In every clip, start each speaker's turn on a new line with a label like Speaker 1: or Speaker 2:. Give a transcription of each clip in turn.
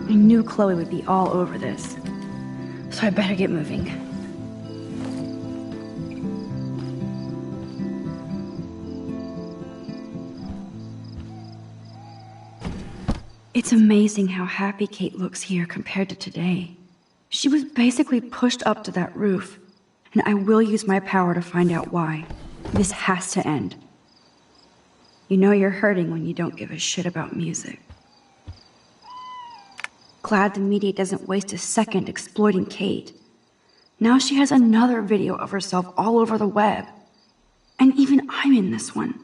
Speaker 1: I knew Chloe would be all over this, so I better get moving. It's amazing how happy Kate looks here compared to today. She was basically pushed up to that roof, and I will use my power to find out why. This has to end. You know you're hurting when you don't give a shit about music. Glad the media doesn't waste a second exploiting Kate. Now she has another video of herself all over the web. And even I'm in this one.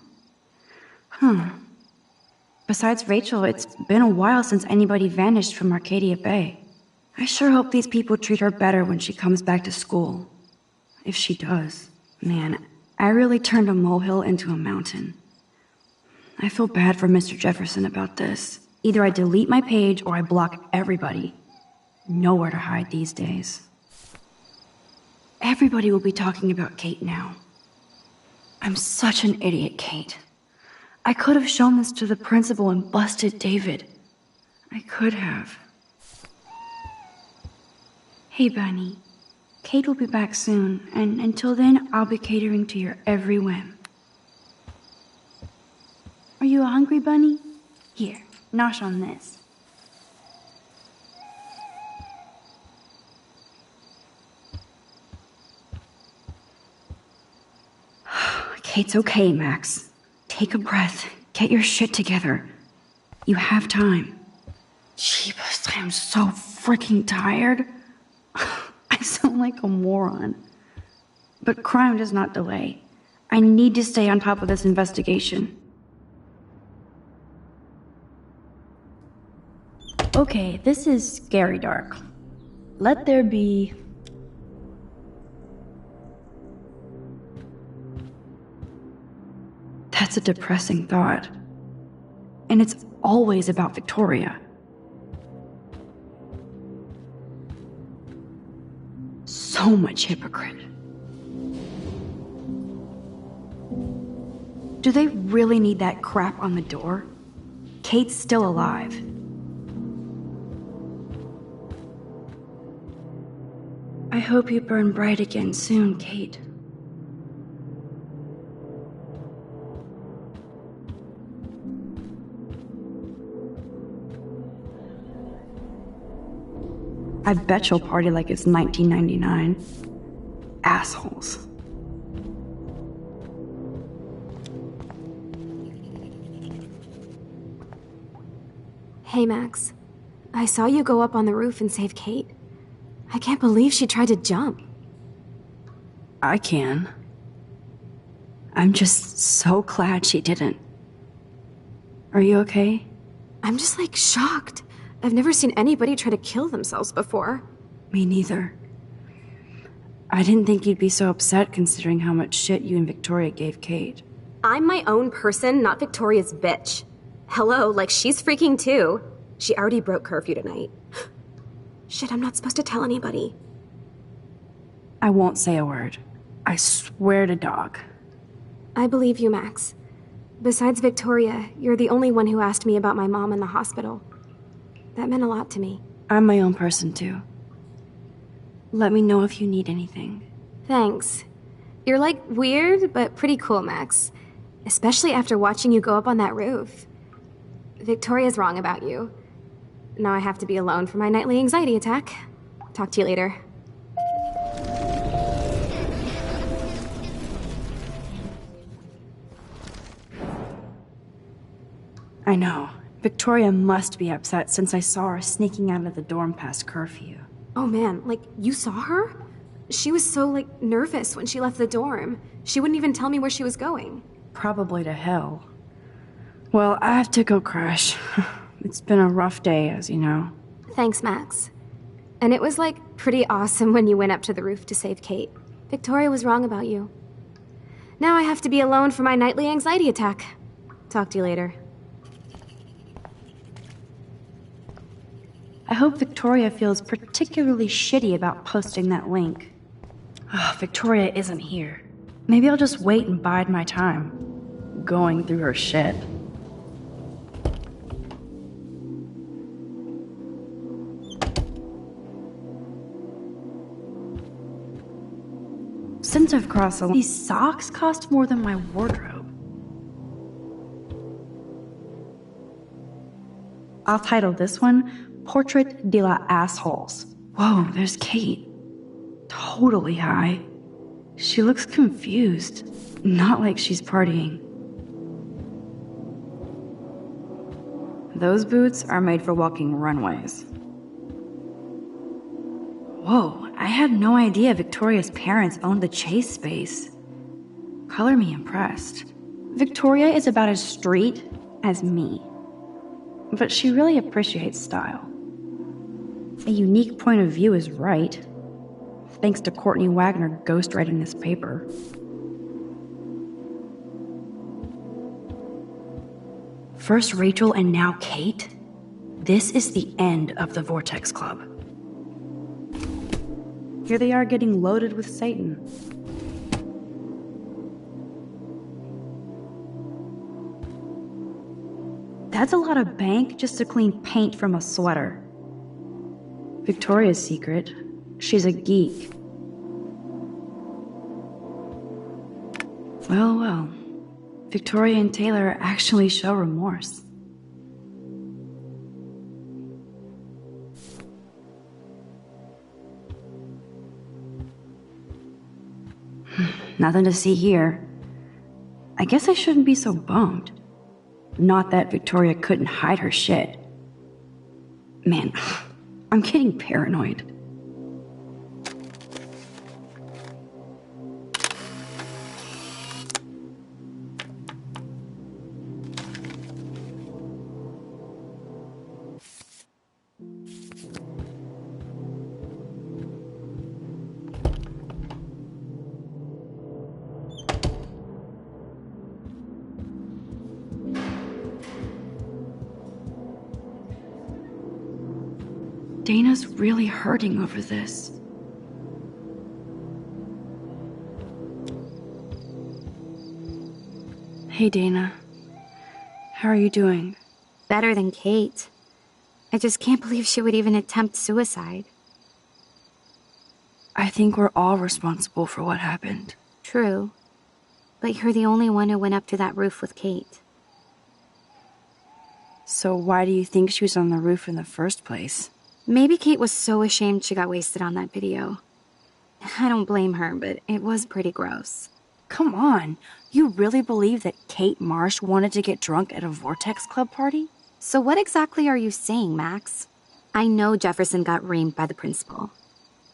Speaker 1: Besides Rachel, it's been a while since anybody vanished from Arcadia Bay. I sure hope these people treat her better when she comes back to school. If she does. Man, I really turned a molehill into a mountain. I feel bad for Mr. Jefferson about this. Either I delete my page or I block everybody. Nowhere to hide these days. Everybody will be talking about Kate now. I'm such an idiot, Kate. I could have shown this to the principal and busted David. I could have. Hey, Bunny. Kate will be back soon, and until then, I'll be catering to your every whim. Are you hungry, Bunny? Here, nosh on this. Kate's okay, Max. Take a breath. Get your shit together. You have time. Jeebus, I am so freaking tired. I sound like a moron. But crime does not delay. I need to stay on top of this investigation. Okay, this is scary dark. Let there be... That's a depressing thought. And it's always about Victoria. So much hypocrite. Do they really need that crap on the door? Kate's still alive. I hope you burn bright again soon, Kate. I bet you'll party like it's 1999. Assholes.
Speaker 2: Hey, Max. I saw you go up on the roof and save Kate. I can't believe she tried to jump.
Speaker 1: I can. I'm just so glad she didn't. Are you okay?
Speaker 2: I'm just, shocked. I've never seen anybody try to kill themselves before.
Speaker 1: Me neither. I didn't think you'd be so upset considering how much shit you and Victoria gave Kate.
Speaker 2: I'm my own person, not Victoria's bitch. Hello, she's freaking too. She already broke curfew tonight. Shit, I'm not supposed to tell anybody.
Speaker 1: I won't say a word. I swear to dog.
Speaker 2: I believe you, Max. Besides Victoria, you're the only one who asked me about my mom in the hospital. That meant a lot to me.
Speaker 1: I'm my own person, too. Let me know if you need anything.
Speaker 2: Thanks. You're, weird, but pretty cool, Max. Especially after watching you go up on that roof. Victoria's wrong about you. Now I have to be alone for my nightly anxiety attack. Talk to you later.
Speaker 1: I know. Victoria must be upset since I saw her sneaking out of the dorm past curfew.
Speaker 2: Oh man, you saw her? She was so, nervous when she left the dorm. She wouldn't even tell me where she was going.
Speaker 1: Probably to hell. Well, I have to go crash. It's been a rough day, as you know.
Speaker 2: Thanks, Max. And it was, pretty awesome when you went up to the roof to save Kate. Victoria was wrong about you. Now I have to be alone for my nightly anxiety attack. Talk to you later.
Speaker 1: I hope Victoria feels particularly shitty about posting that link. Victoria isn't here. Maybe I'll just wait and bide my time, going through her shit. Since I've crossed the line, these socks cost more than my wardrobe. I'll title this one, Portrait de la Assholes. Whoa, there's Kate. Totally high. She looks confused. Not like she's partying. Those boots are made for walking runways. Whoa, I had no idea Victoria's parents owned the Chase space. Color me impressed. Victoria is about as street as me. But she really appreciates style. A unique point of view is right. Thanks to Courtney Wagner ghostwriting this paper. First Rachel and now Kate? This is the end of the Vortex Club. Here they are getting loaded with Satan. That's a lot of bank just to clean paint from a sweater. Victoria's secret, she's a geek. Well, well. Victoria and Taylor actually show remorse. Nothing to see here. I guess I shouldn't be so bummed. Not that Victoria couldn't hide her shit. Man, I'm getting paranoid. Dana's really hurting over this. Hey, Dana. How are you doing?
Speaker 2: Better than Kate. I just can't believe she would even attempt suicide.
Speaker 1: I think we're all responsible for what happened.
Speaker 2: True. But you're the only one who went up to that roof with Kate.
Speaker 1: So why do you think she was on the roof in the first place?
Speaker 2: Maybe Kate was so ashamed she got wasted on that video. I don't blame her, but it was pretty gross.
Speaker 1: Come on, you really believe that Kate Marsh wanted to get drunk at a Vortex Club party?
Speaker 2: So what exactly are you saying, Max? I know Jefferson got reamed by the principal.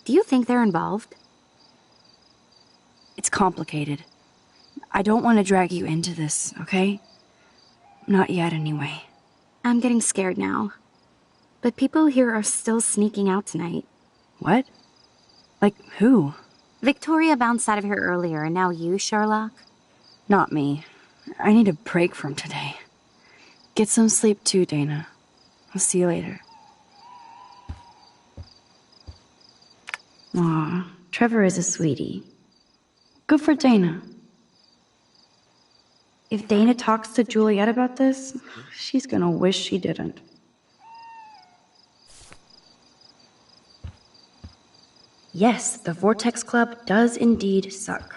Speaker 2: Do you think they're involved?
Speaker 1: It's complicated. I don't want to drag you into this, okay? Not yet, anyway.
Speaker 2: I'm getting scared now. But people here are still sneaking out tonight.
Speaker 1: What? Like who?
Speaker 2: Victoria bounced out of here earlier, and now you, Sherlock?
Speaker 1: Not me. I need a break from today. Get some sleep too, Dana. I'll see you later. Aw, Trevor is a sweetie. Good for Dana. If Dana talks to Juliet about this, she's gonna wish she didn't. Yes, the Vortex Club does indeed suck.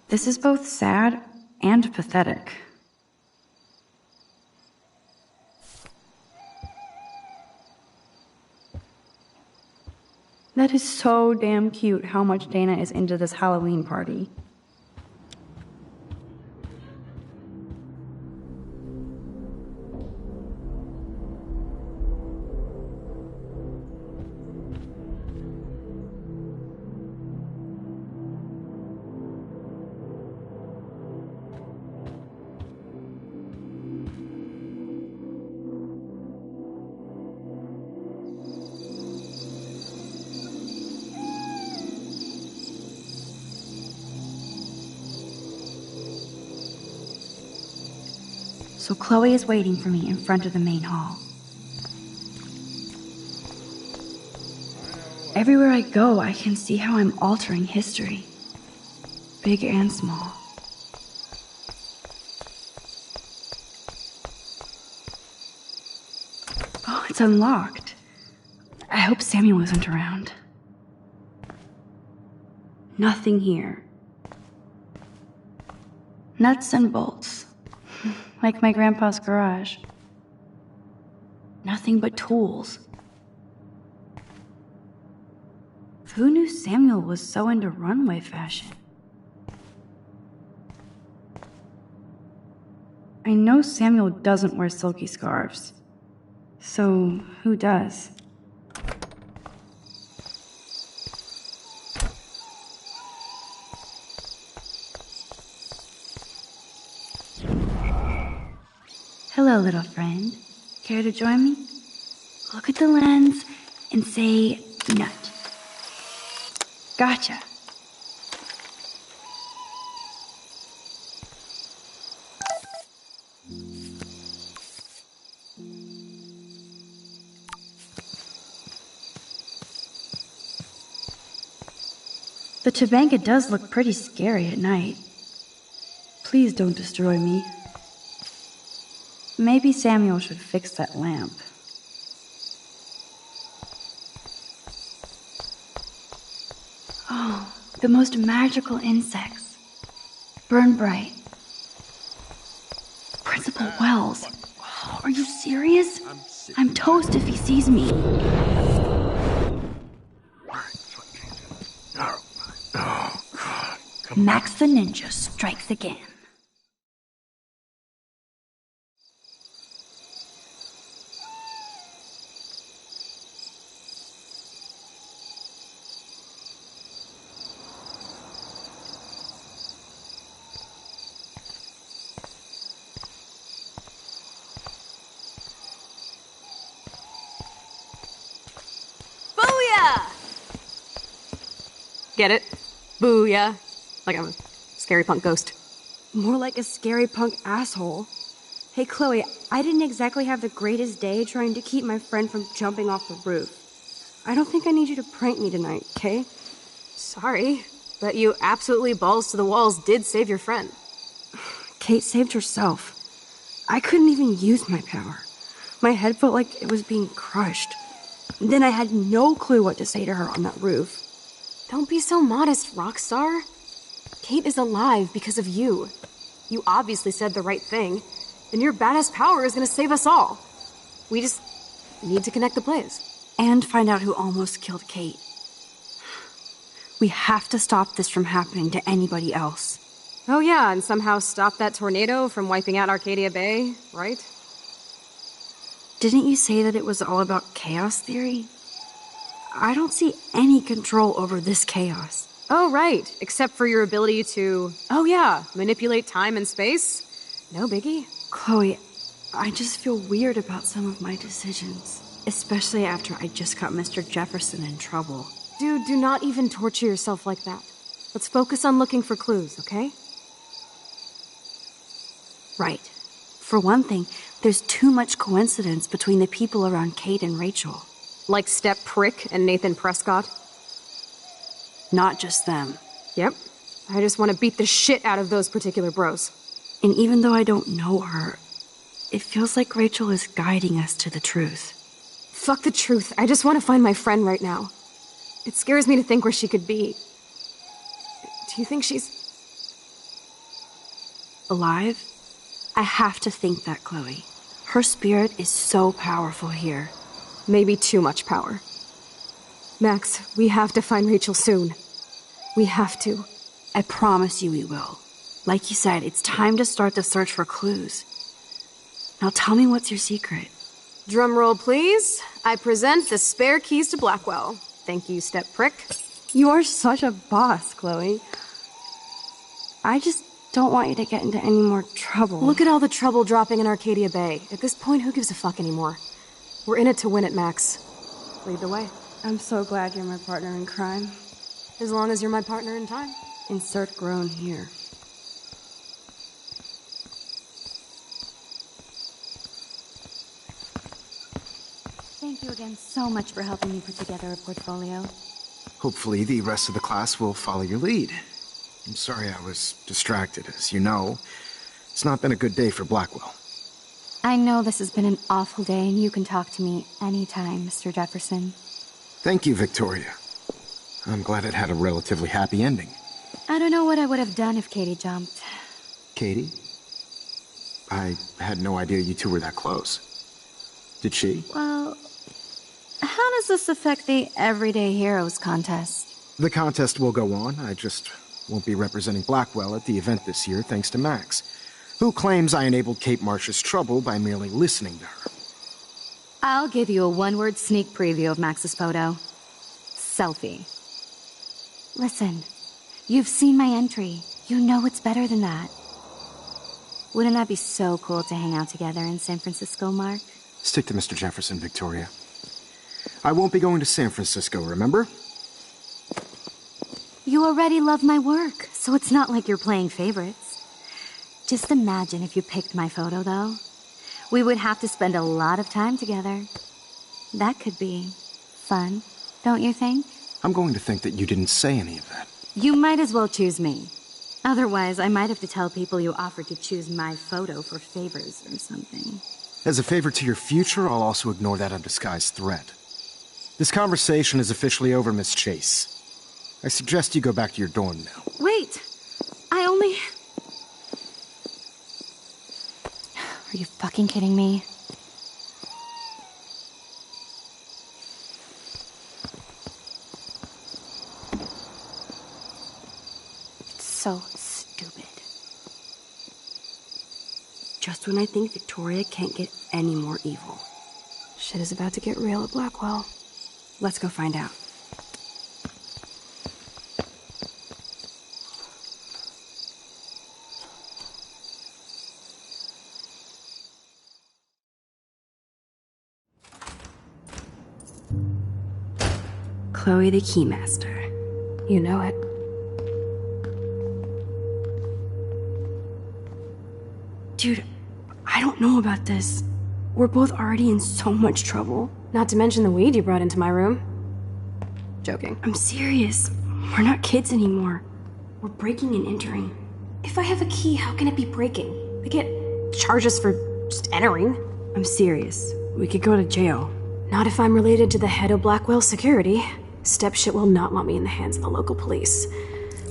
Speaker 1: This is both sad and pathetic. That is so damn cute how much Dana is into this Halloween party. So Chloe is waiting for me in front of the main hall. Everywhere I go, I can see how I'm altering history. Big and small. Oh, it's unlocked. I hope Samuel isn't around. Nothing here. Nuts and bolts. Like my grandpa's garage. Nothing but tools. Who knew Samuel was so into runway fashion? I know Samuel doesn't wear silky scarves. So, who does? Hello, little friend. Care to join me? Look at the lens and say, nut. Gotcha. The Tobanga does look pretty scary at night. Please don't destroy me. Maybe Samuel should fix that lamp. Oh, the most magical insects. Burn bright. Principal Wells. Are you serious? I'm toast if he sees me.
Speaker 3: Oh, God.
Speaker 1: Max the Ninja strikes again.
Speaker 2: Get it? Booyah. Like I'm a scary punk ghost.
Speaker 1: More like a scary punk asshole. Hey, Chloe, I didn't exactly have the greatest day trying to keep my friend from jumping off the roof. I don't think I need you to prank me tonight, okay?
Speaker 2: Sorry, but you absolutely balls to the walls did save your friend.
Speaker 1: Kate saved herself. I couldn't even use my power. My head felt like it was being crushed. Then I had no clue what to say to her on that roof.
Speaker 2: Don't be so modest, Rockstar. Kate is alive because of you. You obviously said the right thing, and your badass power is gonna save us all. We just need to connect the plays.
Speaker 1: And find out who almost killed Kate. We have to stop this from happening to anybody else.
Speaker 2: Oh yeah, and somehow stop that tornado from wiping out Arcadia Bay, right?
Speaker 1: Didn't you say that it was all about chaos theory? I don't see any control over this chaos.
Speaker 2: Oh, right. Except for your ability to, oh yeah, manipulate time and space. No biggie.
Speaker 1: Chloe, I just feel weird about some of my decisions. Especially after I just got Mr. Jefferson in trouble.
Speaker 2: Dude, do not even torture yourself like that. Let's focus on looking for clues, okay?
Speaker 1: Right. For one thing, there's too much coincidence between the people around Kate and Rachel.
Speaker 2: Like Step Prick and Nathan Prescott?
Speaker 1: Not just them.
Speaker 2: Yep. I just want to beat the shit out of those particular bros.
Speaker 1: And even though I don't know her, it feels like Rachel is guiding us to the truth.
Speaker 2: Fuck the truth. I just want to find my friend right now. It scares me to think where she could be. Do you think she's
Speaker 1: alive? I have to think that, Chloe. Her spirit is so powerful here.
Speaker 2: Maybe too much power. Max, we have to find Rachel soon. We have to.
Speaker 1: I promise you we will. Like you said, it's time to start the search for clues. Now tell me what's your secret.
Speaker 2: Drum roll, please. I present the spare keys to Blackwell. Thank you, Step Prick.
Speaker 1: You are such a boss, Chloe. I just don't want you to get into any more trouble.
Speaker 2: Look at all the trouble dropping in Arcadia Bay. At this point, who gives a fuck anymore? We're in it to win it, Max. Lead the way.
Speaker 1: I'm so glad you're my partner in crime.
Speaker 2: As long as you're my partner in time.
Speaker 1: Insert groan here. Thank you again so much for helping me put together a portfolio.
Speaker 3: Hopefully the rest of the class will follow your lead. I'm sorry I was distracted. As you know, it's not been a good day for Blackwell.
Speaker 4: I know this has been an awful day, and you can talk to me anytime, Mr. Jefferson.
Speaker 3: Thank you, Victoria. I'm glad it had a relatively happy ending.
Speaker 4: I don't know what I would have done if Katie jumped.
Speaker 3: Katie? I had no idea you two were that close. Did she?
Speaker 4: Well, how does this affect the Everyday Heroes contest?
Speaker 3: The contest will go on. I just won't be representing Blackwell at the event this year, thanks to Max, who claims I enabled Kate Marsh's trouble by merely listening to her.
Speaker 4: I'll give you a one-word sneak preview of Max's photo. Selfie. Listen, you've seen my entry. You know it's better than that. Wouldn't that be so cool to hang out together in San Francisco, Mark?
Speaker 3: Stick to Mr. Jefferson, Victoria. I won't be going to San Francisco, remember?
Speaker 4: You already love my work, so it's not like you're playing favorites. Just imagine if you picked my photo, though. We would have to spend a lot of time together. That could be fun, don't you think?
Speaker 3: I'm going to think that you didn't say any of that.
Speaker 4: You might as well choose me. Otherwise, I might have to tell people you offered to choose my photo for favors or something.
Speaker 3: As a favor to your future, I'll also ignore that undisguised threat. This conversation is officially over, Miss Chase. I suggest you go back to your dorm now.
Speaker 4: Wait! I only... Are you fucking kidding me? It's so stupid.
Speaker 1: Just when I think Victoria can't get any more evil.
Speaker 2: Shit is about to get real at Blackwell.
Speaker 1: Let's go find out. Chloe the Keymaster.
Speaker 2: You know it.
Speaker 1: Dude, I don't know about this. We're both already in so much trouble.
Speaker 2: Not to mention the weed you brought into my room. Joking.
Speaker 1: I'm serious. We're not kids anymore. We're breaking and entering.
Speaker 2: If I have a key, how can it be breaking? I get charges for just entering.
Speaker 1: I'm serious. We could go to jail.
Speaker 2: Not if I'm related to the head of Blackwell Security. Stepshit will not want me in the hands of the local police.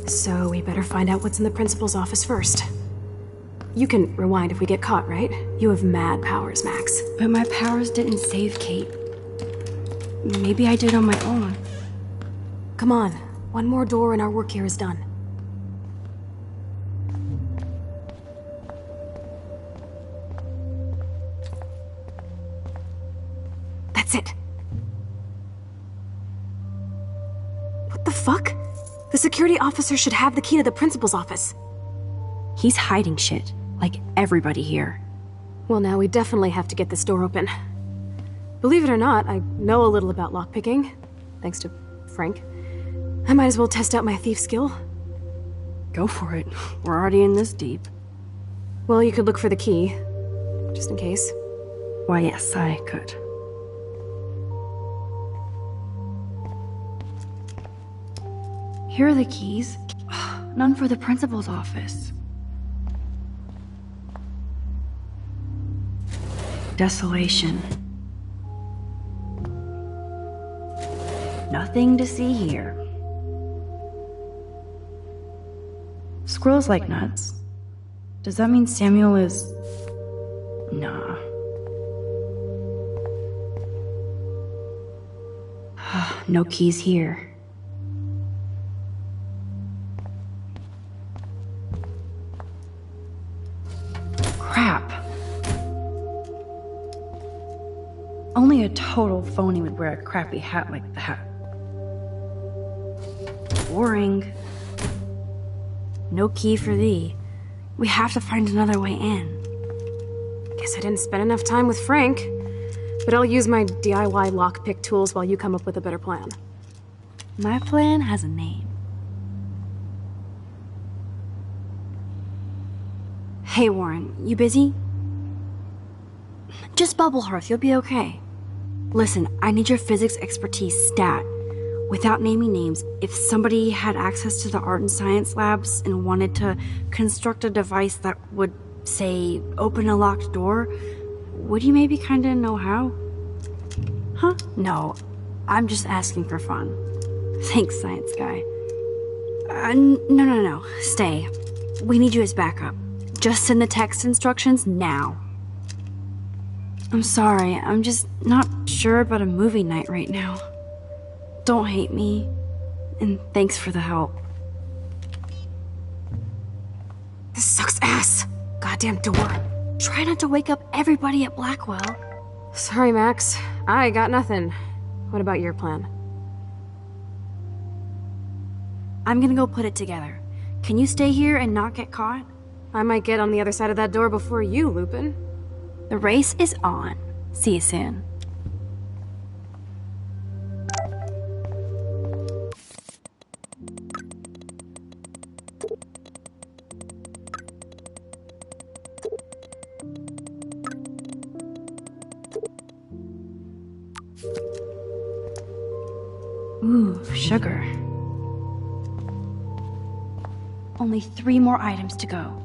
Speaker 2: So we better find out what's in the principal's office first. You can rewind if we get caught, right? You have mad powers, Max.
Speaker 1: But my powers didn't save Kate. Maybe I did on my own.
Speaker 2: Come on. One more door and our work here is done. That's it. What the fuck? The security officer should have the key to the principal's office.
Speaker 1: He's hiding shit, like everybody here.
Speaker 2: Well, now we definitely have to get this door open. Believe it or not, I know a little about lockpicking, thanks to Frank. I might as well test out my thief skill.
Speaker 1: Go for it. We're already in this deep.
Speaker 2: Well, you could look for the key, just in case.
Speaker 1: Why, yes, I could. Here are the keys. None for the principal's office. Desolation. Nothing to see here. Squirrels like nuts. Does that mean Samuel is... Nah. No keys here. Crap. Only a total phony would wear a crappy hat like that. Boring. No key for thee. We have to find another way in.
Speaker 2: Guess I didn't spend enough time with Frank. But I'll use my DIY lockpick tools while you come up with a better plan.
Speaker 1: My plan has a name. Hey, Warren, you busy? Just bubble hearth, you'll be okay. Listen, I need your physics expertise stat. Without naming names, if somebody had access to the art and science labs and wanted to construct a device that would, say, open a locked door, would you maybe kinda know how? Huh? No, I'm just asking for fun. Thanks, science guy. No. Stay. We need you as backup. Just send the text instructions now. I'm sorry, I'm just not sure about a movie night right now. Don't hate me, and thanks for the help. This sucks ass. Goddamn door. Try not to wake up everybody at Blackwell.
Speaker 2: Sorry, Max. I got nothing. What about your plan?
Speaker 1: I'm gonna go put it together. Can you stay here and not get caught?
Speaker 2: I might get on the other side of that door before you, Lupin.
Speaker 1: The race is on. See you soon. Ooh, sugar. Only 3 more items to go.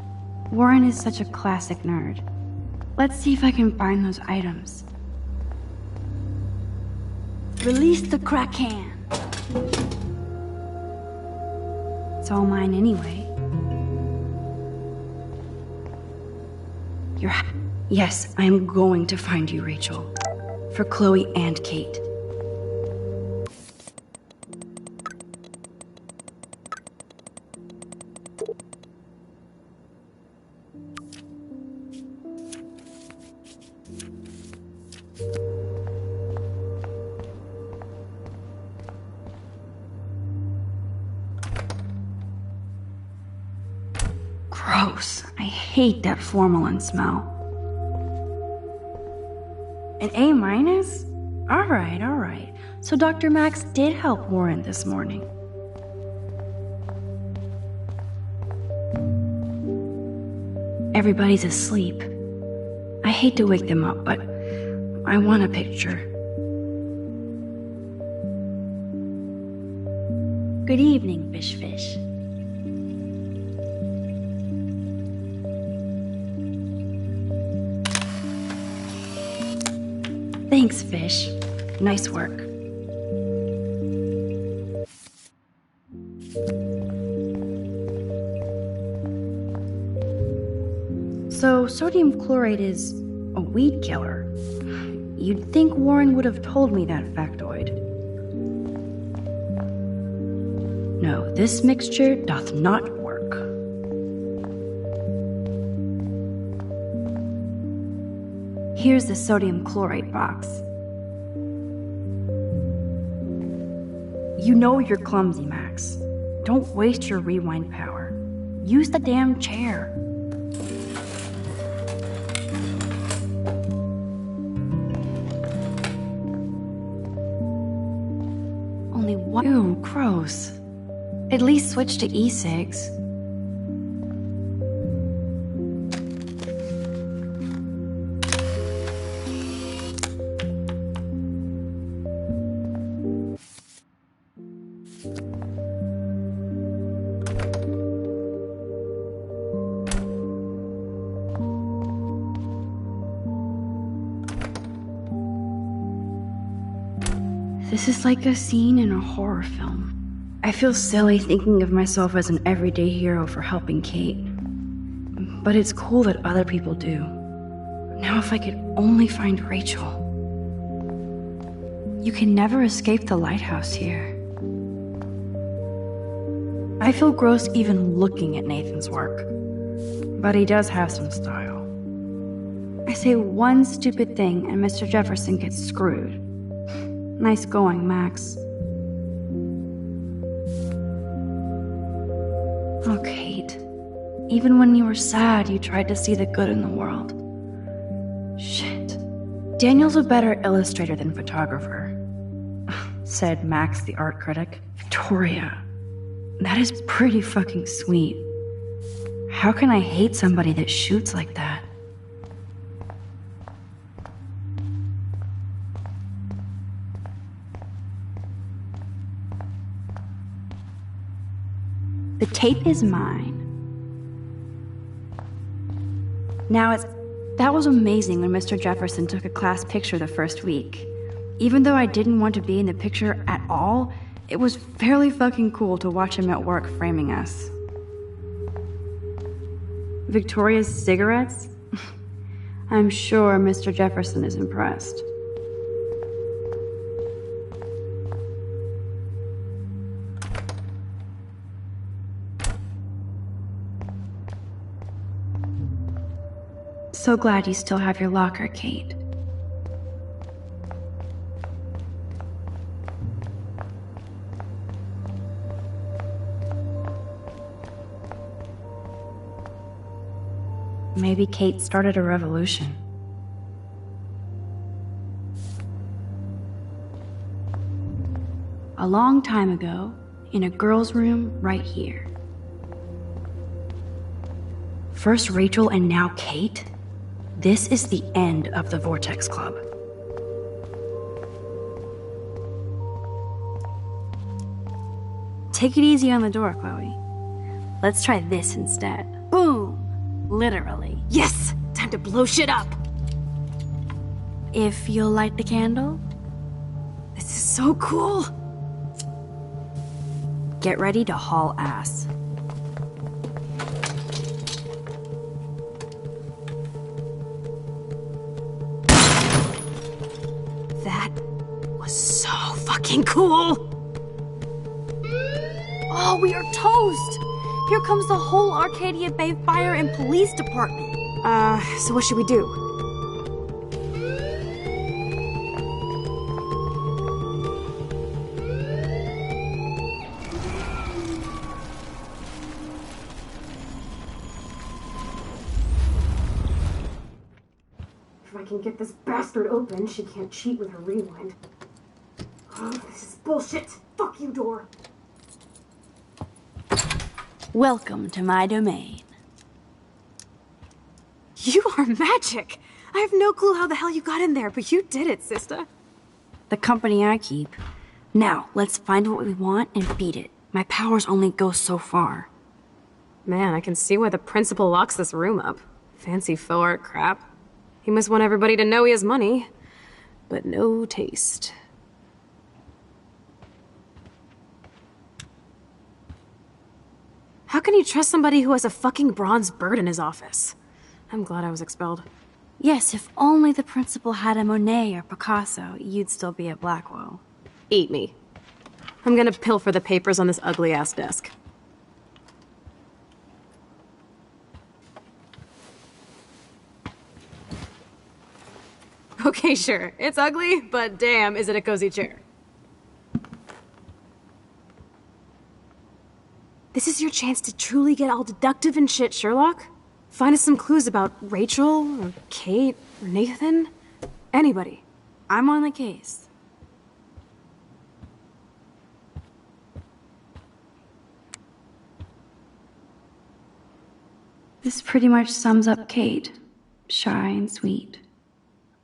Speaker 1: Warren is such a classic nerd. Let's see if I can find those items. Release the crack can. It's all mine anyway. Yes, I am going to find you, Rachel. For Chloe and Kate. Gross. I hate that formalin smell. An A-? Alright. So Dr. Max did help Warren this morning. Everybody's asleep. I hate to wake them up, but I want a picture. Good evening, Fish. Thanks, Fish. Nice work. So, sodium chloride is a weed killer. You'd think Warren would have told me that factoid. No, this mixture doth not work. Here's the sodium chloride box. You know you're clumsy, Max. Don't waste your rewind power. Use the damn chair. Only one. Ew, gross. At least switch to e-cigs. This is like a scene in a horror film. I feel silly thinking of myself as an everyday hero for helping Kate. But it's cool that other people do. Now if I could only find Rachel. You can never escape the lighthouse here. I feel gross even looking at Nathan's work. But he does have some style. I say one stupid thing and Mr. Jefferson gets screwed. Nice going, Max. Oh, Kate. Even when you were sad, you tried to see the good in the world. Shit. Daniel's a better illustrator than photographer, said Max, the art critic. Victoria, that is pretty fucking sweet. How can I hate somebody that shoots like that? The tape is mine. Now that was amazing when Mr. Jefferson took a class picture the first week. Even though I didn't want to be in the picture at all, It was fairly fucking cool to watch him at work framing us. Victoria's cigarettes? I'm sure Mr. Jefferson is impressed. So glad you still have your locker, Kate. Maybe Kate started a revolution. A long time ago, in a girl's room right here. First Rachel and now Kate? This is the end of the Vortex Club. Take it easy on the door, Chloe. Let's try this instead. Boom! Literally.
Speaker 2: Yes! Time to blow shit up!
Speaker 1: If you'll light the candle.
Speaker 2: This is so cool!
Speaker 1: Get ready to haul ass.
Speaker 2: That was so fucking cool!
Speaker 1: Oh, we are toast! Here comes the whole Arcadia Bay Fire and Police Department.
Speaker 2: So what should we do? If I can get this bastard open, she can't cheat with her rewind. Oh, this is bullshit! Fuck you, door!
Speaker 1: Welcome to my domain.
Speaker 2: You are magic! I have no clue how the hell you got in there, but you did it, sister.
Speaker 1: The company I keep. Now, let's find what we want and beat it. My powers only go so far.
Speaker 2: Man, I can see why the principal locks this room up. Fancy faux art crap. He must want everybody to know he has money, but no taste. How can you trust somebody who has a fucking bronze bird in his office? I'm glad I was expelled.
Speaker 1: Yes, if only the principal had a Monet or Picasso, you'd still be at Blackwell.
Speaker 2: Eat me. I'm gonna pilfer the papers on this ugly-ass desk. Okay, sure. It's ugly, but damn, is it a cozy chair. This is your chance to truly get all deductive and shit, Sherlock. Find us some clues about Rachel, or Kate, or Nathan. Anybody.
Speaker 1: I'm on the case. This pretty much sums up Kate. Shy and sweet.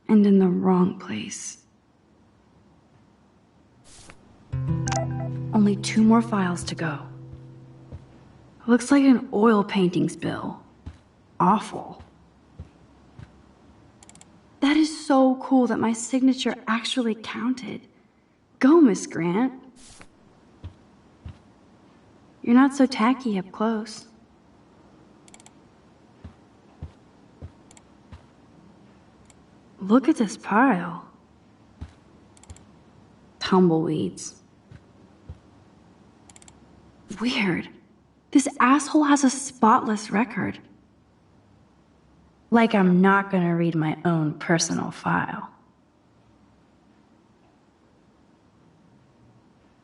Speaker 1: And in the wrong place. Only 2 more files to go. Looks like an oil painting spill. Awful. That is so cool that my signature actually counted. Go, Miss Grant. You're not so tacky up close. Look at this pile. Tumbleweeds. Weird. This asshole has a spotless record. Like I'm not gonna read my own personal file.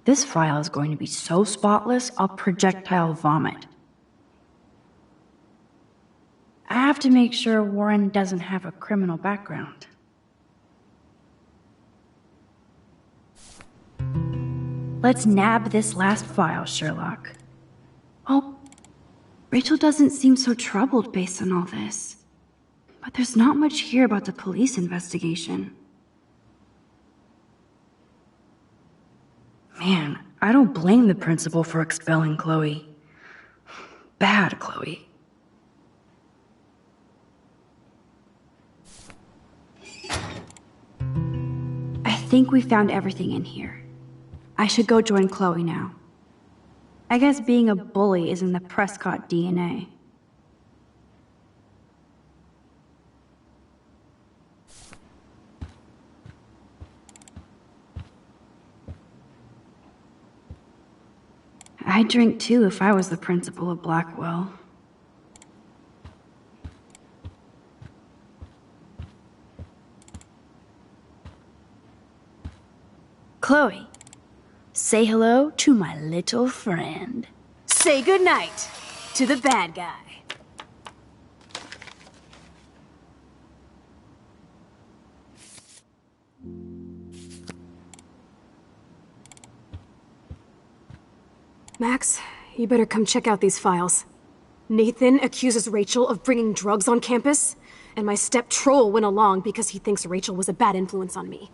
Speaker 1: This file is going to be so spotless, I'll projectile vomit. I have to make sure Warren doesn't have a criminal background. Let's nab this last file, Sherlock. Oh, Rachel doesn't seem so troubled based on all this. But there's not much here about the police investigation. Man, I don't blame the principal for expelling Chloe. Bad Chloe. I think we found everything in here. I should go join Chloe now. I guess being a bully is in the Prescott DNA. I'd drink too if I was the principal of Blackwell. Chloe, say hello to my little friend.
Speaker 2: Say goodnight to the bad guy. Max, you better come check out these files. Nathan accuses Rachel of bringing drugs on campus, and my step-troll went along because he thinks Rachel was a bad influence on me.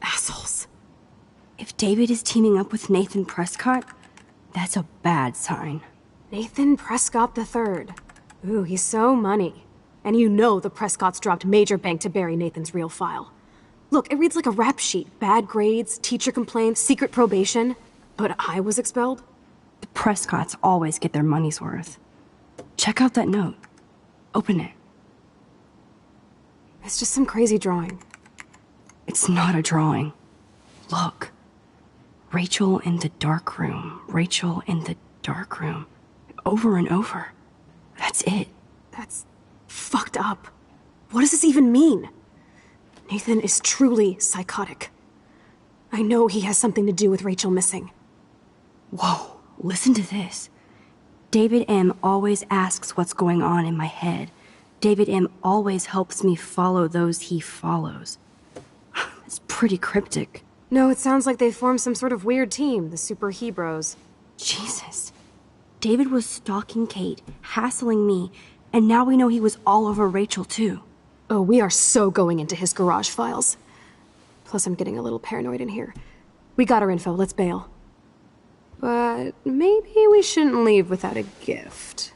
Speaker 2: Assholes.
Speaker 1: If David is teaming up with Nathan Prescott, that's a bad sign.
Speaker 2: Nathan Prescott III. Ooh, he's so money. And you know the Prescotts dropped major bank to bury Nathan's real file. Look, it reads like a rap sheet. Bad grades, teacher complaints, secret probation. But I was expelled?
Speaker 1: The Prescotts always get their money's worth. Check out that note. Open it.
Speaker 2: It's just some crazy drawing.
Speaker 1: It's not a drawing. Look. Rachel in the dark room. Rachel in the dark room. Over and over. That's it.
Speaker 2: That's fucked up. What does this even mean? Nathan is truly psychotic. I know he has something to do with Rachel missing.
Speaker 1: Whoa, listen to this. David M. always asks what's going on in my head. David M. always helps me follow those he follows. It's pretty cryptic.
Speaker 2: No, it sounds like they formed some sort of weird team, the Super Hebrews.
Speaker 1: Jesus. David was stalking Kate, hassling me, and now we know he was all over Rachel too.
Speaker 2: Oh, we are so going into his garage files. Plus, I'm getting a little paranoid in here. We got our info, let's bail. But maybe we shouldn't leave without a gift.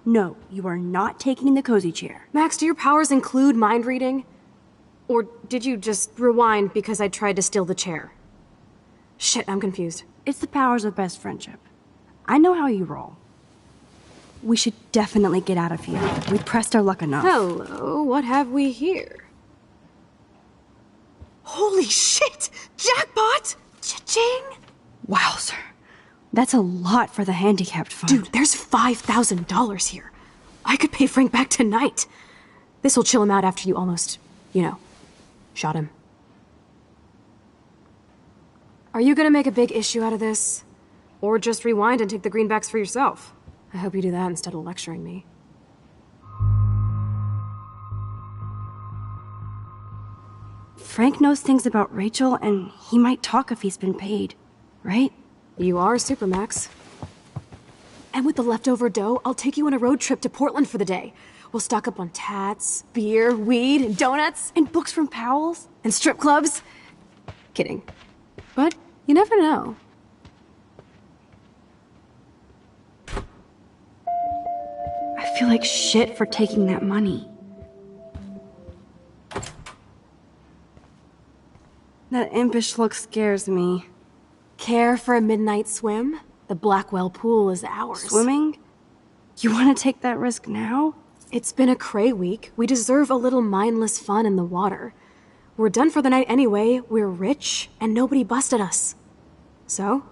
Speaker 1: No, you are not taking the cozy chair.
Speaker 2: Max, do your powers include mind reading? Or did you just rewind because I tried to steal the chair? Shit, I'm confused.
Speaker 1: It's the powers of best friendship. I know how you roll. We should definitely get out of here. We pressed our luck enough.
Speaker 2: Hello, what have we here? Holy shit! Jackpot! Cha-ching!
Speaker 1: Wowzer. That's a lot for the handicapped fund.
Speaker 2: Dude, there's $5,000 here. I could pay Frank back tonight. This'll chill him out after you almost, shot him. Are you gonna make a big issue out of this? Or just rewind and take the greenbacks for yourself? I hope you do that instead of lecturing me.
Speaker 1: Frank knows things about Rachel, and he might talk if he's been paid, right?
Speaker 2: You are Supermax. And with the leftover dough, I'll take you on a road trip to Portland for the day. We'll stock up on tats, beer, weed, and donuts.
Speaker 1: And books from Powell's?
Speaker 2: And strip clubs. Kidding. But you never know.
Speaker 1: I feel like shit for taking that money. That impish look scares me.
Speaker 2: Care for a midnight swim? The Blackwell pool is ours.
Speaker 1: Swimming? You want to take that risk now?
Speaker 2: It's been a cray week. We deserve a little mindless fun in the water. We're done for the night anyway. We're rich, and nobody busted us. So,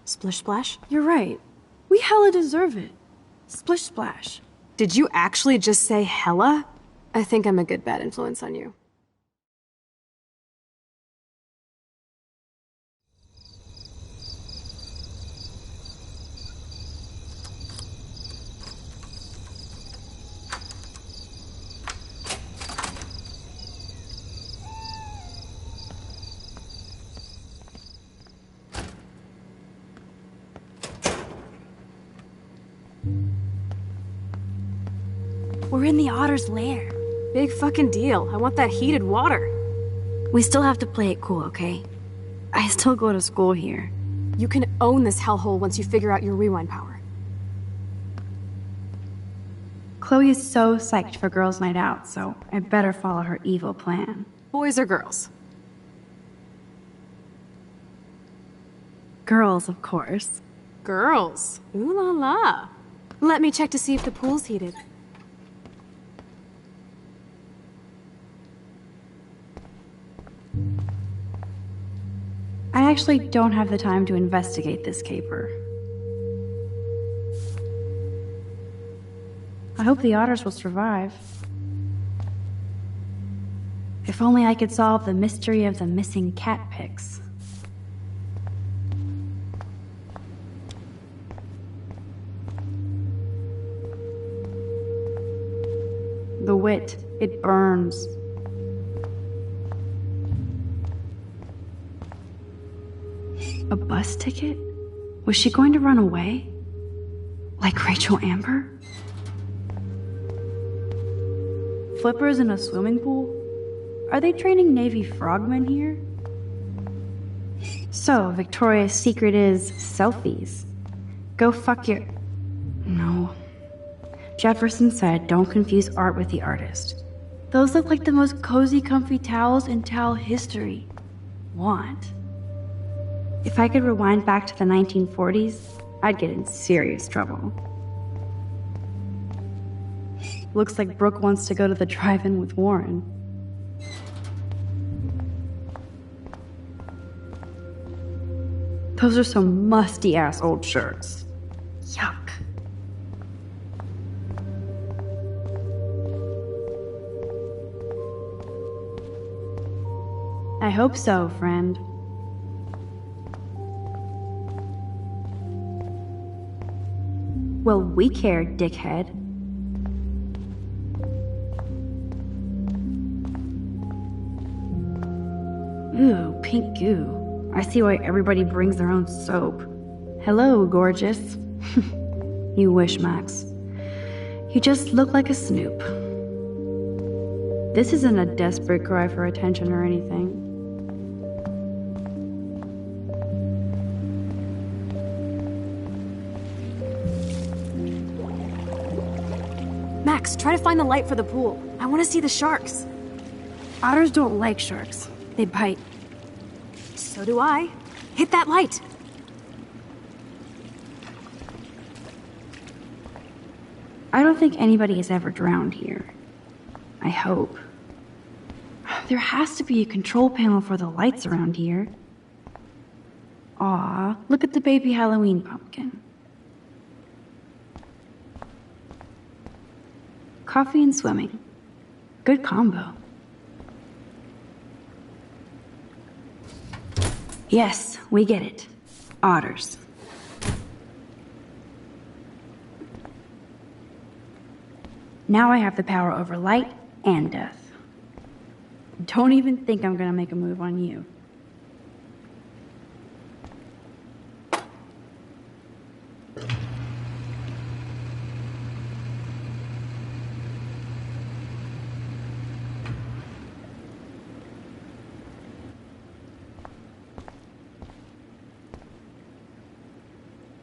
Speaker 2: splish splash?
Speaker 1: You're right. We hella deserve it. Splish splash.
Speaker 2: Did you actually just say hella? I think I'm a good bad influence on you.
Speaker 1: We're in the otter's lair.
Speaker 2: Big fucking deal. I want that heated water.
Speaker 1: We still have to play it cool, okay? I still go to school here.
Speaker 2: You can own this hellhole once you figure out your rewind power.
Speaker 1: Chloe is so psyched for girls' night out, so I better follow her evil plan.
Speaker 2: Boys or girls?
Speaker 1: Girls, of course.
Speaker 2: Girls? Ooh la la. Let me check to see if the pool's heated.
Speaker 1: I actually don't have the time to investigate this caper. I hope the otters will survive. If only I could solve the mystery of the missing cat pics. The wit, it burns. A bus ticket? Was she going to run away? Like Rachel Amber? Flippers in a swimming pool? Are they training Navy frogmen here? So, Victoria's secret is selfies. Go fuck your... No. Jefferson said don't confuse art with the artist. Those look like the most cozy, comfy towels in towel history. Want. If I could rewind back to the 1940s, I'd get in serious trouble. Looks like Brooke wants to go to the drive-in with Warren. Those are some musty-ass old shirts. Yuck. I hope so, friend. Well, we care, dickhead. Ooh, pink goo. I see why everybody brings their own soap. Hello, gorgeous. You wish, Max. You just look like a snoop. This isn't a desperate cry for attention or anything.
Speaker 2: Max, try to find the light for the pool. I want to see the sharks.
Speaker 1: Otters don't like sharks. They bite.
Speaker 2: So do I. Hit that light.
Speaker 1: I don't think anybody has ever drowned here. I hope. There has to be a control panel for the lights around here. Aw, look at the baby Halloween pumpkin. Coffee and swimming. Good combo. Yes, we get it. Otters. Now I have the power over light and death. Don't even think I'm gonna make a move on you.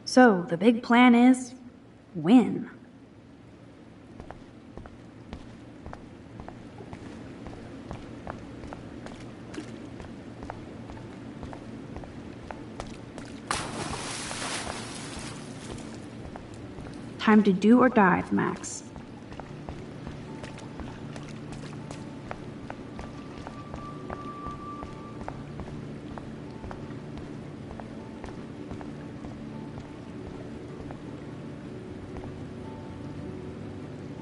Speaker 1: So, the big plan is win. Time to do or dive, Max.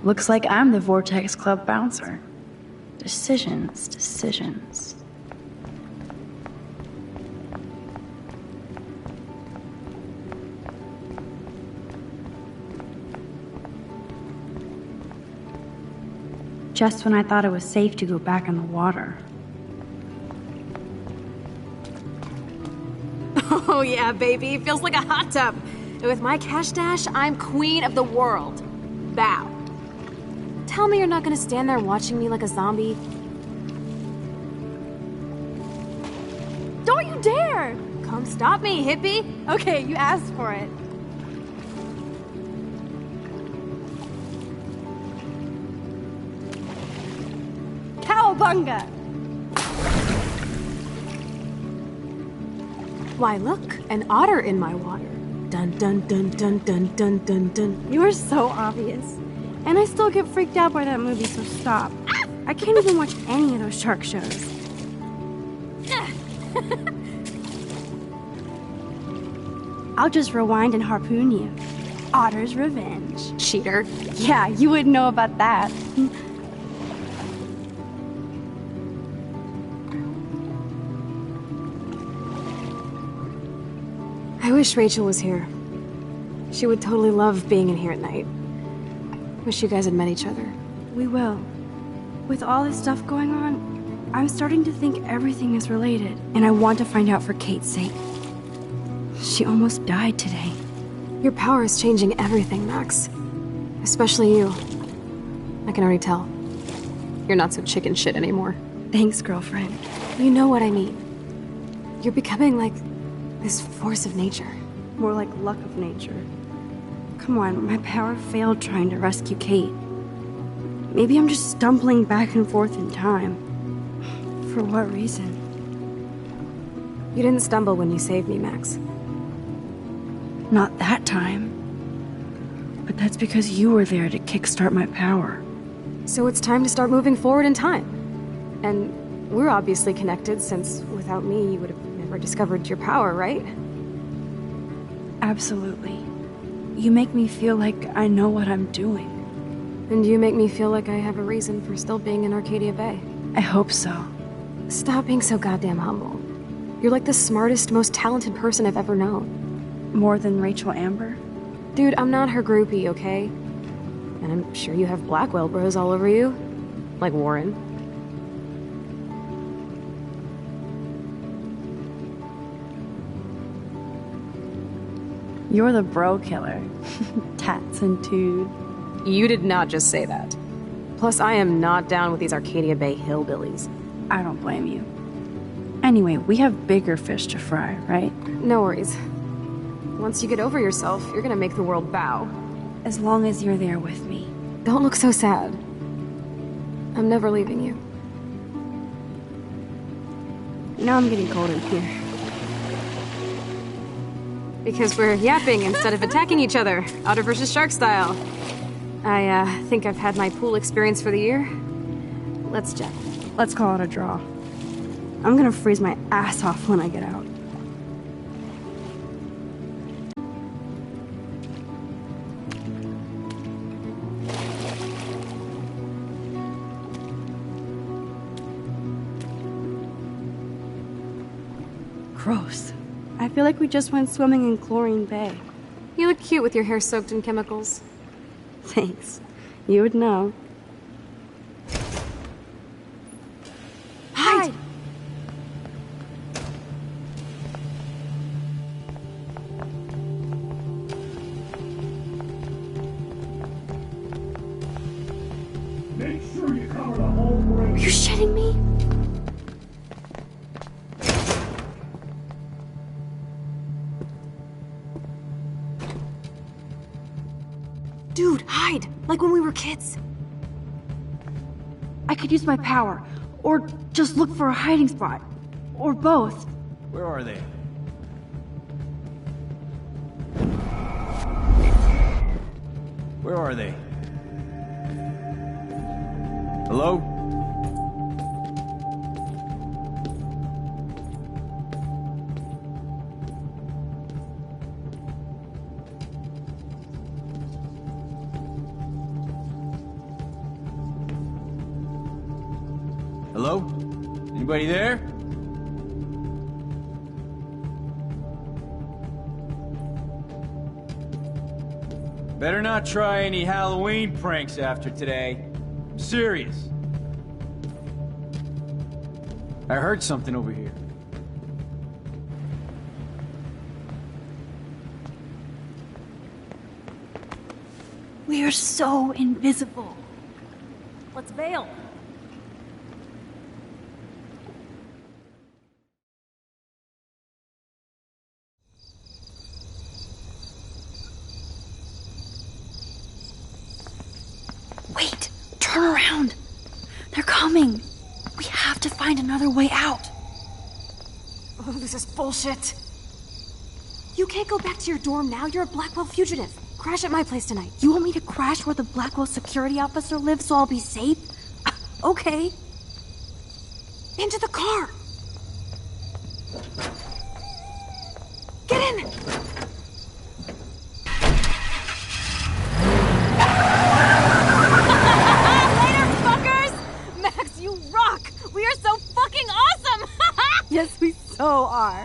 Speaker 1: Looks like I'm the Vortex Club bouncer. Decisions, decisions. Just when I thought it was safe to go back in the water.
Speaker 2: Oh yeah, baby. Feels like a hot tub. And with my cash stash, I'm queen of the world. Bow. Tell me you're not gonna stand there watching me like a zombie. Don't you dare! Come stop me, hippie. Okay, you asked for it. Cowabunga! Why, look, an otter in my water. Dun dun dun dun dun dun dun dun.
Speaker 1: You are so obvious. And I still get freaked out by that movie, so stop. I can't even watch any of those shark shows. I'll just rewind and harpoon you. Otter's Revenge.
Speaker 2: Cheater.
Speaker 1: Yeah, you wouldn't know about that.
Speaker 2: I wish Rachel was here. She would totally love being in here at night. Wish you guys had met each other.
Speaker 1: We will. With all this stuff going on, I'm starting to think everything is related, and I want to find out for Kate's sake. She almost died today.
Speaker 2: Your power is changing everything, Max. Especially you. I can already tell. You're not so chicken shit anymore.
Speaker 1: Thanks, girlfriend.
Speaker 2: You know what I mean. You're becoming like this force of nature.
Speaker 1: More like luck of nature. Come on, my power failed trying to rescue Kate. Maybe I'm just stumbling back and forth in time. For what reason?
Speaker 2: You didn't stumble when you saved me, Max.
Speaker 1: Not that time. But that's because you were there to kickstart my power.
Speaker 2: So it's time to start moving forward in time. And we're obviously connected, since without me, you would have never discovered your power, right?
Speaker 1: Absolutely. You make me feel like I know what I'm doing.
Speaker 2: And you make me feel like I have a reason for still being in Arcadia Bay.
Speaker 1: I hope so.
Speaker 2: Stop being so goddamn humble. You're like the smartest, most talented person I've ever known.
Speaker 1: More than Rachel Amber?
Speaker 2: Dude, I'm not her groupie, okay? And I'm sure you have Blackwell bros all over you. Like Warren.
Speaker 1: You're the bro killer. Tats and tood.
Speaker 2: You did not just say that. Plus, I am not down with these Arcadia Bay hillbillies.
Speaker 1: I don't blame you. Anyway, we have bigger fish to fry, right?
Speaker 2: No worries. Once you get over yourself, you're gonna make the world bow.
Speaker 1: As long as you're there with me.
Speaker 2: Don't look so sad. I'm never leaving you.
Speaker 1: Now I'm getting cold in here.
Speaker 2: Because we're yapping instead of attacking each other, otter versus shark style. I think I've had my pool experience for the year. Let's jet.
Speaker 1: Let's call it a draw. I'm gonna freeze my ass off when I get out. Gross. I feel like we just went swimming in Chlorine Bay.
Speaker 2: You look cute with your hair soaked in chemicals.
Speaker 1: Thanks. You would know.
Speaker 2: Hide!
Speaker 5: Make sure you cover the whole perimeter.
Speaker 1: Are you shitting me?
Speaker 2: Dude, hide! Like when we were kids.
Speaker 1: I could use my power, or just look for a hiding spot, or both.
Speaker 5: Where are they? Where are they? Hello? Hello? Anybody there? Better not try any Halloween pranks after today. I'm serious. I heard something over here.
Speaker 1: We are so invisible. Let's bail. Wait! Turn around! They're coming! We have to find another way out!
Speaker 2: Oh, this is bullshit. You can't go back to your dorm now. You're a Blackwell fugitive. Crash at my place tonight.
Speaker 1: You want me to crash where the Blackwell security officer lives so I'll be safe? Okay.
Speaker 2: Into the car. Get in! Later, fuckers! Max, you rock! We are so fucking awesome!
Speaker 1: Yes, we so are.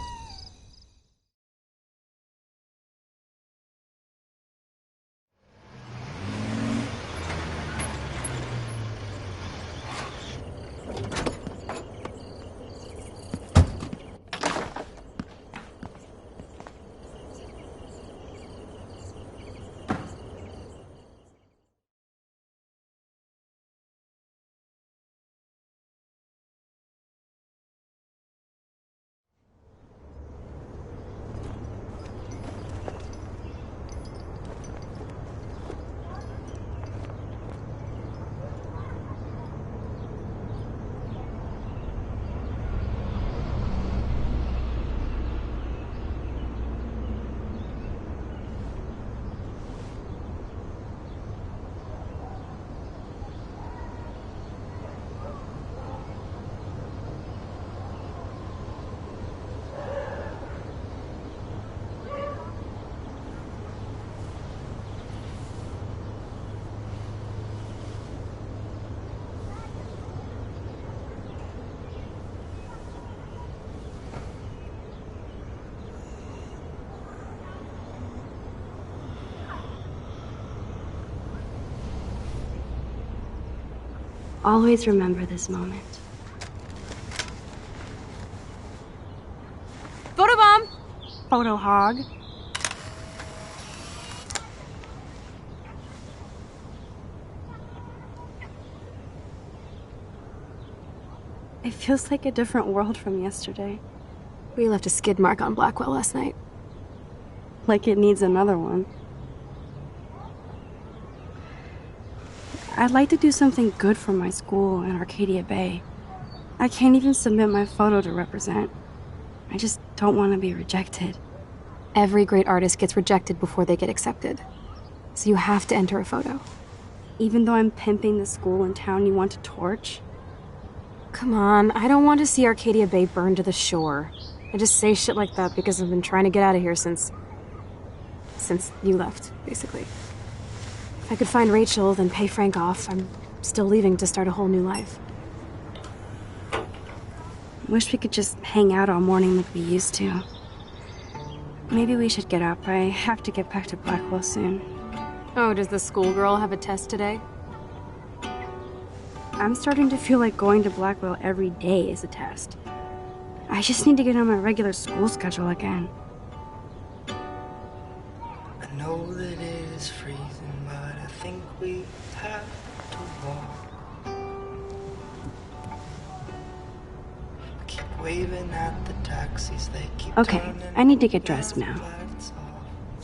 Speaker 1: Always remember this moment.
Speaker 2: Photobomb!
Speaker 1: Photo hog. It feels like a different world from yesterday.
Speaker 2: We left a skid mark on Blackwell last night.
Speaker 1: Like it needs another one. I'd like to do something good for my school in Arcadia Bay. I can't even submit my photo to represent. I just don't want to be rejected.
Speaker 2: Every great artist gets rejected before they get accepted. So you have to enter a photo.
Speaker 1: Even though I'm pimping the school and town you want to torch?
Speaker 2: Come on, I don't want to see Arcadia Bay burned to the shore. I just say shit like that because I've been trying to get out of here since you left, basically. If I could find Rachel, then pay Frank off, I'm still leaving to start a whole new life.
Speaker 1: Wish we could just hang out all morning like we used to. Maybe we should get up. I have to get back to Blackwell soon.
Speaker 2: Oh, does the schoolgirl have a test today?
Speaker 1: I'm starting to feel like going to Blackwell every day is a test. I just need to get on my regular school schedule again.
Speaker 6: I know that it is freezing, but I think we have to walk. Keep waving at the taxis, they keep
Speaker 1: Okay,
Speaker 6: turning
Speaker 1: I need to get dressed now.
Speaker 6: lights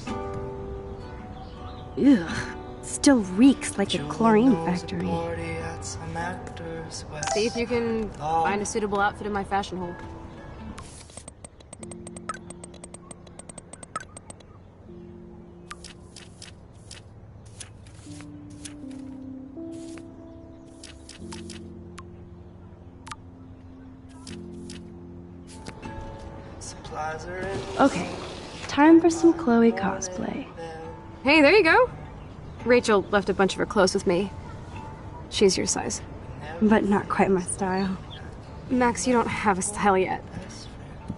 Speaker 6: off.
Speaker 1: Ugh, still reeks like a chlorine
Speaker 6: Julie knows a
Speaker 1: factory.
Speaker 6: party at some actor's west.
Speaker 2: See if you can find a suitable outfit in my fashion hole.
Speaker 6: Supplies are in
Speaker 1: Okay, time for some Chloe cosplay.
Speaker 2: Hey, there you go. Rachel left a bunch of her clothes with me. She's your size.
Speaker 1: But not quite my style.
Speaker 2: Max, you don't have a style yet.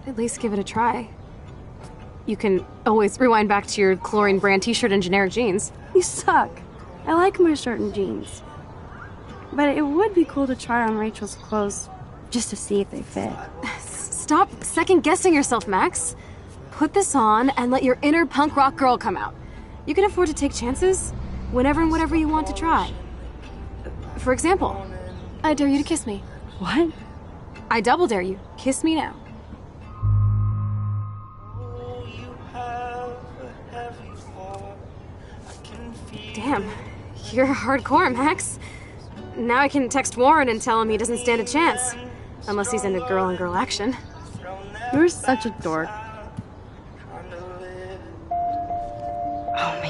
Speaker 2: At least give it a try. You can always rewind back to your chlorine brand t-shirt and generic jeans.
Speaker 1: You suck. I like my shirt and jeans. But it would be cool to try on Rachel's clothes just to see if they fit.
Speaker 2: Stop second-guessing yourself, Max. Put this on and let your inner punk rock girl come out. You can afford to take chances whenever and whatever you want to try. For example, I dare you to kiss me.
Speaker 1: What?
Speaker 2: I double dare you. Kiss me now.
Speaker 6: Oh, you have a heavy heart. I can feel
Speaker 2: Damn, you're hardcore, Max. Now I can text Warren and tell him he doesn't stand a chance. Unless he's into girl-on-girl action.
Speaker 1: You're such a dork.
Speaker 6: trying to live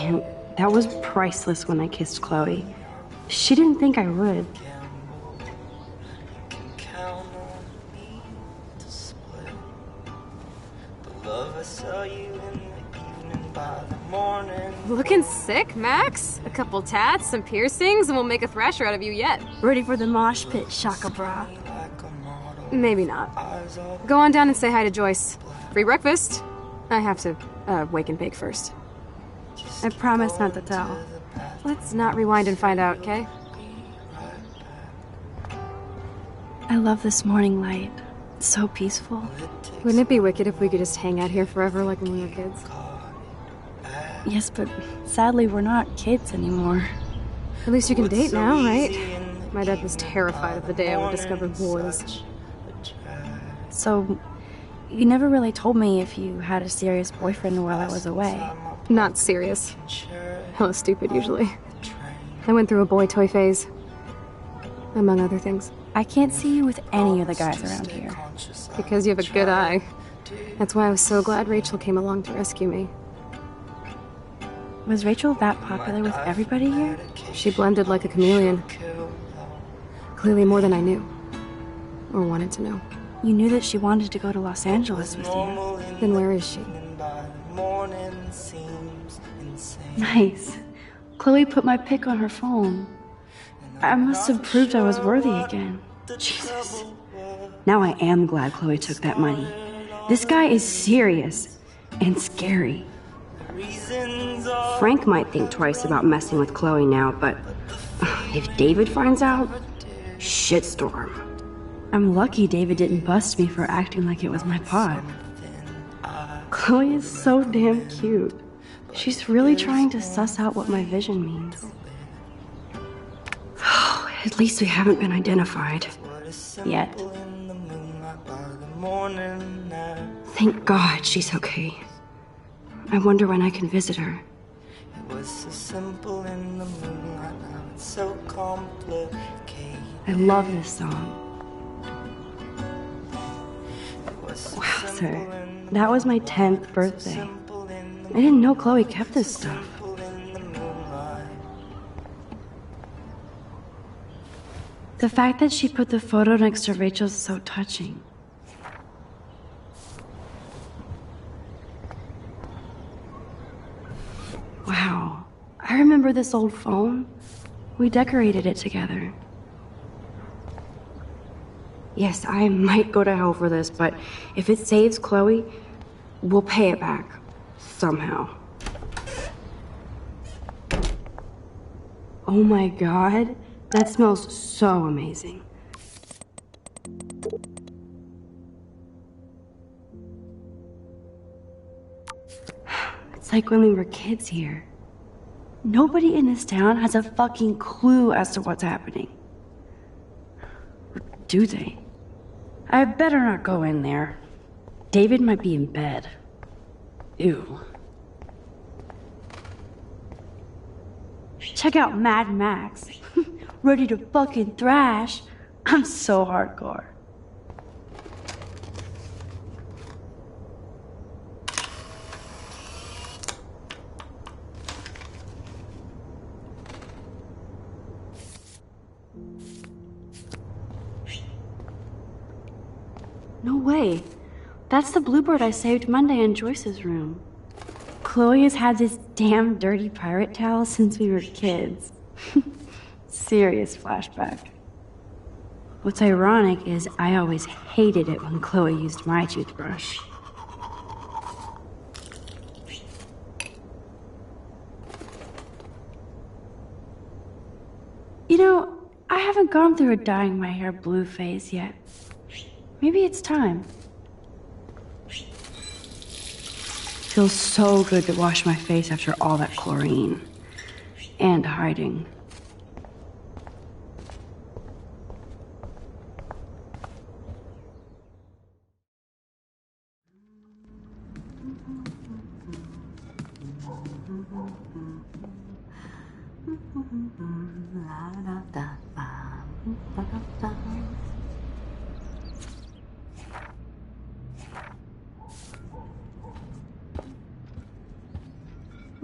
Speaker 1: Man, that was priceless when I kissed Chloe. She didn't think I would.
Speaker 6: Count on me to split the love I saw you in the evening by the morning.
Speaker 2: Looking sick, Max? A couple tats, some piercings, and we'll make a thrasher out of you yet.
Speaker 1: Ready for the mosh pit, Shaka Bra.
Speaker 6: Like a model,
Speaker 2: Maybe not.
Speaker 6: eyes all
Speaker 2: Go on down and say hi to Joyce. Free breakfast? I have to, wake and bake first.
Speaker 1: I promise not to tell.
Speaker 2: Let's not rewind and find out, okay?
Speaker 1: I love this morning light. It's so peaceful.
Speaker 2: Wouldn't it be wicked if we could just hang out here forever like when we were kids?
Speaker 1: Yes, but sadly we're not kids anymore.
Speaker 2: At least you can date now, right? My dad was terrified of the day I would discover boys.
Speaker 1: So, you never really told me if you had a serious boyfriend while I was away.
Speaker 2: Not serious. Hella stupid, usually. I went through a boy toy phase. Among other things.
Speaker 1: I can't see you with any of the guys around here.
Speaker 2: Because you have a good eye. That's why I was so glad Rachel came along to rescue me.
Speaker 1: Was Rachel that popular with everybody here?
Speaker 2: She blended like a chameleon. Clearly more than I knew. Or wanted to know.
Speaker 1: You knew that she wanted to go to Los Angeles with you.
Speaker 2: Then where is she?
Speaker 1: Nice. Chloe put my pic on her phone. I must have proved I was worthy again. Jesus. Now I am glad Chloe took that money. This guy is serious and scary. Frank might think twice about messing with Chloe now, but if David finds out, shitstorm. I'm lucky David didn't bust me for acting like it was my pot. Chloe is so damn cute. She's really trying to suss out what my vision means. At least we haven't been identified. Yet. Thank God she's okay. I wonder when I can visit her.
Speaker 6: It was so simple in the moonlight, now it's so complicated.
Speaker 1: I love this song. Wow, sir. That was my 10th birthday. I didn't know Chloe kept this stuff. The fact that she put the photo next to Rachel's is so touching. Wow. I remember this old phone. We decorated it together. Yes, I might go to hell for this, but if it saves Chloe, we'll pay it back. Somehow. Oh my God. That smells so amazing. It's like when we were kids here. Nobody in this town has a fucking clue as to what's happening. Or do they? I better not go in there. David might be in bed. Ew. Check out Mad Max. Ready to fucking thrash. I'm so hardcore. No way. That's the bluebird I saved Monday in Joyce's room. Chloe has had this damn dirty pirate towel since we were kids. Serious flashback. What's ironic is I always hated it when Chloe used my toothbrush. You know, I haven't gone through a dyeing my hair blue phase yet. Maybe it's time. Feels so good to wash my face after all that chlorine. And hiding.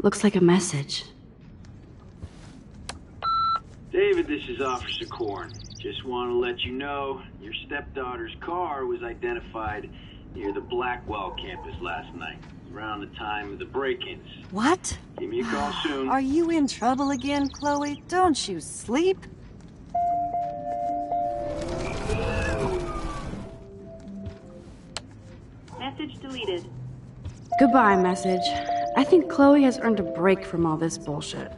Speaker 1: Looks like a message.
Speaker 7: David, this is Officer Korn. Just want to let you know your stepdaughter's car was identified near the Blackwell campus last night, around the time of the break-ins.
Speaker 8: What?
Speaker 7: Give me a call soon.
Speaker 8: Are you in trouble again, Chloe? Don't you sleep?
Speaker 9: Message deleted.
Speaker 1: Goodbye, message. I think Chloe has earned a break from all this bullshit.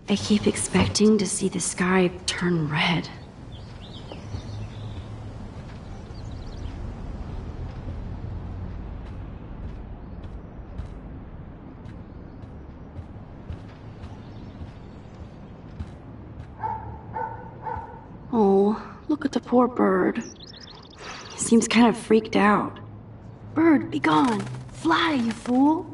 Speaker 1: I keep expecting to see the sky turn red. Oh, look at the poor bird. He seems kind of freaked out. Bird, be gone! Fly, you fool!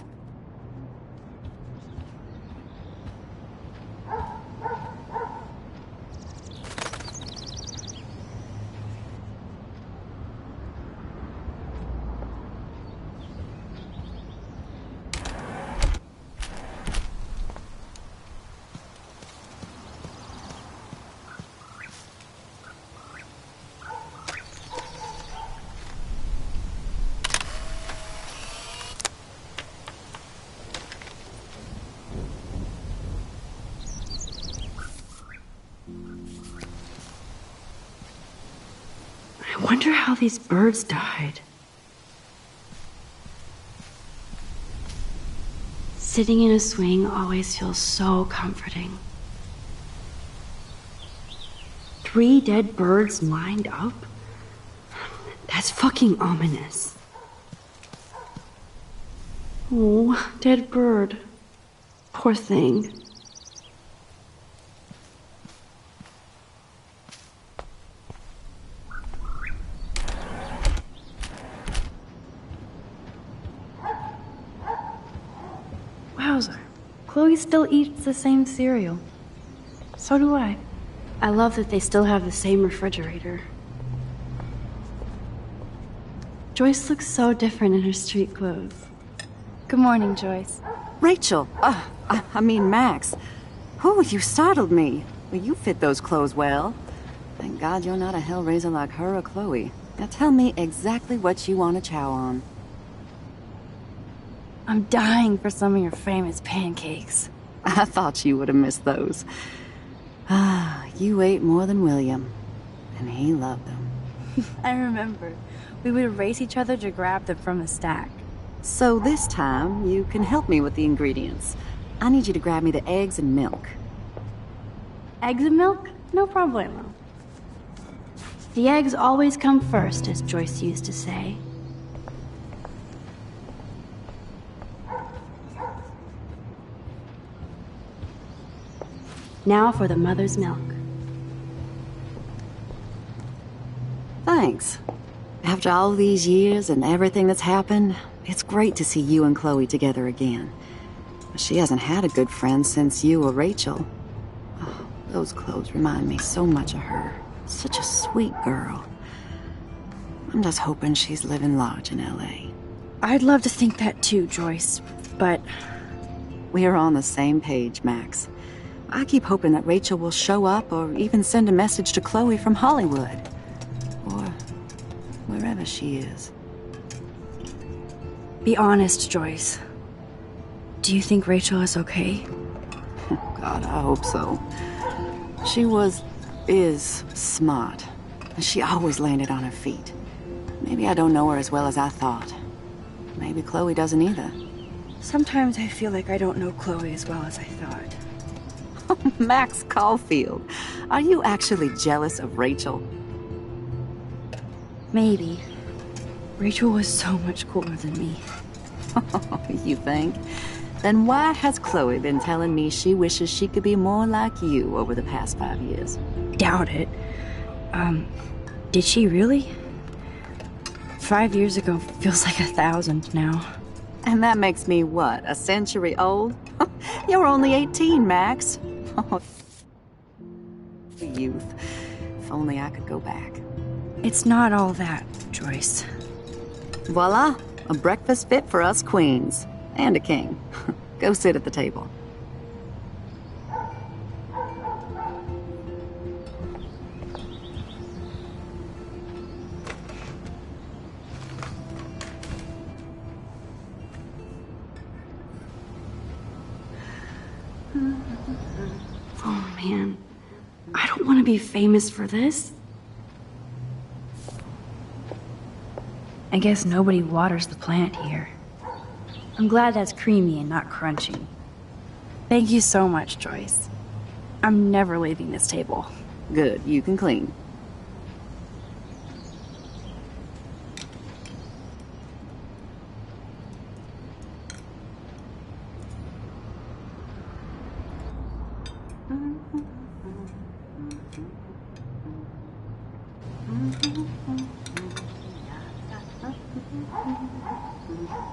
Speaker 1: I wonder how these birds died. Sitting in a swing always feels so comforting. 3 dead birds lined up? That's fucking ominous. Oh, dead bird. Poor thing. Wowzer. Chloe still eats the same cereal. So do I. I love that they still have the same refrigerator. Joyce looks so different in her street clothes. Good morning, Joyce.
Speaker 8: Rachel! I mean Max. Oh, you startled me. Well, you fit those clothes well. Thank God you're not a hellraiser like her or Chloe. Now tell me exactly what you want to chow on.
Speaker 1: I'm dying for some of your famous pancakes.
Speaker 8: I thought you would have missed those. Ah, you ate more than William. And he loved them.
Speaker 1: I remember. We would race each other to grab them from the stack.
Speaker 8: So this time, you can help me with the ingredients. I need you to grab me the eggs and milk.
Speaker 1: Eggs and milk? No problemo. The eggs always come first, as Joyce used to say. Now for the mother's milk.
Speaker 8: Thanks. After all these years and everything that's happened, it's great to see you and Chloe together again. She hasn't had a good friend since you or Rachel. Oh, those clothes remind me so much of her. Such a sweet girl. I'm just hoping she's living large in L.A.
Speaker 1: I'd love to think that too, Joyce, but...
Speaker 8: We are on the same page, Max. I keep hoping that Rachel will show up or even send a message to Chloe from Hollywood. Or wherever she is.
Speaker 1: Be honest, Joyce. Do you think Rachel is okay?
Speaker 8: God, I hope so. She is smart. She always landed on her feet. Maybe I don't know her as well as I thought. Maybe Chloe doesn't either.
Speaker 1: Sometimes I feel like I don't know Chloe as well as I thought.
Speaker 8: Max Caulfield, are you actually jealous of Rachel?
Speaker 1: Maybe. Rachel was so much cooler than me.
Speaker 8: You think? Then why has Chloe been telling me she wishes she could be more like you over the past 5 years?
Speaker 1: Doubt it. Did she really? 5 years ago feels like 1,000 now.
Speaker 8: And that makes me what, a century old? You're only 18, Max. Oh, youth. If only I could go back.
Speaker 1: It's not all that, Joyce.
Speaker 8: Voila, a breakfast fit for us queens. And a king. Go sit at the table.
Speaker 1: Oh man, I don't want to be famous for this. I guess nobody waters the plant here. I'm glad that's creamy and not crunchy. Thank you so much, Joyce. I'm never leaving this table.
Speaker 8: Good, you can clean.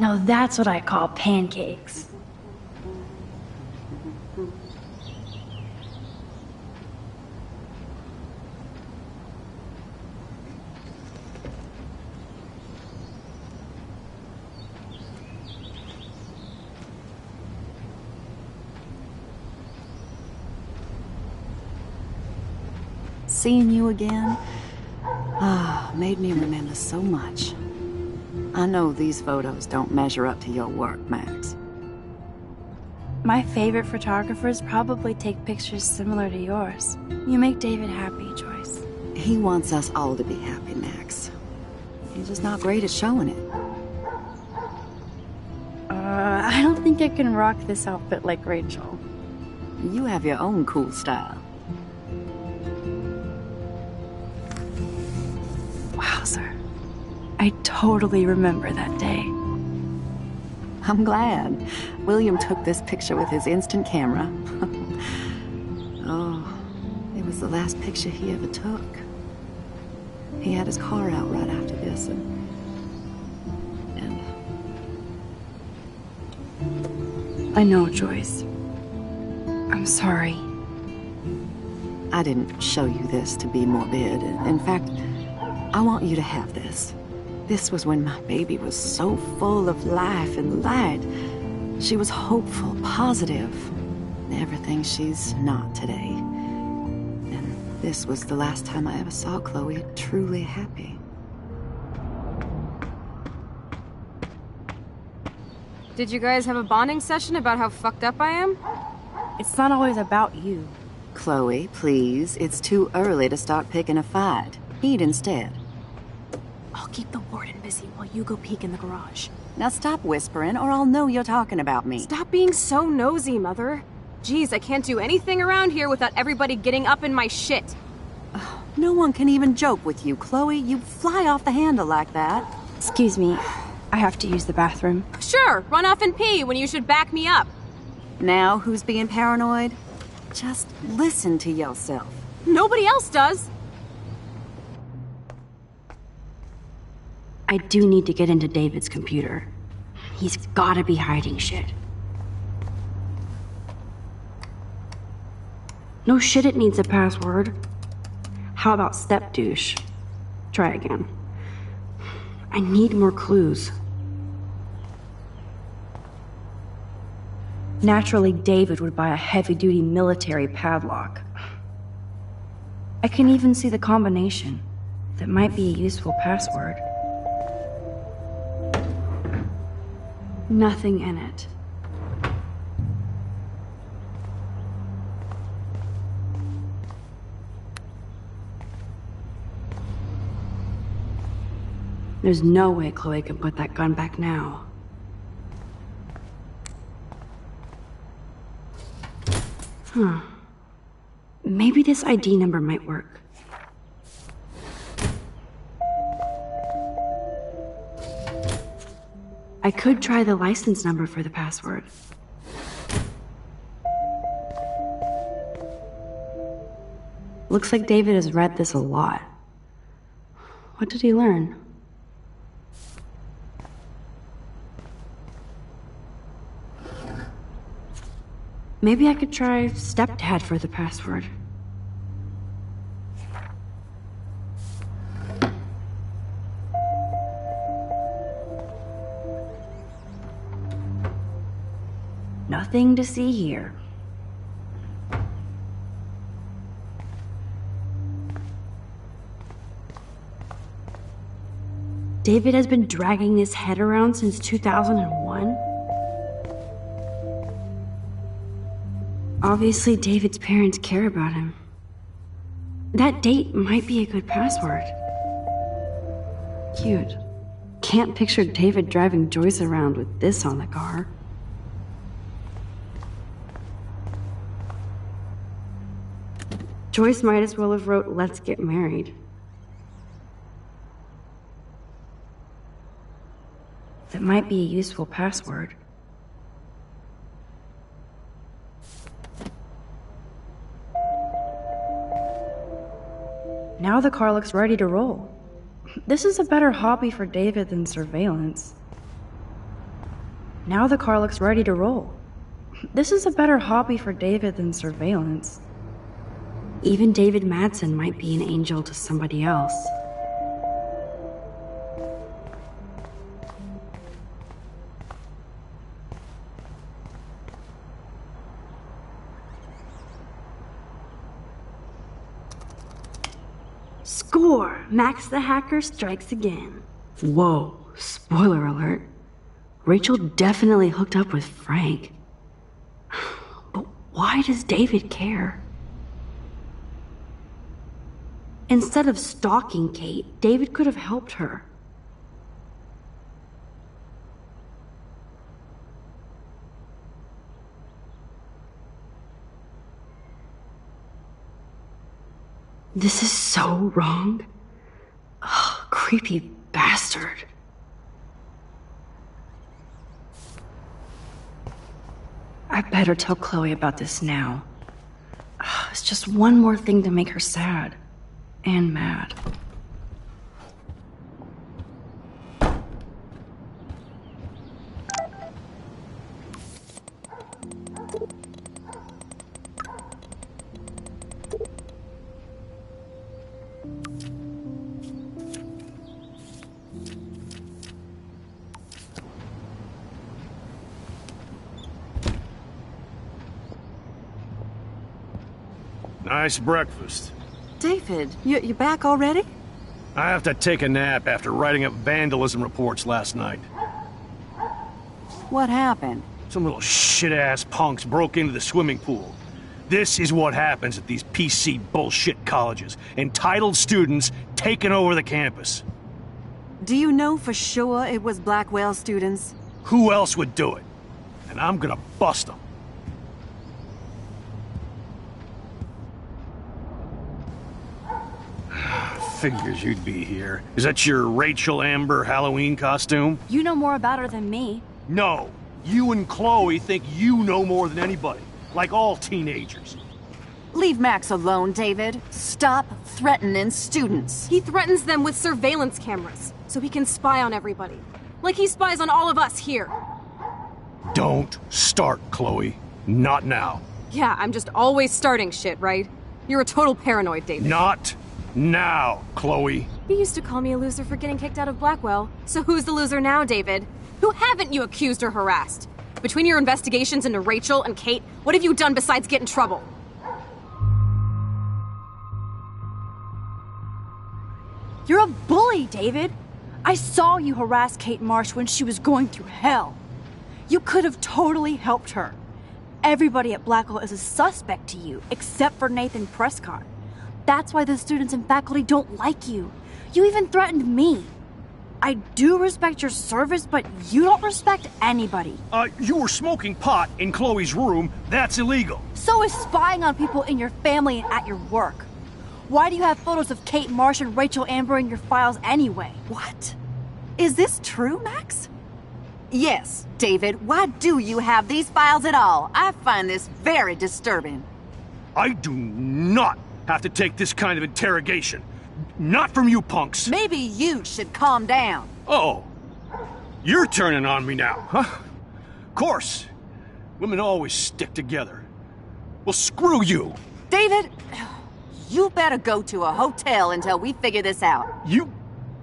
Speaker 1: Now that's what I call pancakes.
Speaker 8: Seeing you again, made me remember so much. I know these photos don't measure up to your work, Max.
Speaker 1: My favorite photographers probably take pictures similar to yours. You make David happy, Joyce.
Speaker 8: He wants us all to be happy, Max. He's just not great at showing it.
Speaker 1: I don't think I can rock this outfit like Rachel.
Speaker 8: You have your own cool style.
Speaker 1: Wowzer. I totally remember that day.
Speaker 8: I'm glad. William took this picture with his instant camera. Oh, it was the last picture he ever took. He had his car out right after this, and
Speaker 1: I know, Joyce. I'm sorry.
Speaker 8: I didn't show you this to be morbid. In fact, I want you to have this. This was when my baby was so full of life and light. She was hopeful, positive, everything she's not today. And this was the last time I ever saw Chloe truly happy.
Speaker 2: Did you guys have a bonding session about how fucked up I am?
Speaker 1: It's not always about you.
Speaker 8: Chloe, please. It's too early to start picking a fight. Eat instead.
Speaker 2: I'll keep the warden busy while you go peek in the garage.
Speaker 8: Now stop whispering, or I'll know you're talking about me.
Speaker 2: Stop being so nosy, Mother. Jeez, I can't do anything around here without everybody getting up in my shit.
Speaker 8: No one can even joke with you, Chloe. You fly off the handle like that.
Speaker 1: Excuse me. I have to use the bathroom.
Speaker 2: Sure, run off and pee when you should back me up.
Speaker 8: Now who's being paranoid? Just listen to yourself.
Speaker 2: Nobody else does.
Speaker 1: I do need to get into David's computer. He's gotta be hiding shit. No shit, it needs a password. How about step douche? Try again. I need more clues. Naturally, David would buy a heavy-duty military padlock. I can even see the combination. That might be a useful password. Nothing in it. There's no way Chloe can put that gun back now. Huh. Maybe this ID number might work. I could try the license number for the password. Looks like David has read this a lot. What did he learn? Maybe I could try stepdad for the password. Nothing to see here. David has been dragging his head around since 2001? Obviously, David's parents care about him. That date might be a good password. Cute. Can't picture David driving Joyce around with this on the car. Joyce might as well have wrote, "Let's get married." That might be a useful password. Now the car looks ready to roll. This is a better hobby for David than surveillance. Now the car looks ready to roll. This is a better hobby for David than surveillance. Even David Madsen might be an angel to somebody else. Score! Max the hacker strikes again. Whoa, spoiler alert. Rachel definitely hooked up with Frank. But why does David care? Instead of stalking Kate, David could have helped her. This is so wrong. Ugh, creepy bastard. I better tell Chloe about this now. Ugh, it's just one more thing to make her sad. And mad.
Speaker 10: Nice breakfast.
Speaker 8: David, you back already?
Speaker 10: I have to take a nap after writing up vandalism reports last night.
Speaker 8: What happened?
Speaker 10: Some little shit-ass punks broke into the swimming pool. This is what happens at these PC bullshit colleges. Entitled students taking over the campus.
Speaker 8: Do you know for sure it was Blackwell students?
Speaker 10: Who else would do it? And I'm gonna bust them. Figures you'd be here. Is that your Rachel Amber Halloween costume?
Speaker 1: You know more about her than me.
Speaker 10: No. You and Chloe think you know more than anybody. Like all teenagers.
Speaker 8: Leave Max alone, David. Stop threatening students.
Speaker 2: He threatens them with surveillance cameras, so he can spy on everybody. Like he spies on all of us here.
Speaker 10: Don't start, Chloe. Not now.
Speaker 2: Yeah, I'm just always starting shit, right? You're a total paranoid, David.
Speaker 10: Not now, Chloe.
Speaker 2: You used to call me a loser for getting kicked out of Blackwell. So who's the loser now, David? Who haven't you accused or harassed? Between your investigations into Rachel and Kate, what have you done besides get in trouble?
Speaker 11: You're a bully, David. I saw you harass Kate Marsh when she was going through hell. You could have totally helped her. Everybody at Blackwell is a suspect to you, except for Nathan Prescott. That's why the students and faculty don't like you. You even threatened me. I do respect your service, but you don't respect anybody.
Speaker 10: You were smoking pot in Chloe's room. That's illegal.
Speaker 11: So is spying on people in your family and at your work. Why do you have photos of Kate Marsh and Rachel Amber in your files anyway?
Speaker 8: What? Is this true, Max? Yes, David. Why do you have these files at all? I find this very disturbing.
Speaker 10: I do not have to take this kind of interrogation. Not from you punks.
Speaker 8: Maybe you should calm down.
Speaker 10: Oh, you're turning on me now, huh? Of course. Women always stick together. Well, screw you.
Speaker 8: David, you better go to a hotel until we figure this out.
Speaker 10: You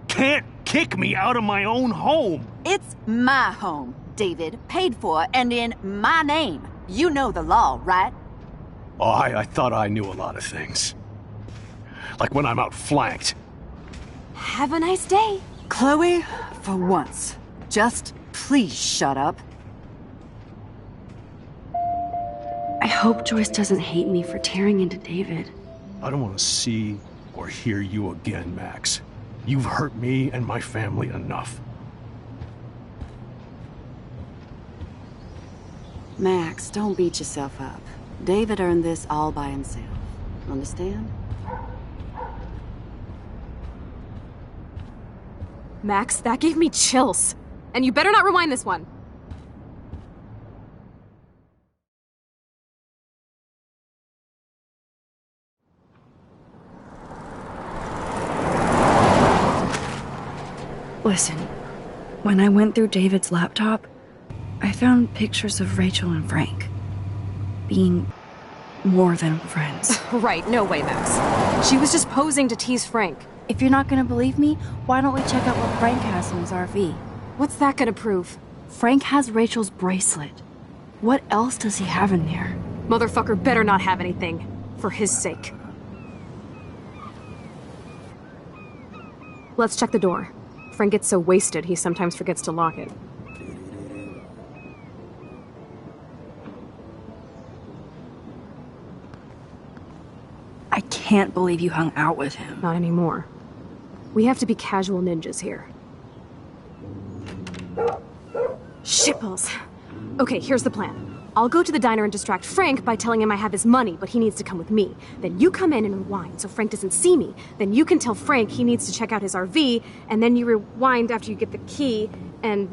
Speaker 10: can't kick me out of my own home.
Speaker 8: It's my home.
Speaker 12: David, paid for, and in my name. You know the law, right?
Speaker 10: Oh, I thought I knew a lot of things. Like when I'm outflanked.
Speaker 2: Have a nice day.
Speaker 12: Chloe, for once, just please shut up.
Speaker 1: I hope Joyce doesn't hate me for tearing into David.
Speaker 10: I don't want to see or hear you again, Max. You've hurt me and my family enough.
Speaker 8: Max, don't beat yourself up. David earned this all by himself. Understand?
Speaker 2: Max, that gave me chills. And you better not rewind this one.
Speaker 1: Listen, when I went through David's laptop, I found pictures of Rachel and Frank being more than friends.
Speaker 2: Right, no way, Max. She was just posing to tease Frank.
Speaker 1: If you're not gonna believe me, why don't we check out what Frank has in his RV?
Speaker 2: What's that gonna prove?
Speaker 1: Frank has Rachel's bracelet. What else does he have in there?
Speaker 2: Motherfucker better not have anything. For his sake. Let's check the door. Frank gets so wasted, he sometimes forgets to lock it.
Speaker 1: I can't believe you hung out with him.
Speaker 2: Not anymore. We have to be casual ninjas here. Shitballs. Okay, here's the plan. I'll go to the diner and distract Frank by telling him I have his money, but he needs to come with me. Then you come in and rewind so Frank doesn't see me. Then you can tell Frank he needs to check out his RV, and then you rewind after you get the key, and...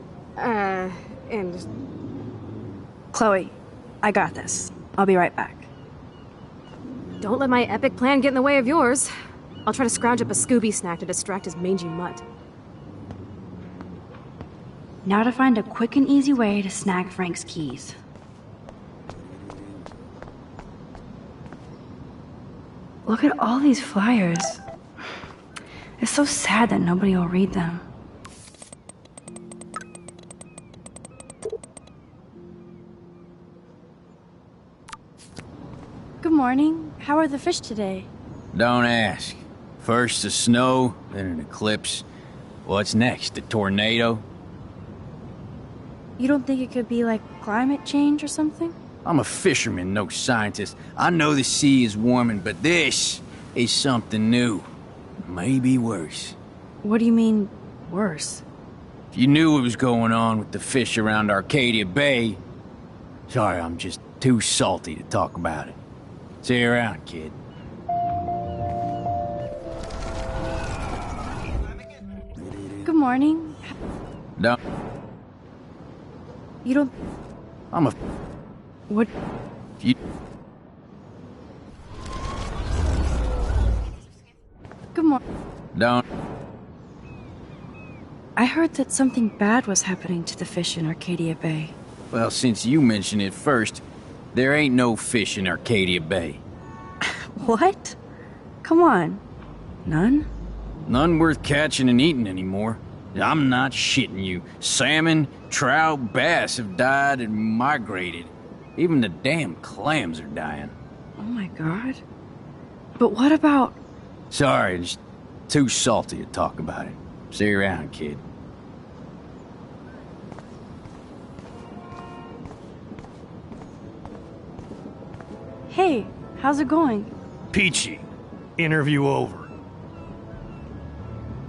Speaker 1: Chloe, I got this. I'll be right back.
Speaker 2: Don't let my epic plan get in the way of yours. I'll try to scrounge up a Scooby snack to distract his mangy mutt.
Speaker 1: Now to find a quick and easy way to snag Frank's keys. Look at all these flyers. It's so sad that nobody will read them.
Speaker 11: Good morning. How are the fish today?
Speaker 5: Don't ask. First the snow, then an eclipse. What's next, a tornado?
Speaker 11: You don't think it could be like climate change or something?
Speaker 5: I'm a fisherman, no scientist. I know the sea is warming, but this is something new. Maybe worse.
Speaker 1: What do you mean, worse?
Speaker 5: If you knew what was going on with the fish around Arcadia Bay... Sorry, I'm just too salty to talk about it. See you around, kid.
Speaker 11: Good morning.
Speaker 5: Don't...
Speaker 11: You don't...
Speaker 5: I'm a...
Speaker 1: What?
Speaker 5: You...
Speaker 11: Good morning.
Speaker 5: Don't...
Speaker 1: I heard that something bad was happening to the fish in Arcadia Bay.
Speaker 5: Well, since you mentioned it first, there ain't no fish in Arcadia Bay.
Speaker 1: What? Come on. None?
Speaker 5: None worth catching and eating anymore. I'm not shitting you. Salmon, trout, bass have died and migrated. Even the damn clams are dying.
Speaker 1: Oh my god. But what about...
Speaker 5: Sorry, just too salty to talk about it. See you around, kid.
Speaker 11: Hey, how's it going?
Speaker 10: Peachy. Interview over.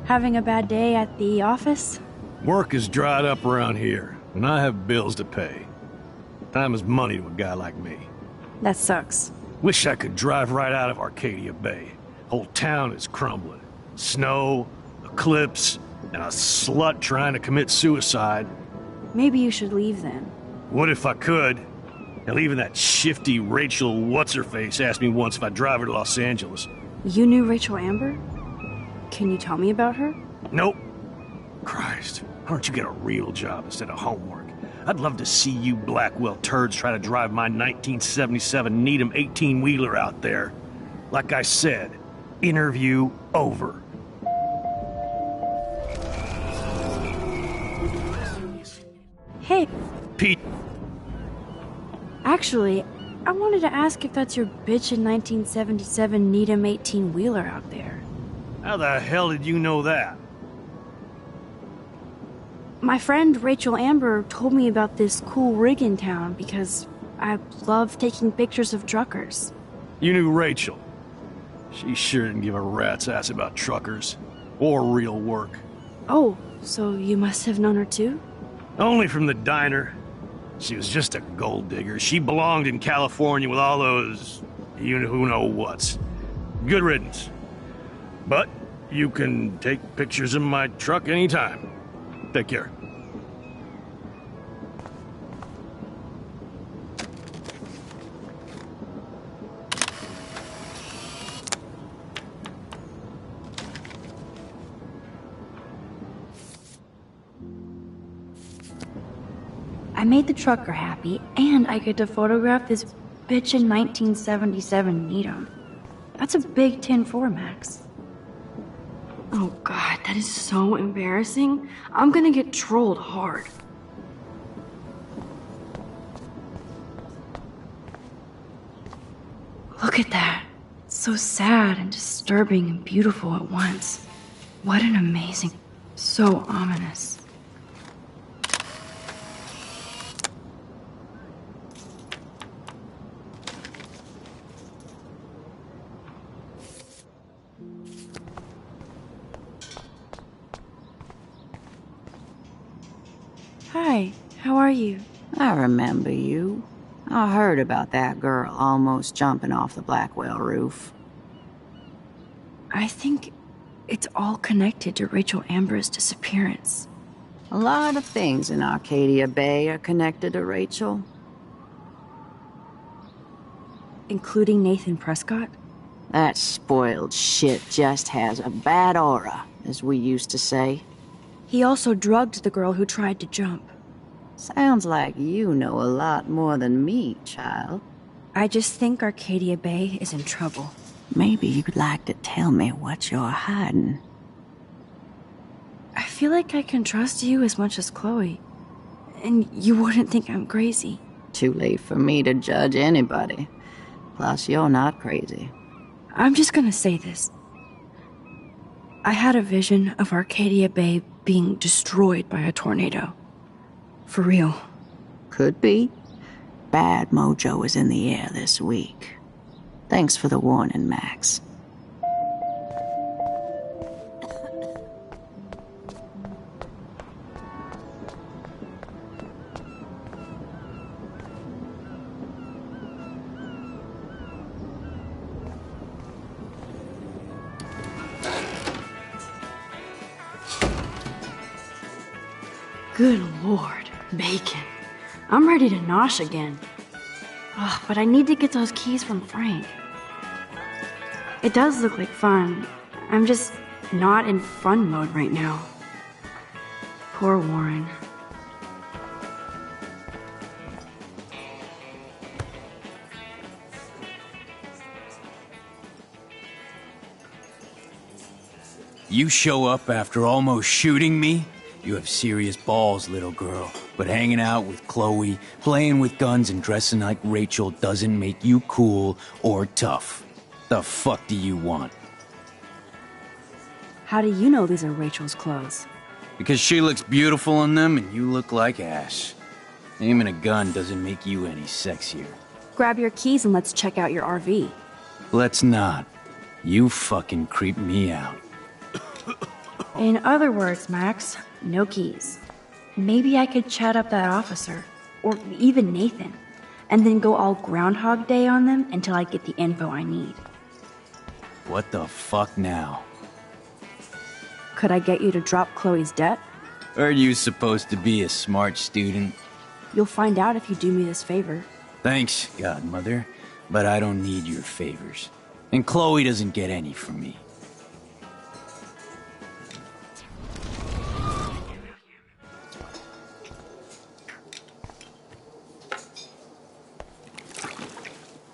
Speaker 11: Having a bad day at the office?
Speaker 10: Work is dried up around here, and I have bills to pay. Time is money to a guy like me.
Speaker 1: That sucks.
Speaker 10: Wish I could drive right out of Arcadia Bay. Whole town is crumbling. Snow, eclipse, and a slut trying to commit suicide.
Speaker 1: Maybe you should leave then.
Speaker 10: What if I could? Hell, even that shifty Rachel What's-Her-Face asked me once if I'd drive her to Los Angeles.
Speaker 1: You knew Rachel Amber? Can you tell me about her?
Speaker 10: Nope. Christ, why don't you get a real job instead of homework? I'd love to see you Blackwell turds try to drive my 1977 Needham 18-wheeler out there. Like I said, interview over.
Speaker 1: Hey.
Speaker 10: Pete.
Speaker 1: Actually, I wanted to ask if that's your bitchin' 1977 Needham 18-wheeler out there.
Speaker 10: How the hell did you know that?
Speaker 1: My friend Rachel Amber told me about this cool rig in town because I love taking pictures of truckers.
Speaker 10: You knew Rachel. She sure didn't give a rat's ass about truckers. Or real work.
Speaker 1: Oh, so you must have known her too?
Speaker 10: Only from the diner. She was just a gold digger. She belonged in California with all those... you-know-who-know-whats. Good riddance. But you can take pictures of my truck anytime. Take care.
Speaker 1: I made the trucker happy, and I get to photograph this bitchin' 1977 Needham. That's a big 10-4, Max. Oh god, that is so embarrassing. I'm gonna get trolled hard. Look at that. It's so sad and disturbing and beautiful at once. What an amazing... so ominous. Hi, how are you?
Speaker 8: I remember you. I heard about that girl almost jumping off the Blackwell roof.
Speaker 1: I think it's all connected to Rachel Amber's disappearance.
Speaker 8: A lot of things in Arcadia Bay are connected to Rachel.
Speaker 1: Including Nathan Prescott?
Speaker 8: That spoiled shit just has a bad aura, as we used to say.
Speaker 1: He also drugged the girl who tried to jump.
Speaker 8: Sounds like you know a lot more than me, child.
Speaker 1: I just think Arcadia Bay is in trouble.
Speaker 8: Maybe you'd like to tell me what you're hiding.
Speaker 1: I feel like I can trust you as much as Chloe. And you wouldn't think I'm crazy.
Speaker 8: Too late for me to judge anybody. Plus, you're not crazy.
Speaker 1: I'm just gonna say this. I had a vision of Arcadia Bay being destroyed by a tornado. For real.
Speaker 8: Could be. Bad mojo is in the air this week. Thanks for the warning, Max.
Speaker 1: Good lord, bacon. I'm ready to nosh again. Ugh, but I need to get those keys from Frank. It does look like fun. I'm just not in fun mode right now. Poor Warren.
Speaker 5: You show up after almost shooting me? You have serious balls, little girl. But hanging out with Chloe, playing with guns and dressing like Rachel doesn't make you cool or tough. The fuck do you want?
Speaker 1: How do you know these are Rachel's clothes?
Speaker 5: Because she looks beautiful in them and you look like ass. Aiming a gun doesn't make you any sexier.
Speaker 1: Grab your keys and let's check out your RV.
Speaker 5: Let's not. You fucking creep me out.
Speaker 1: In other words, Max, no keys. Maybe I could chat up that officer, or even Nathan, and then go all Groundhog Day on them until I get the info I need.
Speaker 5: What the fuck now?
Speaker 1: Could I get you to drop Chloe's debt?
Speaker 5: Are you supposed to be a smart student?
Speaker 1: You'll find out if you do me this favor.
Speaker 5: Thanks, Godmother, but I don't need your favors. And Chloe doesn't get any from me.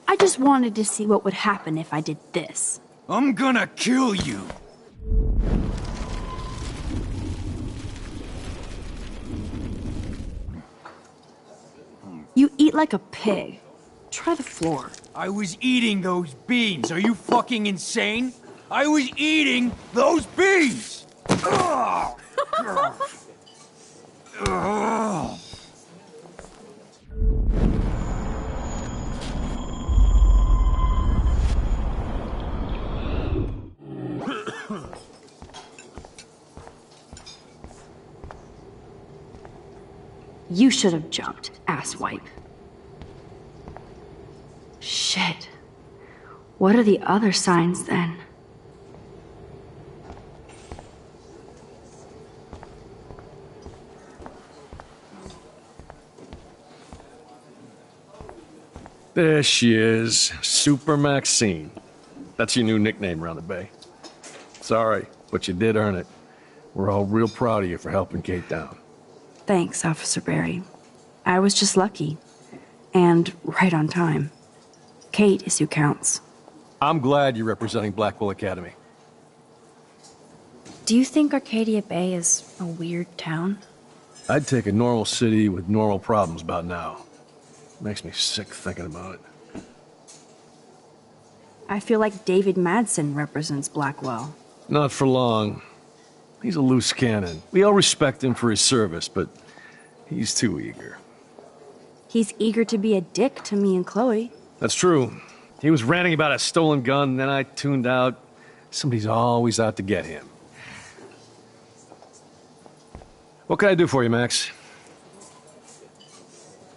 Speaker 1: I just wanted to see what would happen if I did this.
Speaker 5: I'm gonna kill you!
Speaker 11: You eat like a pig. Try the floor.
Speaker 5: I was eating those beans. Are you fucking insane? I was eating those beans! Ugh. Ugh.
Speaker 1: You should have jumped, asswipe. Shit. What are the other signs then?
Speaker 10: There she is, Super Maxine. That's your new nickname around the bay. Sorry, but you did earn it. We're all real proud of you for helping Kate down.
Speaker 1: Thanks, Officer Barry. I was just lucky. And right on time. Kate is who counts.
Speaker 10: I'm glad you're representing Blackwell Academy.
Speaker 1: Do you think Arcadia Bay is a weird town?
Speaker 10: I'd take a normal city with normal problems about now. Makes me sick thinking about it.
Speaker 1: I feel like David Madsen represents Blackwell.
Speaker 10: Not for long. He's a loose cannon. We all respect him for his service, but he's too eager.
Speaker 1: He's eager to be a dick to me and Chloe.
Speaker 10: That's true. He was ranting about a stolen gun, and then I tuned out. Somebody's always out to get him. What can I do for you, Max?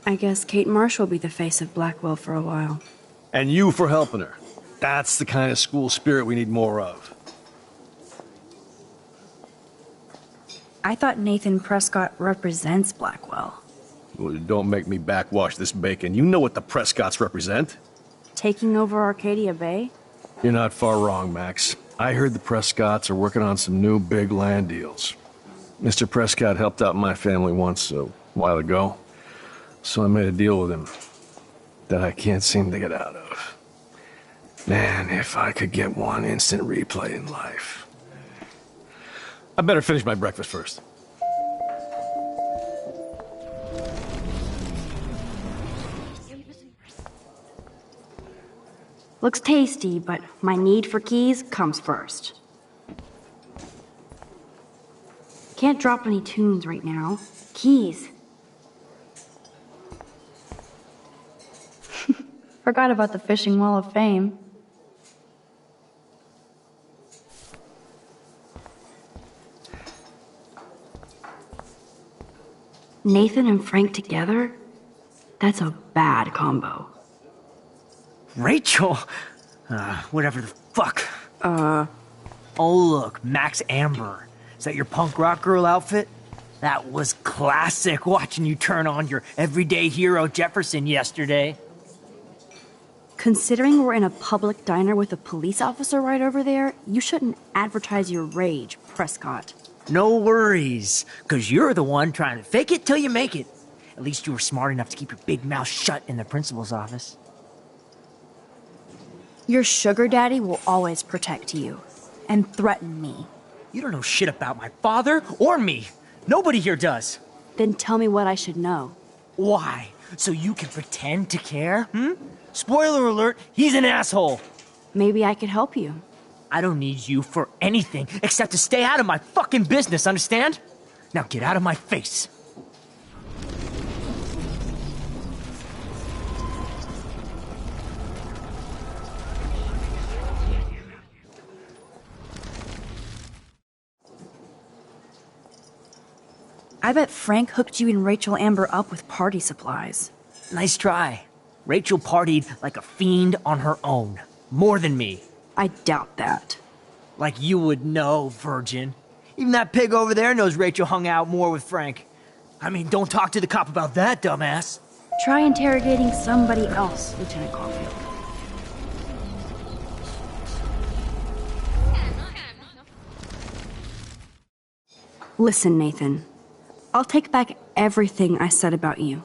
Speaker 1: I guess Kate Marsh will be the face of Blackwell for a while.
Speaker 10: And you for helping her. That's the kind of school spirit we need more of.
Speaker 1: I thought Nathan Prescott represents Blackwell.
Speaker 10: Well, don't make me backwash this bacon. You know what the Prescotts represent.
Speaker 1: Taking over Arcadia Bay?
Speaker 10: You're not far wrong, Max. I heard the Prescotts are working on some new big land deals. Mr. Prescott helped out my family once a while ago, so I made a deal with him that I can't seem to get out of. Man, if I could get one instant replay in life. I better finish my breakfast first.
Speaker 1: Looks tasty, but my need for keys comes first. Can't drop any tunes right now. Keys. Forgot about the Fishing Wall of Fame. Nathan and Frank together? That's a bad combo.
Speaker 13: Rachel? Whatever the fuck. Oh, look, Max Amber. Is that your punk rock girl outfit? That was classic, watching you turn on your everyday hero Jefferson yesterday.
Speaker 1: Considering we're in a public diner with a police officer right over there, you shouldn't advertise your rage, Prescott.
Speaker 13: No worries, because you're the one trying to fake it till you make it. At least you were smart enough to keep your big mouth shut in the principal's office.
Speaker 11: Your sugar daddy will always protect you and threaten me.
Speaker 13: You don't know shit about my father or me. Nobody here does.
Speaker 1: Then tell me what I should know.
Speaker 13: Why? So you can pretend to care? Spoiler alert, he's an asshole.
Speaker 1: Maybe I could help you.
Speaker 13: I don't need you for anything except to stay out of my fucking business, understand? Now get out of my face.
Speaker 11: I bet Frank hooked you and Rachel Amber up with party supplies.
Speaker 13: Nice try. Rachel partied like a fiend on her own. More than me.
Speaker 1: I doubt that.
Speaker 13: Like you would know, virgin. Even that pig over there knows Rachel hung out more with Frank. I mean, don't talk to the cop about that, dumbass.
Speaker 1: Try interrogating somebody else, Lieutenant Caulfield. Listen, Nathan. I'll take back everything I said about you.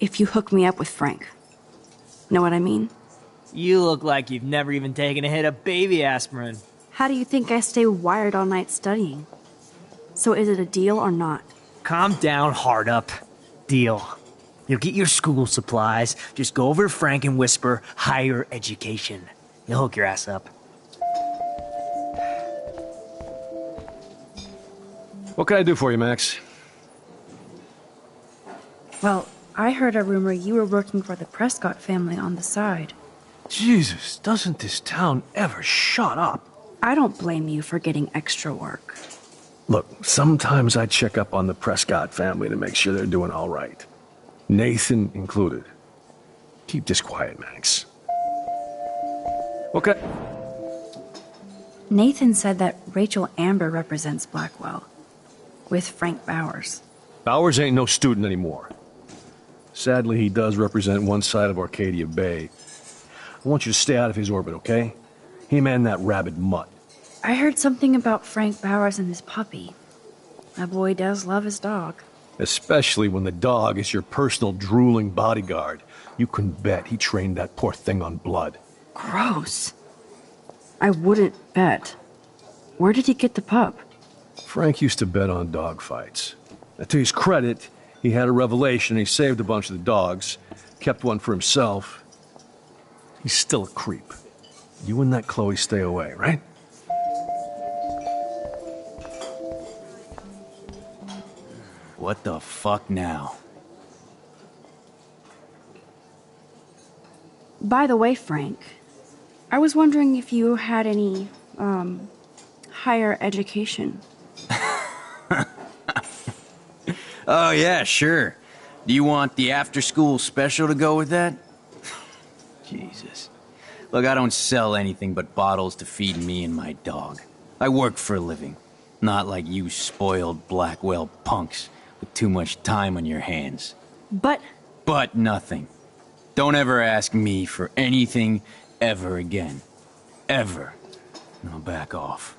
Speaker 1: If you hook me up with Frank. Know what I mean?
Speaker 13: You look like you've never even taken a hit of baby aspirin.
Speaker 1: How do you think I stay wired all night studying? So is it a deal or not?
Speaker 13: Calm down, hard up. Deal. You'll get your school supplies. Just go over to Frank and whisper, higher education. He'll hook your ass up.
Speaker 10: What can I do for you, Max?
Speaker 1: Well, I heard a rumor you were working for the Prescott family on the side.
Speaker 10: Jesus, doesn't this town ever shut up?
Speaker 1: I don't blame you for getting extra work.
Speaker 10: Look, sometimes I check up on the Prescott family to make sure they're doing all right. Nathan included. Keep this quiet, Max. Okay.
Speaker 1: Nathan said that Rachel Amber represents Blackwell, with Frank Bowers.
Speaker 10: Bowers ain't no student anymore. Sadly, he does represent one side of Arcadia Bay. I want you to stay out of his orbit, okay? Him and that rabid mutt.
Speaker 1: I heard something about Frank Bowers and his puppy. That boy does love his dog.
Speaker 10: Especially when the dog is your personal drooling bodyguard. You can bet he trained that poor thing on blood.
Speaker 1: Gross. I wouldn't bet. Where did he get the pup?
Speaker 10: Frank used to bet on dog fights. Now, to his credit, he had a revelation. He saved a bunch of the dogs, kept one for himself. He's still a creep. You and that Chloe stay away, right?
Speaker 5: What the fuck now?
Speaker 1: By the way, Frank, I was wondering if you had any, higher education.
Speaker 5: Oh, yeah, sure. Do you want the after-school special to go with that? Jesus. Look, I don't sell anything but bottles to feed me and my dog. I work for a living. Not like you spoiled Blackwell punks with too much time on your hands.
Speaker 1: But
Speaker 5: nothing. Don't ever ask me for anything ever again. Ever. Now back off.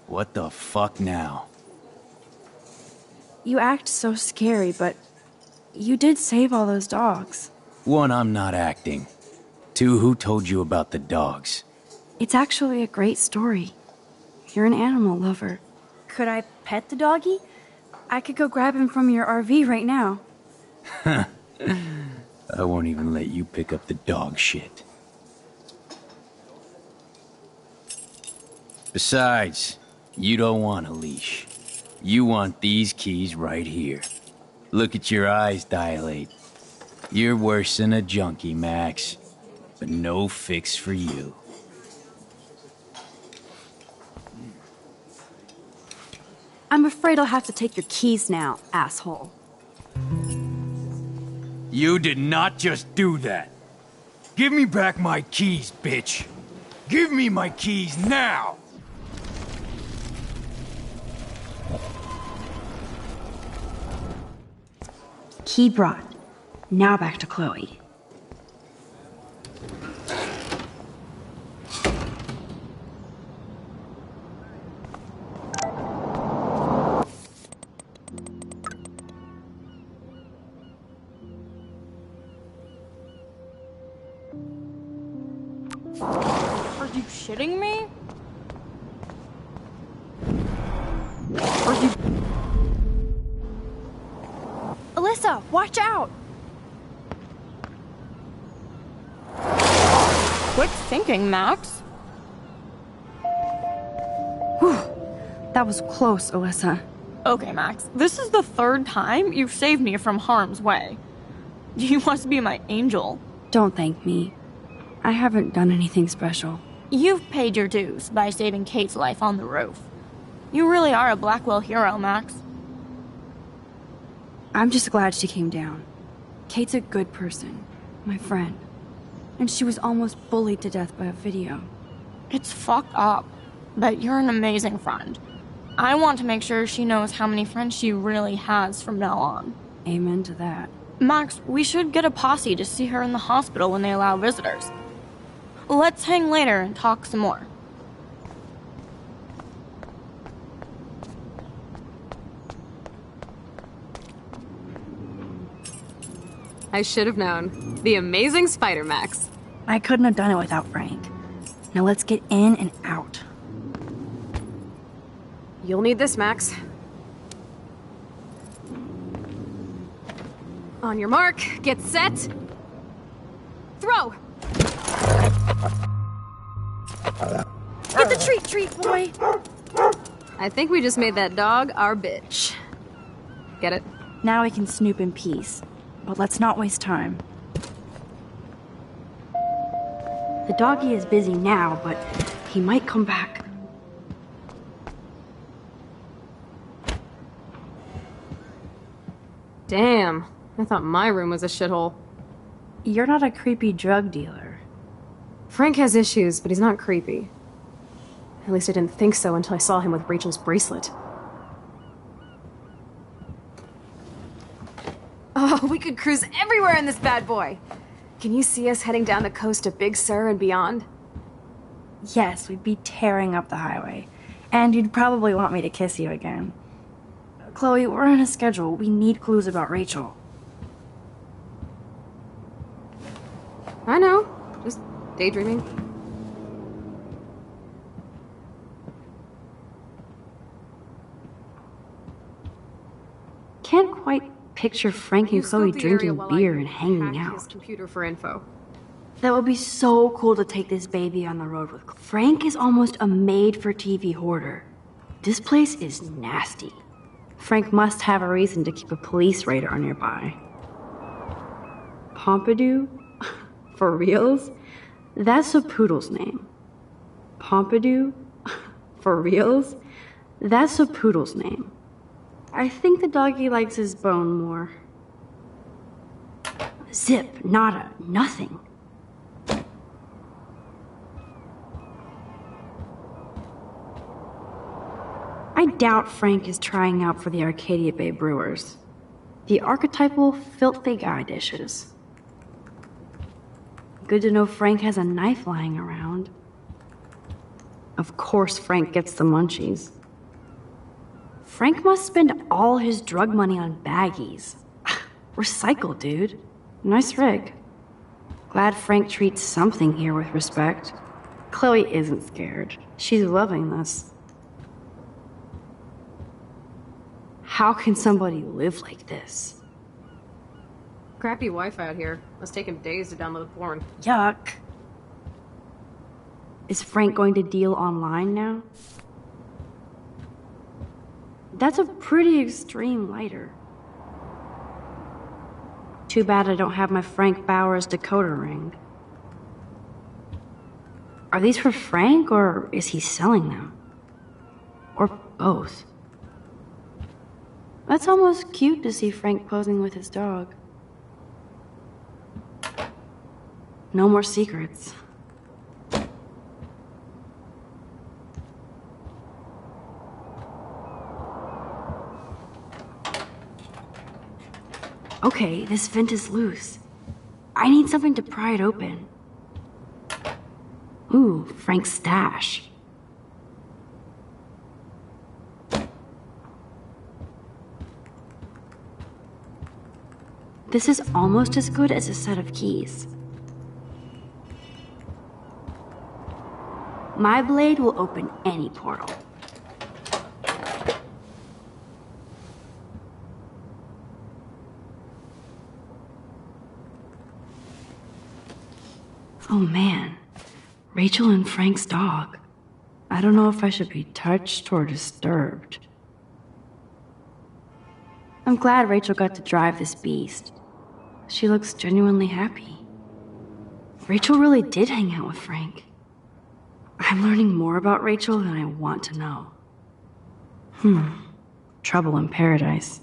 Speaker 5: What the fuck now?
Speaker 1: You act so scary, but you did save all those dogs.
Speaker 5: One, I'm not acting. Two, who told you about the dogs?
Speaker 1: It's actually a great story. You're an animal lover. Could I pet the doggy? I could go grab him from your RV right now.
Speaker 5: I won't even let you pick up the dog shit. Besides, you don't want a leash. You want these keys right here. Look at your eyes dilate. You're worse than a junkie, Max. But no fix for you.
Speaker 1: I'm afraid I'll have to take your keys now, asshole.
Speaker 5: You did not just do that. Give me back my keys, bitch. Give me my keys now!
Speaker 1: Key brought. Now back to Chloe.
Speaker 11: Are you shitting me? Are you... Alyssa, watch out! Quick thinking, Max.
Speaker 1: Whew. That was close, Alyssa.
Speaker 11: Okay, Max, this is the third time you've saved me from harm's way. You must be my angel.
Speaker 1: Don't thank me. I haven't done anything special.
Speaker 11: You've paid your dues by saving Kate's life on the roof. You really are a Blackwell hero, Max.
Speaker 1: I'm just glad she came down. Kate's a good person, my friend. And she was almost bullied to death by a video.
Speaker 11: It's fucked up, but you're an amazing friend. I want to make sure she knows how many friends she really has from now on.
Speaker 1: Amen to that.
Speaker 11: Max, we should get a posse to see her in the hospital when they allow visitors. Let's hang later and talk some more.
Speaker 2: I should have known. The amazing Spider-Max.
Speaker 1: I couldn't have done it without Frank. Now let's get in and out.
Speaker 2: You'll need this, Max. On your mark, get set. Throw!
Speaker 11: Get the treat, boy!
Speaker 2: I think we just made that dog our bitch. Get it?
Speaker 11: Now we can snoop in peace. But let's not waste time.
Speaker 1: The doggy is busy now, but he might come back.
Speaker 2: Damn, I thought my room was a shithole.
Speaker 11: You're not a creepy drug dealer.
Speaker 2: Frank has issues, but he's not creepy. At least I didn't think so until I saw him with Rachel's bracelet. Oh, we could cruise everywhere in this bad boy! Can you see us heading down the coast to Big Sur and beyond?
Speaker 11: Yes, we'd be tearing up the highway. And you'd probably want me to kiss you again. Chloe, we're on a schedule. We need clues about Rachel.
Speaker 2: I know. Just daydreaming.
Speaker 1: Can't quite picture Frank and Chloe drinking beer and hanging
Speaker 2: hack
Speaker 1: out.
Speaker 2: his computer for info.
Speaker 1: That would be so cool to take this baby on the road with. Frank is almost a made-for-TV hoarder. This place is nasty. Frank must have a reason to keep a police radar nearby. Pompidou? For reals? That's a poodle's name. Pompidou? For reals? That's a poodle's name. I think the doggy likes his bone more. Zip, nada, nothing. I doubt Frank is trying out for the Arcadia Bay Brewers. The archetypal filthy guy dishes. Good to know Frank has a knife lying around. Of course Frank gets the munchies. Frank must spend all his drug money on baggies. Recycle, dude. Nice rig. Glad Frank treats something here with respect. Chloe isn't scared. She's loving this. How can somebody live like this?
Speaker 2: Crappy Wi-Fi out here. Must take him days to download porn.
Speaker 1: Yuck. Is Frank going to deal online now? That's a pretty extreme lighter. Too bad I don't have my Frank Bowers decoder ring. Are these for Frank, or is he selling them? Or both? That's almost cute to see Frank posing with his dog. No more secrets. Okay, this vent is loose. I need something to pry it open. Ooh, Frank's stash. This is almost as good as a set of keys. My blade will open any portal. Oh man, Rachel and Frank's dog. I don't know if I should be touched or disturbed. I'm glad Rachel got to drive this beast. She looks genuinely happy. Rachel really did hang out with Frank. I'm learning more about Rachel than I want to know. Trouble in paradise.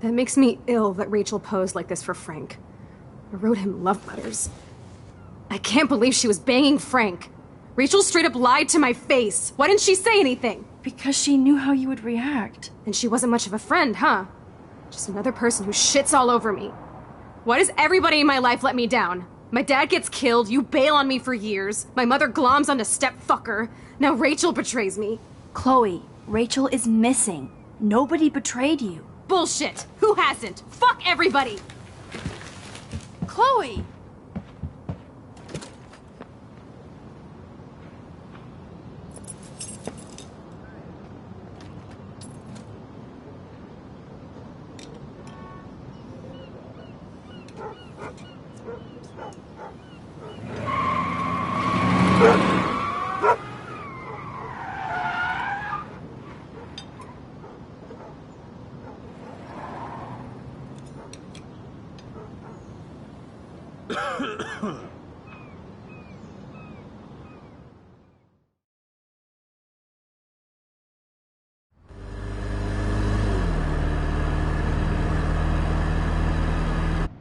Speaker 2: That makes me ill that Rachel posed like this for Frank. I wrote him love letters. I can't believe she was banging Frank. Rachel straight up lied to my face. Why didn't she say anything?
Speaker 11: Because she knew how you would react.
Speaker 2: And she wasn't much of a friend, huh? Just another person who shits all over me. Why does everybody in my life let me down? My dad gets killed, you bail on me for years, my mother gloms onto stepfucker, now Rachel betrays me.
Speaker 11: Chloe, Rachel is missing. Nobody betrayed you.
Speaker 2: Bullshit! Who hasn't? Fuck everybody!
Speaker 11: Chloe!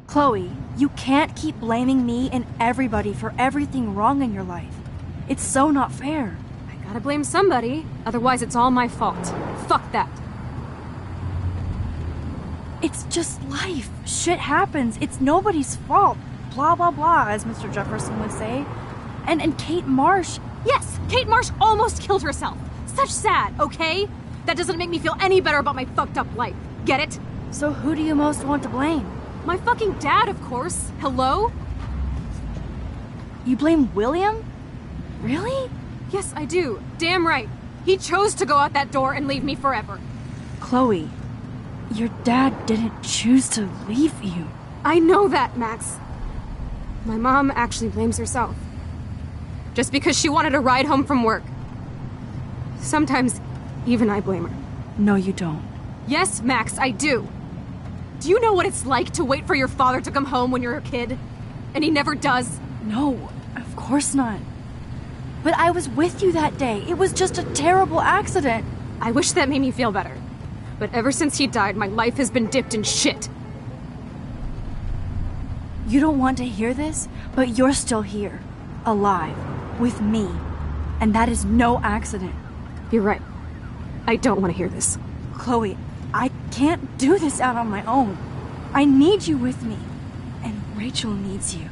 Speaker 11: Chloe, you can't keep blaming me and everybody for everything wrong in your life. It's so not fair.
Speaker 2: I gotta blame somebody, otherwise it's all my fault. Fuck that.
Speaker 11: It's just life. Shit happens. It's nobody's fault. Blah, blah, blah, as Mr. Jefferson would say. And Kate Marsh...
Speaker 2: Yes, Kate Marsh almost killed herself. Such sad, okay? That doesn't make me feel any better about my fucked up life. Get it?
Speaker 11: So who do you most want to blame?
Speaker 2: My fucking dad, of course. Hello?
Speaker 11: You blame William? Really?
Speaker 2: Yes, I do. Damn right. He chose to go out that door and leave me forever.
Speaker 11: Chloe, your dad didn't choose to leave you.
Speaker 2: I know that, Max. My mom actually blames herself. Just because she wanted a ride home from work. Sometimes, even I blame her.
Speaker 11: No, you don't.
Speaker 2: Yes, Max, I do. Do you know what it's like to wait for your father to come home when you're a kid? And he never does?
Speaker 11: No, of course not. But I was with you that day. It was just a terrible accident.
Speaker 2: I wish that made me feel better. But ever since he died, my life has been dipped in shit.
Speaker 11: You don't want to hear this, but you're still here. Alive. With me. And that is no accident.
Speaker 2: You're right. I don't want to hear this.
Speaker 11: Chloe, I can't do this out on my own. I need you with me. And Rachel needs you.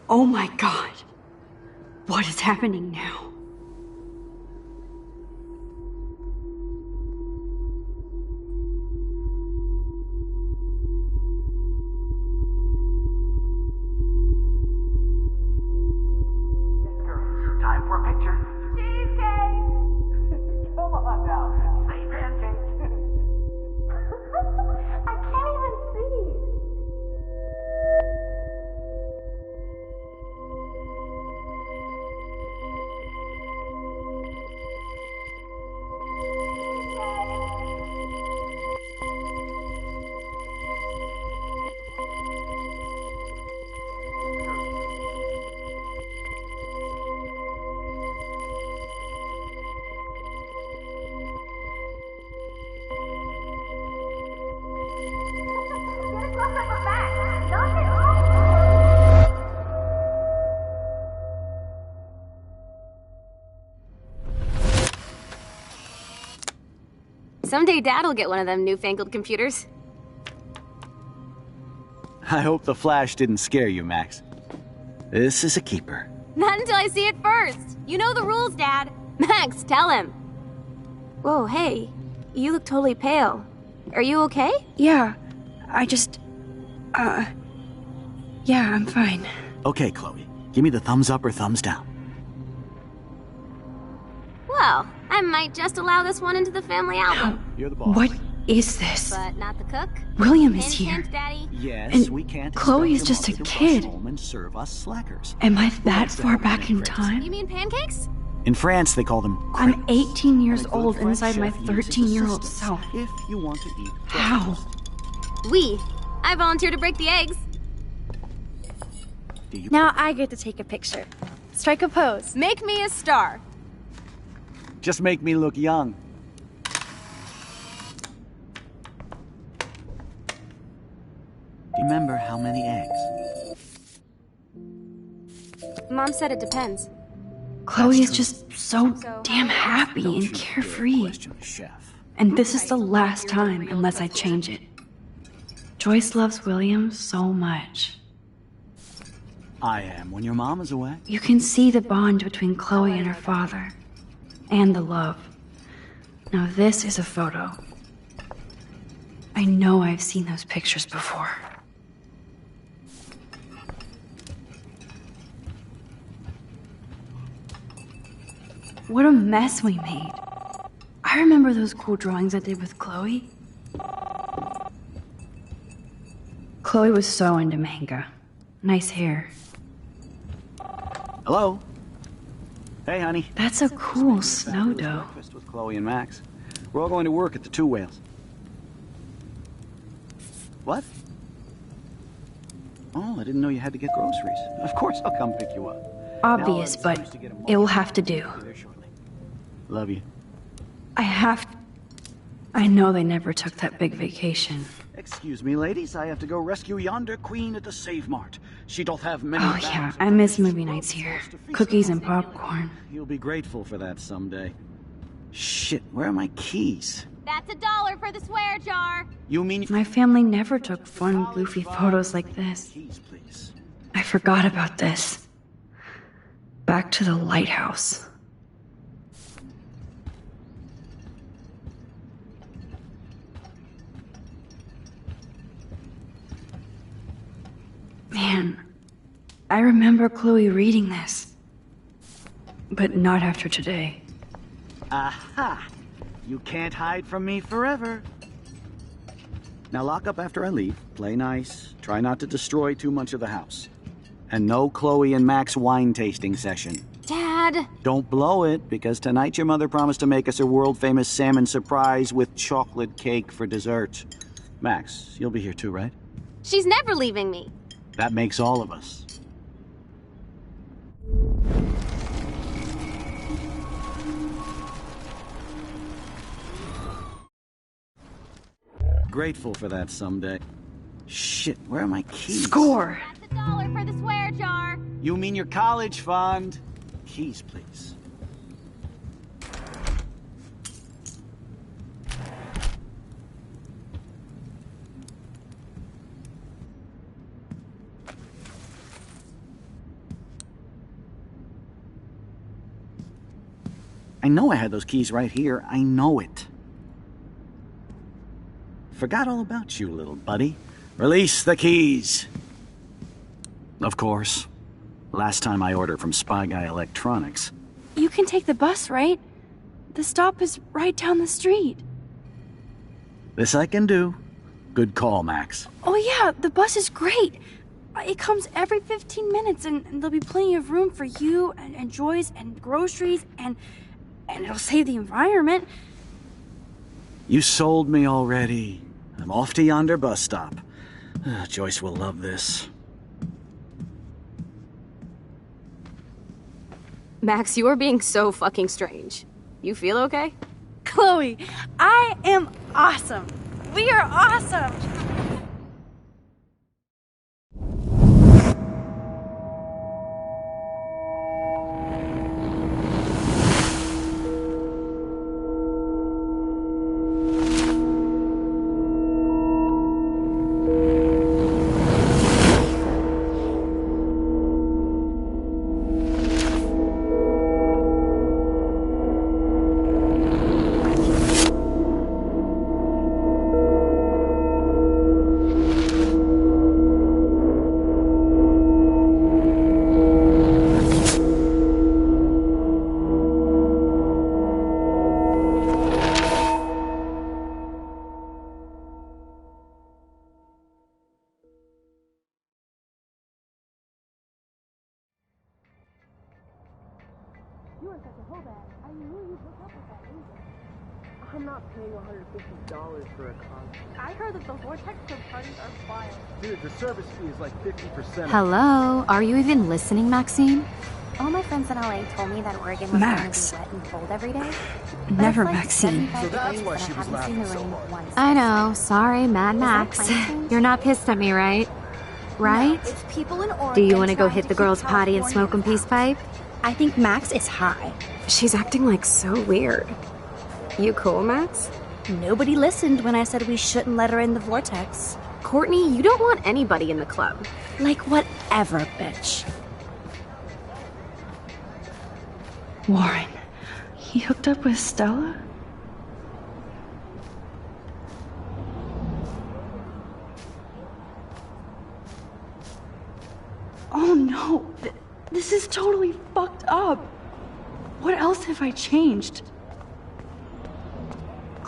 Speaker 1: Oh my god. What is happening now?
Speaker 14: Time for a picture. Cheesecake! Come on now. Say pancakes. I can't even see.
Speaker 2: Someday Dad'll get one of them newfangled computers.
Speaker 15: I hope the flash didn't scare you, Max. This is a keeper.
Speaker 2: Not until I see it first. You know the rules, Dad. Max, tell him. Whoa, hey. You look totally pale. Are you okay?
Speaker 1: Yeah, I just... yeah, I'm fine.
Speaker 15: Okay, Chloe. Give me the thumbs up or thumbs down.
Speaker 2: Well, I might just allow this one into the family album.
Speaker 15: You're the boss.
Speaker 1: What is this?
Speaker 2: But not the cook.
Speaker 1: William is
Speaker 2: Hint,
Speaker 1: here.
Speaker 2: hint, Daddy.
Speaker 15: Yes,
Speaker 1: And
Speaker 15: we can't.
Speaker 1: Chloe
Speaker 15: expect
Speaker 1: is just
Speaker 15: your
Speaker 1: a
Speaker 15: mother to
Speaker 1: kid.
Speaker 15: rush home and serve us slackers.
Speaker 1: Am I
Speaker 15: Who
Speaker 1: that
Speaker 15: wants to
Speaker 1: far
Speaker 15: help
Speaker 1: back in
Speaker 15: make crepes?
Speaker 1: time?
Speaker 2: You mean pancakes?
Speaker 15: In France, they call them
Speaker 1: I'm
Speaker 15: crepes.
Speaker 1: 18 years
Speaker 15: And a good
Speaker 1: old
Speaker 15: French
Speaker 1: inside my
Speaker 15: chef uses
Speaker 1: 13-year-old
Speaker 15: assistance
Speaker 1: self.
Speaker 15: If you want to eat
Speaker 1: How?
Speaker 2: I volunteer to break the eggs.
Speaker 11: Now I get to take a picture. Strike a pose.
Speaker 2: Make me a star.
Speaker 15: Just make me look young. Remember how many eggs?
Speaker 2: Mom said it depends.
Speaker 1: Chloe is just so damn happy and carefree. And this is the last time unless I change it. Joyce loves William so much.
Speaker 15: I am when your mom is away.
Speaker 1: You can see the bond between Chloe and her father. And the love. Now this is a photo. I know I've seen those pictures before. What a mess we made. I remember those cool drawings I did with Chloe. Chloe was so into manga. Nice hair.
Speaker 15: Hello? Hey, honey.
Speaker 1: That's a cool snow dough.
Speaker 15: Breakfast with Chloe and Max. We're all going to work at the Two Whales. What? Oh, I didn't know you had to get groceries. Of course I'll come pick you up.
Speaker 1: Obvious, but it will have to do.
Speaker 15: Love you.
Speaker 1: I know they never took that big vacation.
Speaker 15: Excuse me, ladies. I have to go rescue yonder queen at the Save Mart. She doth have many...
Speaker 1: Oh yeah, I miss movie nights here. Cookies and popcorn.
Speaker 15: You'll be grateful for that someday. Shit, where are my keys?
Speaker 2: That's $1 for the swear jar.
Speaker 15: You mean...
Speaker 1: My family never took fun, goofy photos like this. I forgot about this. Back to the lighthouse. Man, I remember Chloe reading this. But not after today.
Speaker 15: Aha! You can't hide from me forever. Now lock up after I leave. Play nice. Try not to destroy too much of the house. And no Chloe and Max wine tasting session.
Speaker 2: Dad!
Speaker 15: Don't blow it, because tonight your mother promised to make us a world-famous salmon surprise with chocolate cake for dessert. Max, you'll be here too, right?
Speaker 2: She's never leaving me.
Speaker 15: That makes all of us. Grateful for that someday. Shit, where are my keys?
Speaker 1: Score!
Speaker 2: That's $1 for the swear jar.
Speaker 15: You mean your college fund? Keys, please. I know I had those keys right here. I know it. Forgot all about you, little buddy. Release the keys. Of course. Last time I ordered from Spy Guy Electronics.
Speaker 11: You can take the bus, right? The stop is right down the street.
Speaker 15: This I can do. Good call, Max.
Speaker 11: Oh yeah, the bus is great. It comes every 15 minutes and there'll be plenty of room for you and Joyce and groceries and it'll save the environment.
Speaker 15: You sold me already. I'm off to yonder bus stop. Joyce will love this.
Speaker 2: Max, you are being so fucking strange. You feel okay?
Speaker 11: Chloe, I am awesome. We are awesome.
Speaker 16: I'm not paying $150 for a concert. I heard that the Vortex Club parties are wild.
Speaker 15: Dude, the service fee is like 50%.
Speaker 4: Hello? Are you even listening, Maxine?
Speaker 17: All my friends in LA told me that Oregon was
Speaker 1: Max.
Speaker 17: going to be wet and cold every day.
Speaker 1: Never, Maxine.
Speaker 17: So that's why she was laughing so hard.
Speaker 2: I know. Sorry, Mad Max. You're not pissed at me, right? Right?
Speaker 17: No, it's people in Oregon.
Speaker 2: Do you want to go
Speaker 17: trying
Speaker 2: hit the
Speaker 17: keep
Speaker 2: girls' potty and smoke a peace pipe?
Speaker 17: I think Max is high.
Speaker 2: She's acting like so weird. You cool, Max?
Speaker 17: Nobody listened when I said we shouldn't let her in the vortex.
Speaker 2: Courtney, you don't want anybody in the club.
Speaker 17: Like whatever, bitch.
Speaker 1: Warren, he hooked up with Stella? Oh no, this is totally fucked up. What else have I changed?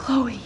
Speaker 1: Chloe.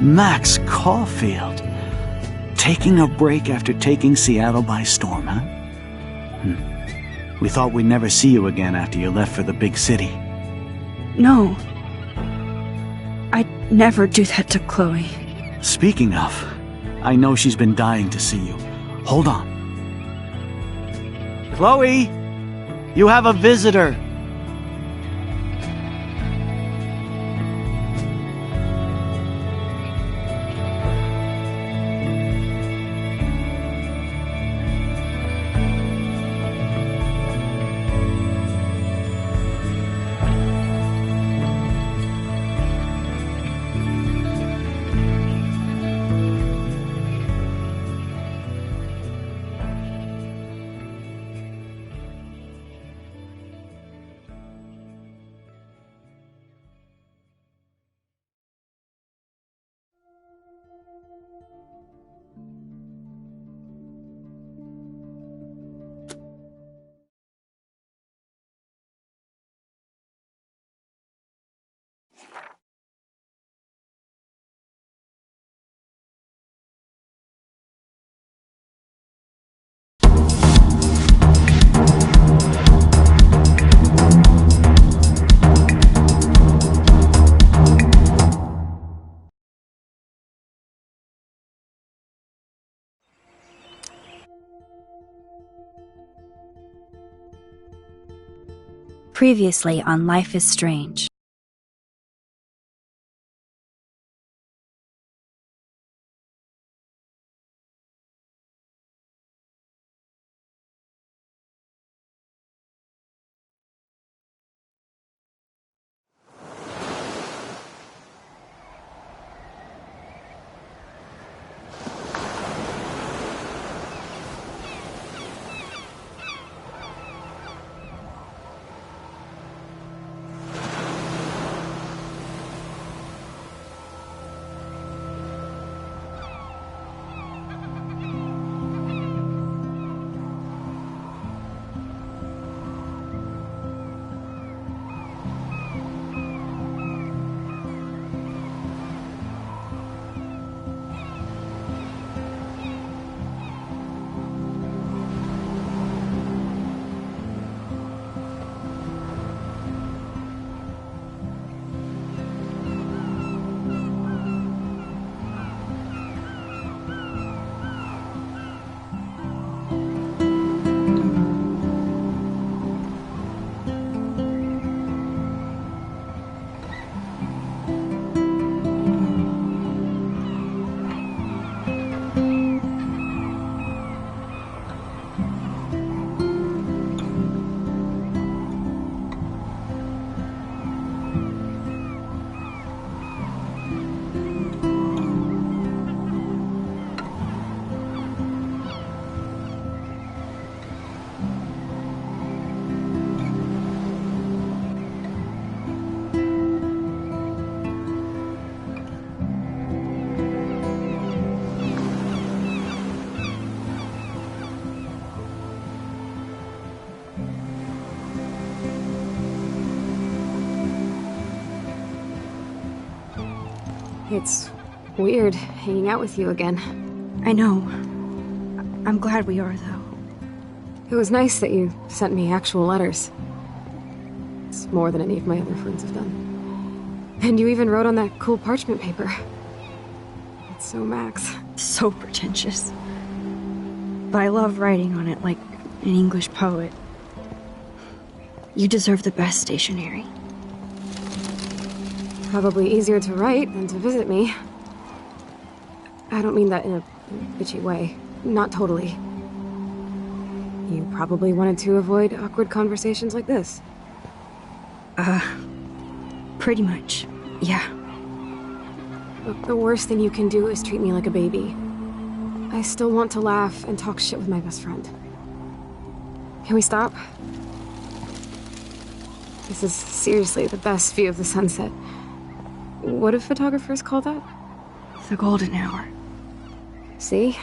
Speaker 15: Max Caulfield. Taking a break after taking Seattle by storm, huh? We thought we'd never see you again after you left for the big city.
Speaker 1: No. I'd never do that to Chloe.
Speaker 15: Speaking of, I know she's been dying to see you. Hold on. Chloe! You have a visitor!
Speaker 17: Previously on Life is Strange.
Speaker 2: It's weird hanging out with you again.
Speaker 1: I know. I'm glad we are, though.
Speaker 2: It was nice that you sent me actual letters. It's more than any of my other friends have done. And you even wrote on that cool parchment paper. It's so Max.
Speaker 1: So pretentious. But I love writing on it like an English poet. You deserve the best stationery.
Speaker 2: Probably easier to write than to visit me. I don't mean that in a bitchy way. Not totally. You probably wanted to avoid awkward conversations like this.
Speaker 1: Pretty much, yeah.
Speaker 2: Look, the worst thing you can do is treat me like a baby. I still want to laugh and talk shit with my best friend. Can we stop? This is seriously the best view of the sunset. What do photographers call that?
Speaker 1: The golden hour.
Speaker 2: See?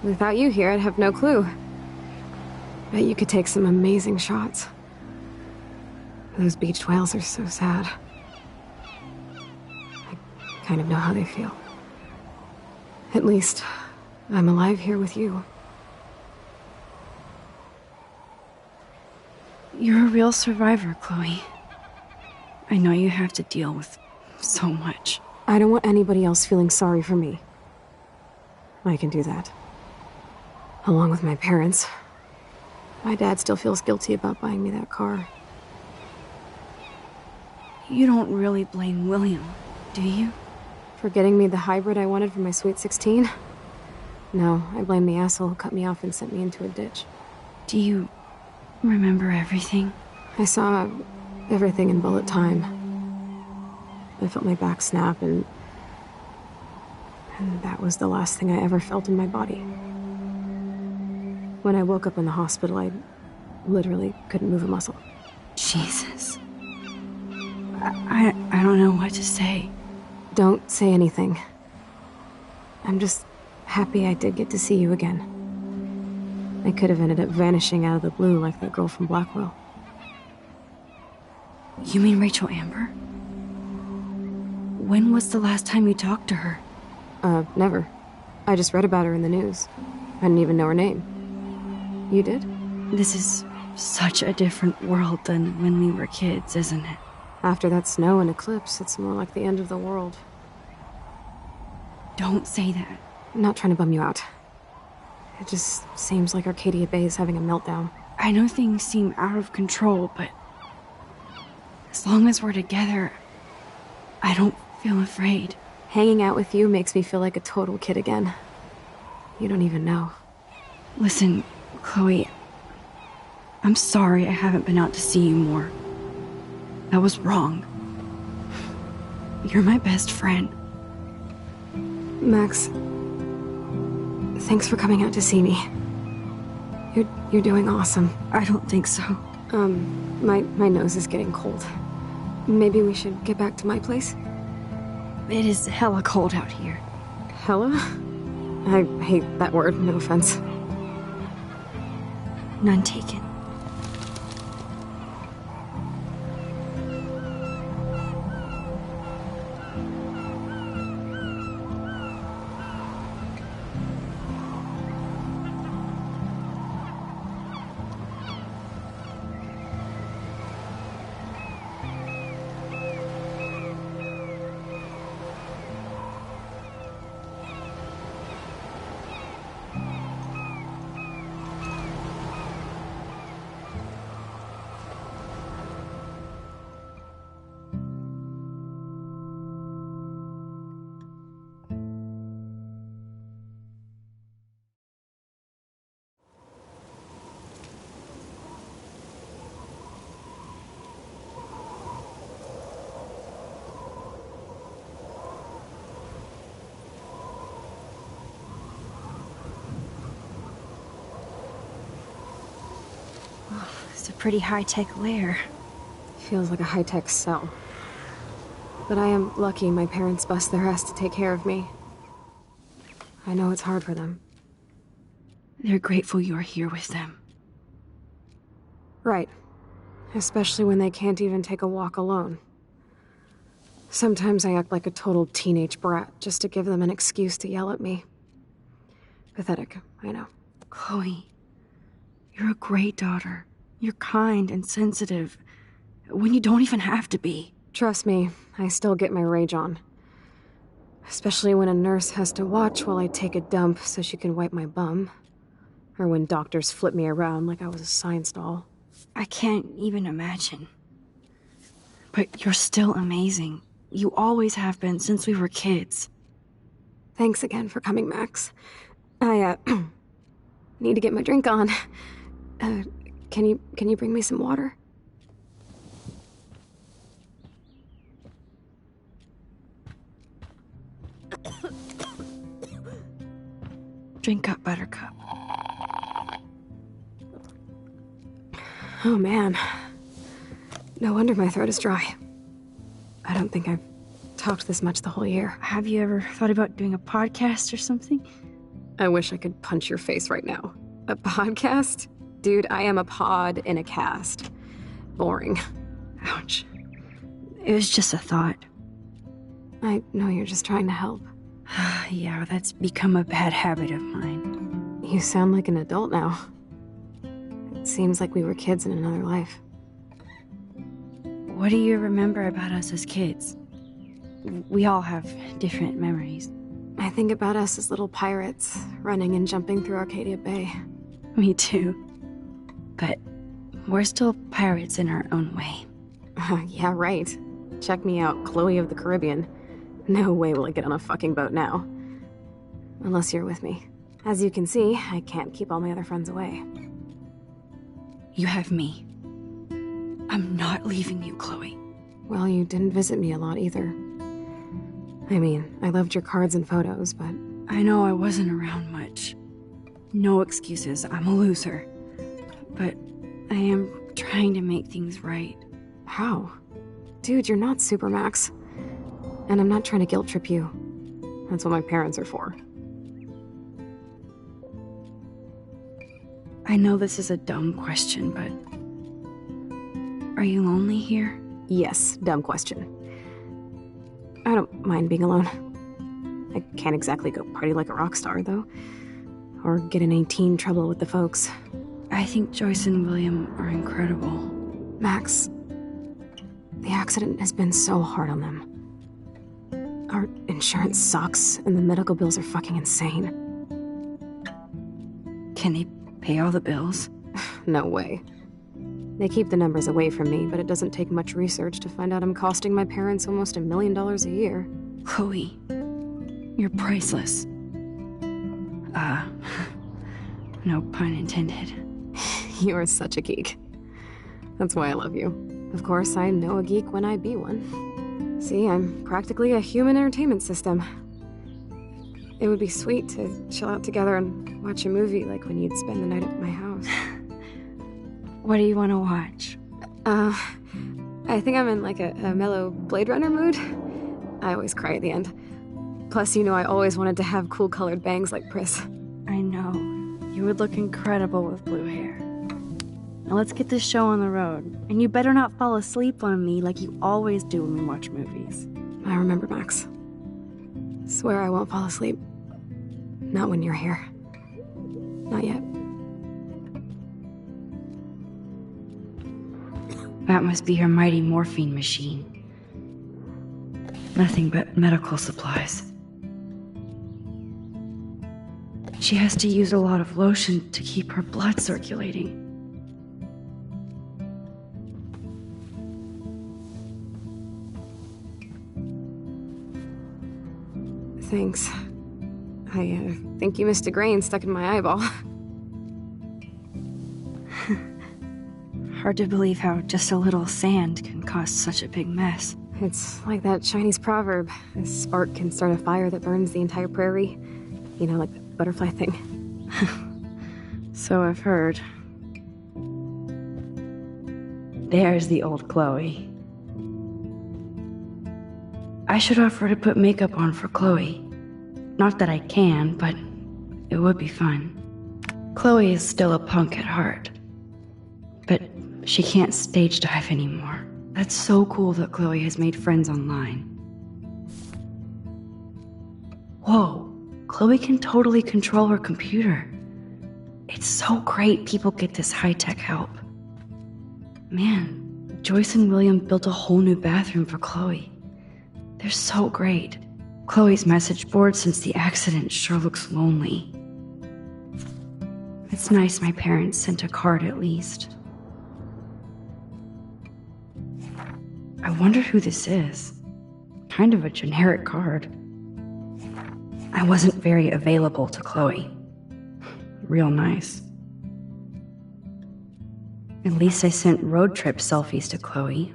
Speaker 2: Without you here, I'd have no clue. Bet you could take some amazing shots. Those beached whales are so sad. I kind of know how they feel. At least, I'm alive here with you.
Speaker 1: You're a real survivor, Chloe. I know you have to deal with so much.
Speaker 2: I don't want anybody else feeling sorry for me. I can do that. Along with my parents. My dad still feels guilty about buying me that car.
Speaker 1: You don't really blame William, do you?
Speaker 2: For getting me the hybrid I wanted for my Sweet 16? No, I blame the asshole who cut me off and sent me into a ditch.
Speaker 1: Do you remember everything?
Speaker 2: I saw everything in bullet time. I felt my back snap and that was the last thing I ever felt in my body. When I woke up in the hospital, I literally couldn't move a muscle.
Speaker 1: Jesus. I don't know what to say.
Speaker 2: Don't say anything. I'm just happy I did get to see you again. I could have ended up vanishing out of the blue like that girl from Blackwell.
Speaker 1: You mean Rachel Amber? When was the last time you talked to her?
Speaker 2: Never. I just read about her in the news. I didn't even know her name. You did?
Speaker 1: This is such a different world than when we were kids, isn't it?
Speaker 2: After that snow and eclipse, it's more like the end of the world.
Speaker 1: Don't say that.
Speaker 2: I'm not trying to bum you out. It just seems like Arcadia Bay is having a meltdown.
Speaker 1: I know things seem out of control, but As long as we're together, I don't feel afraid.
Speaker 2: Hanging out with you makes me feel like a total kid again. You don't even know.
Speaker 1: Listen, Chloe, I'm sorry I haven't been out to see you more. That was wrong. You're my best friend.
Speaker 2: Max, thanks for coming out to see me. You're doing awesome.
Speaker 1: I don't think so.
Speaker 2: My nose is getting cold. Maybe we should get back to my place?
Speaker 1: It is hella cold out here.
Speaker 2: Hella? I hate that word, no offense.
Speaker 1: None taken. It's a pretty high-tech lair.
Speaker 2: Feels like a high-tech cell. But I am lucky my parents bust their ass to take care of me. I know it's hard for them.
Speaker 1: They're grateful you're here with them.
Speaker 2: Right. Especially when they can't even take a walk alone. Sometimes I act like a total teenage brat just to give them an excuse to yell at me. Pathetic, I know.
Speaker 1: Chloe, you're a great daughter. You're kind and sensitive, when you don't even have to be.
Speaker 2: Trust me, I still get my rage on. Especially when a nurse has to watch while I take a dump so she can wipe my bum. Or when doctors flip me around like I was a science doll.
Speaker 1: I can't even imagine. But you're still amazing. You always have been since we were kids.
Speaker 2: Thanks again for coming, Max. I, need to get my drink on. Can you bring me some water?
Speaker 1: Drink up, Buttercup.
Speaker 2: Oh man. No wonder my throat is dry. I don't think I've talked this much the whole year.
Speaker 1: Have you ever thought about doing a podcast or something?
Speaker 2: I wish I could punch your face right now. A podcast? Dude, I am a pod in a cast. Boring.
Speaker 1: Ouch. It was just a thought.
Speaker 2: I know you're just trying to help.
Speaker 1: Yeah, that's become a bad habit of mine.
Speaker 2: You sound like an adult now. It seems like we were kids in another life.
Speaker 1: What do you remember about us as kids? We all have different memories.
Speaker 2: I think about us as little pirates, running and jumping through Arcadia Bay.
Speaker 1: Me too. But we're still pirates in our own way.
Speaker 2: Yeah, right. Check me out, Chloe of the Caribbean. No way will I get on a fucking boat now. Unless you're with me. As you can see, I can't keep all my other friends away.
Speaker 1: You have me. I'm not leaving you, Chloe.
Speaker 2: Well, you didn't visit me a lot either. I mean, I loved your cards and photos, but...
Speaker 1: I know I wasn't around much. No excuses, I'm a loser. But I am trying to make things right.
Speaker 2: How? Dude, you're not Supermax. And I'm not trying to guilt trip you. That's what my parents are for.
Speaker 1: I know this is a dumb question, but... Are you lonely here?
Speaker 2: Yes, dumb question. I don't mind being alone. I can't exactly go party like a rock star, though. Or get in any teen trouble with the folks.
Speaker 1: I think Joyce and William are incredible.
Speaker 2: Max, the accident has been so hard on them. Our insurance sucks, and the medical bills are fucking insane.
Speaker 1: Can they pay all the bills?
Speaker 2: No way. They keep the numbers away from me, but it doesn't take much research to find out I'm costing my parents almost $1 million a year.
Speaker 1: Chloe, you're priceless. No pun intended.
Speaker 2: You are such a geek. That's why I love you. Of course, I know a geek when I be one. See, I'm practically a human entertainment system. It would be sweet to chill out together and watch a movie like when you'd spend the night at my house.
Speaker 1: What do you want to watch?
Speaker 2: I think I'm in like a mellow Blade Runner mood. I always cry at the end. Plus, you know I always wanted to have cool colored bangs like Pris.
Speaker 1: I know. You would look incredible with blue hair. Now let's get this show on the road. And you better not fall asleep on me like you always do when we watch movies.
Speaker 2: I remember, Max. Swear I won't fall asleep. Not when you're here. Not yet.
Speaker 1: That must be her mighty morphine machine. Nothing but medical supplies. She has to use a lot of lotion to keep her blood circulating.
Speaker 2: Thanks. I think you missed a grain stuck in my eyeball.
Speaker 1: Hard to believe how just a little sand can cause such a big mess.
Speaker 2: It's like that Chinese proverb. A spark can start a fire that burns the entire prairie. You know, like the butterfly thing.
Speaker 1: So I've heard. There's the old Chloe. I should offer to put makeup on for Chloe. Not that I can, but it would be fun. Chloe is still a punk at heart. But she can't stage dive anymore. That's so cool that Chloe has made friends online. Whoa, Chloe can totally control her computer. It's so great people get this high-tech help. Man, Joyce and William built a whole new bathroom for Chloe. They're so great. Chloe's message board since the accident sure looks lonely. It's nice my parents sent a card at least. I wonder who this is. Kind of a generic card. I wasn't very available to Chloe. Real nice. At least I sent road trip selfies to Chloe.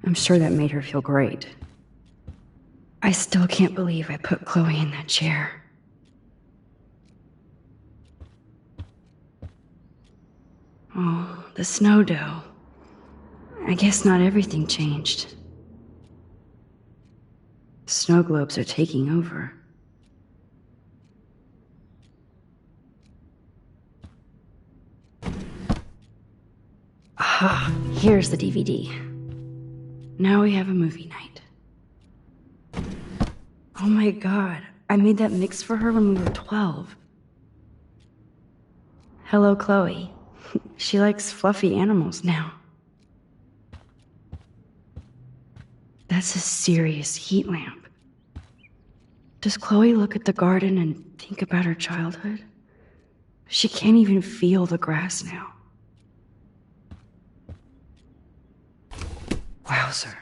Speaker 1: I'm sure that made her feel great. I still can't believe I put Chloe in that chair. Oh, the snow dough. I guess not everything changed. Snow globes are taking over. Ah, here's the DVD. Now we have a movie night. Oh my god, I made that mix for her when we were 12. Hello, Chloe. She likes fluffy animals now. That's a serious heat lamp. Does Chloe look at the garden and think about her childhood? She can't even feel the grass now. Wowzer.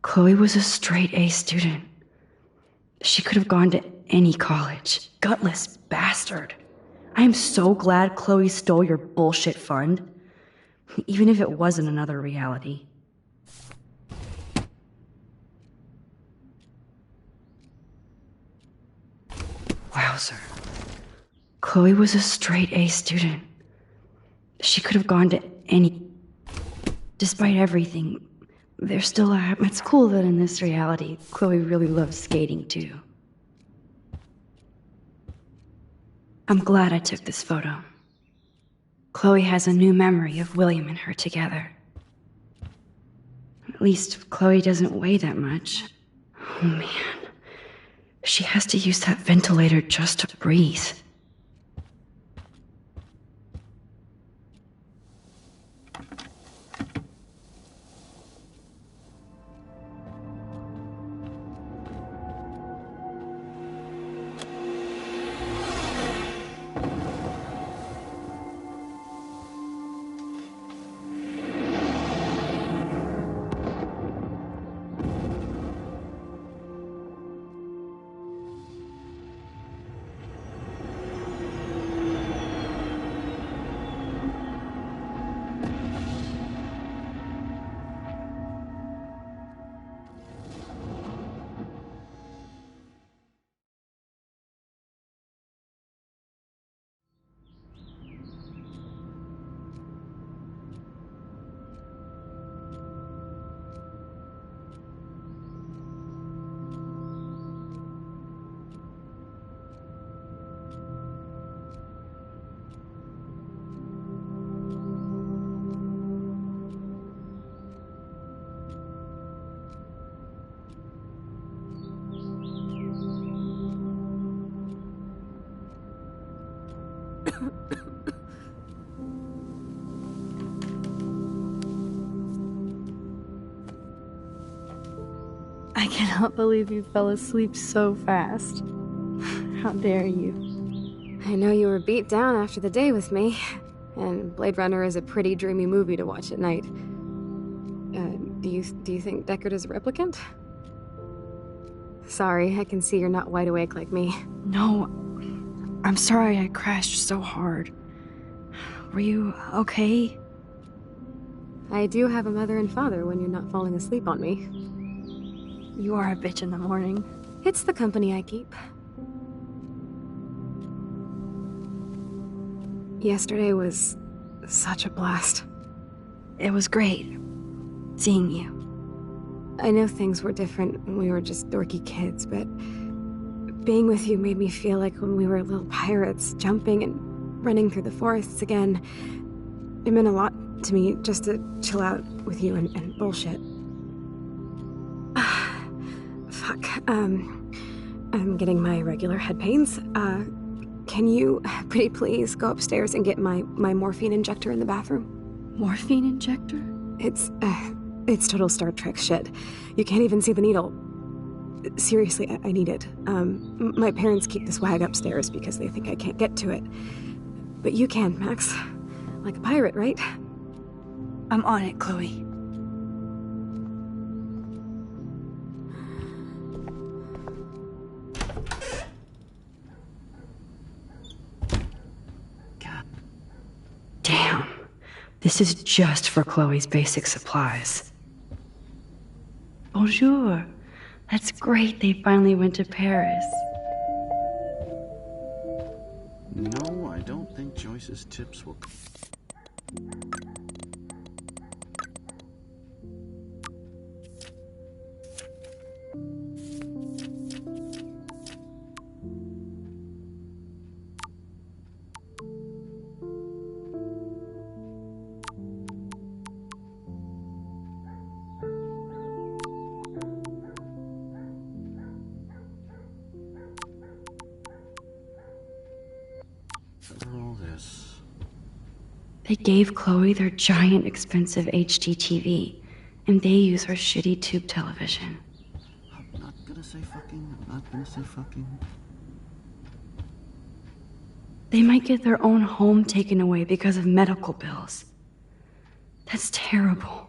Speaker 1: Chloe was a straight A student. She could have gone to any college. Gutless bastard. I am so glad Chloe stole your bullshit fund. Even if it wasn't another reality. Wowzer. Chloe was a straight A student. She could have gone to any... Despite everything, there's still a... It's cool that in this reality, Chloe really loves skating too. I'm glad I took this photo. Chloe has a new memory of William and her together. At least Chloe doesn't weigh that much. Oh man. She has to use that ventilator just to breathe. I cannot believe you fell asleep so fast. How dare you?
Speaker 2: I know you were beat down after the day with me, and Blade Runner is a pretty dreamy movie to watch at night. Do you think Deckard is a replicant? Sorry, I can see you're not wide awake like me.
Speaker 1: No, I'm sorry I crashed so hard. Were you okay?
Speaker 2: I do have a mother and father when you're not falling asleep on me.
Speaker 1: You are a bitch in the morning.
Speaker 2: It's the company I keep. Yesterday was such a blast.
Speaker 1: It was great seeing you.
Speaker 2: I know things were different when we were just dorky kids, but being with you made me feel like when we were little pirates, jumping and running through the forests again. It meant a lot to me just to chill out with you and bullshit. Fuck. I'm getting my regular head pains. Can you, pretty please, go upstairs and get my morphine injector in the bathroom?
Speaker 1: Morphine injector?
Speaker 2: It's total Star Trek shit. You can't even see the needle. Seriously, I need it. My parents keep the swag upstairs because they think I can't get to it. But you can, Max. Like a pirate, right?
Speaker 1: I'm on it, Chloe. Damn. This is just for Chloe's basic supplies. Bonjour. That's great they finally went to Paris.
Speaker 15: No, I don't think Joyce's tips will...
Speaker 1: They gave Chloe their giant, expensive HD TV, and they use her shitty tube television.
Speaker 15: I'm not gonna say fucking. I'm not gonna say fucking.
Speaker 1: They might get their own home taken away because of medical bills. That's terrible.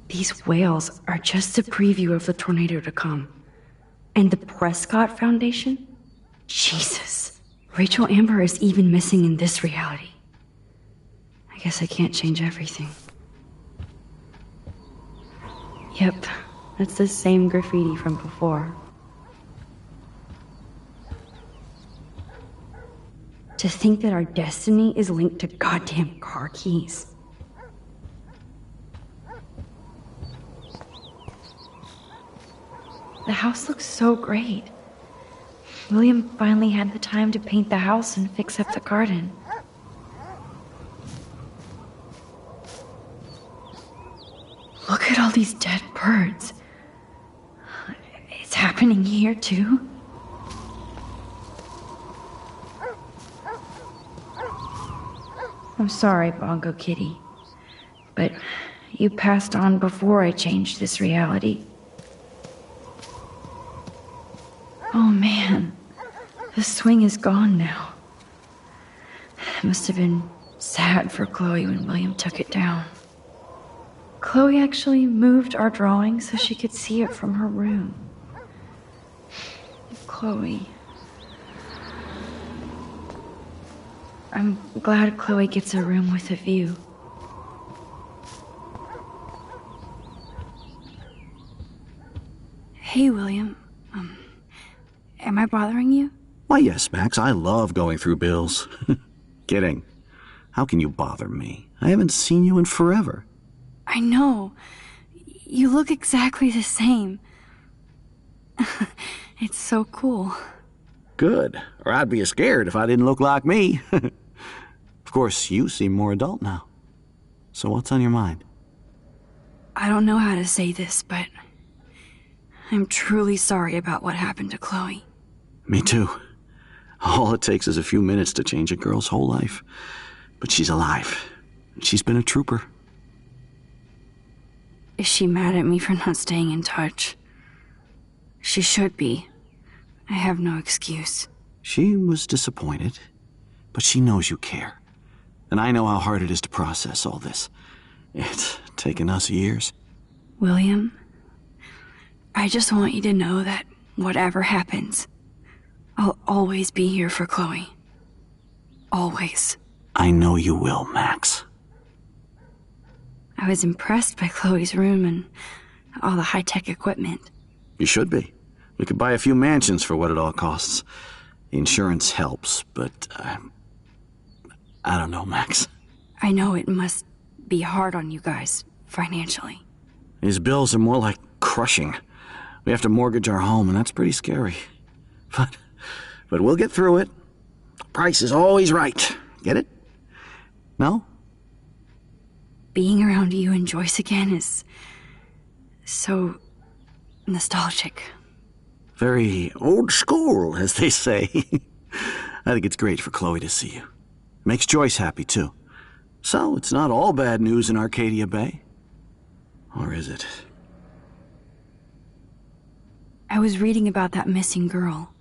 Speaker 1: These whales are just a preview of the tornado to come. And the Prescott Foundation? Jesus. Rachel Amber is even missing in this reality. I guess I can't change everything. Yep, that's the same graffiti from before. To think that our destiny is linked to goddamn car keys. The house looks so great. William finally had the time to paint the house and fix up the garden. Look at all these dead birds. It's happening here, too. I'm sorry, Bongo Kitty, but you passed on before I changed this reality. Oh, man. The swing is gone now. It must have been sad for Chloe when William took it down. Chloe actually moved our drawing so she could see it from her room. Chloe. I'm glad Chloe gets a room with a view. Hey, William. Am I bothering you?
Speaker 15: Why, yes, Max. I love going through bills. Kidding. How can you bother me? I haven't seen you in forever.
Speaker 1: I know. You look exactly the same. It's so cool.
Speaker 15: Good. Or I'd be scared if I didn't look like me. Of course, you seem more adult now. So what's on your mind?
Speaker 1: I don't know how to say this, but I'm truly sorry about what happened to Chloe.
Speaker 15: Me too. All it takes is a few minutes to change a girl's whole life. But she's alive. She's been a trooper.
Speaker 1: Is she mad at me for not staying in touch? She should be. I have no excuse.
Speaker 15: She was disappointed, but she knows you care. And I know how hard it is to process all this. It's taken us years.
Speaker 1: William, I just want you to know that whatever happens, I'll always be here for Chloe. Always.
Speaker 15: I know you will, Max.
Speaker 1: I was impressed by Chloe's room and all the high-tech equipment.
Speaker 15: You should be. We could buy a few mansions for what it all costs. The insurance helps, but I don't know, Max.
Speaker 1: I know it must be hard on you guys, financially.
Speaker 15: These bills are more like crushing. We have to mortgage our home, and that's pretty scary. But we'll get through it. Price is always right. Get it? No?
Speaker 1: Being around you and Joyce again is so nostalgic.
Speaker 15: Very old school, as they say. I think it's great for Chloe to see you. Makes Joyce happy, too. So, it's not all bad news in Arcadia Bay. Or is it?
Speaker 1: I was reading about that missing girl.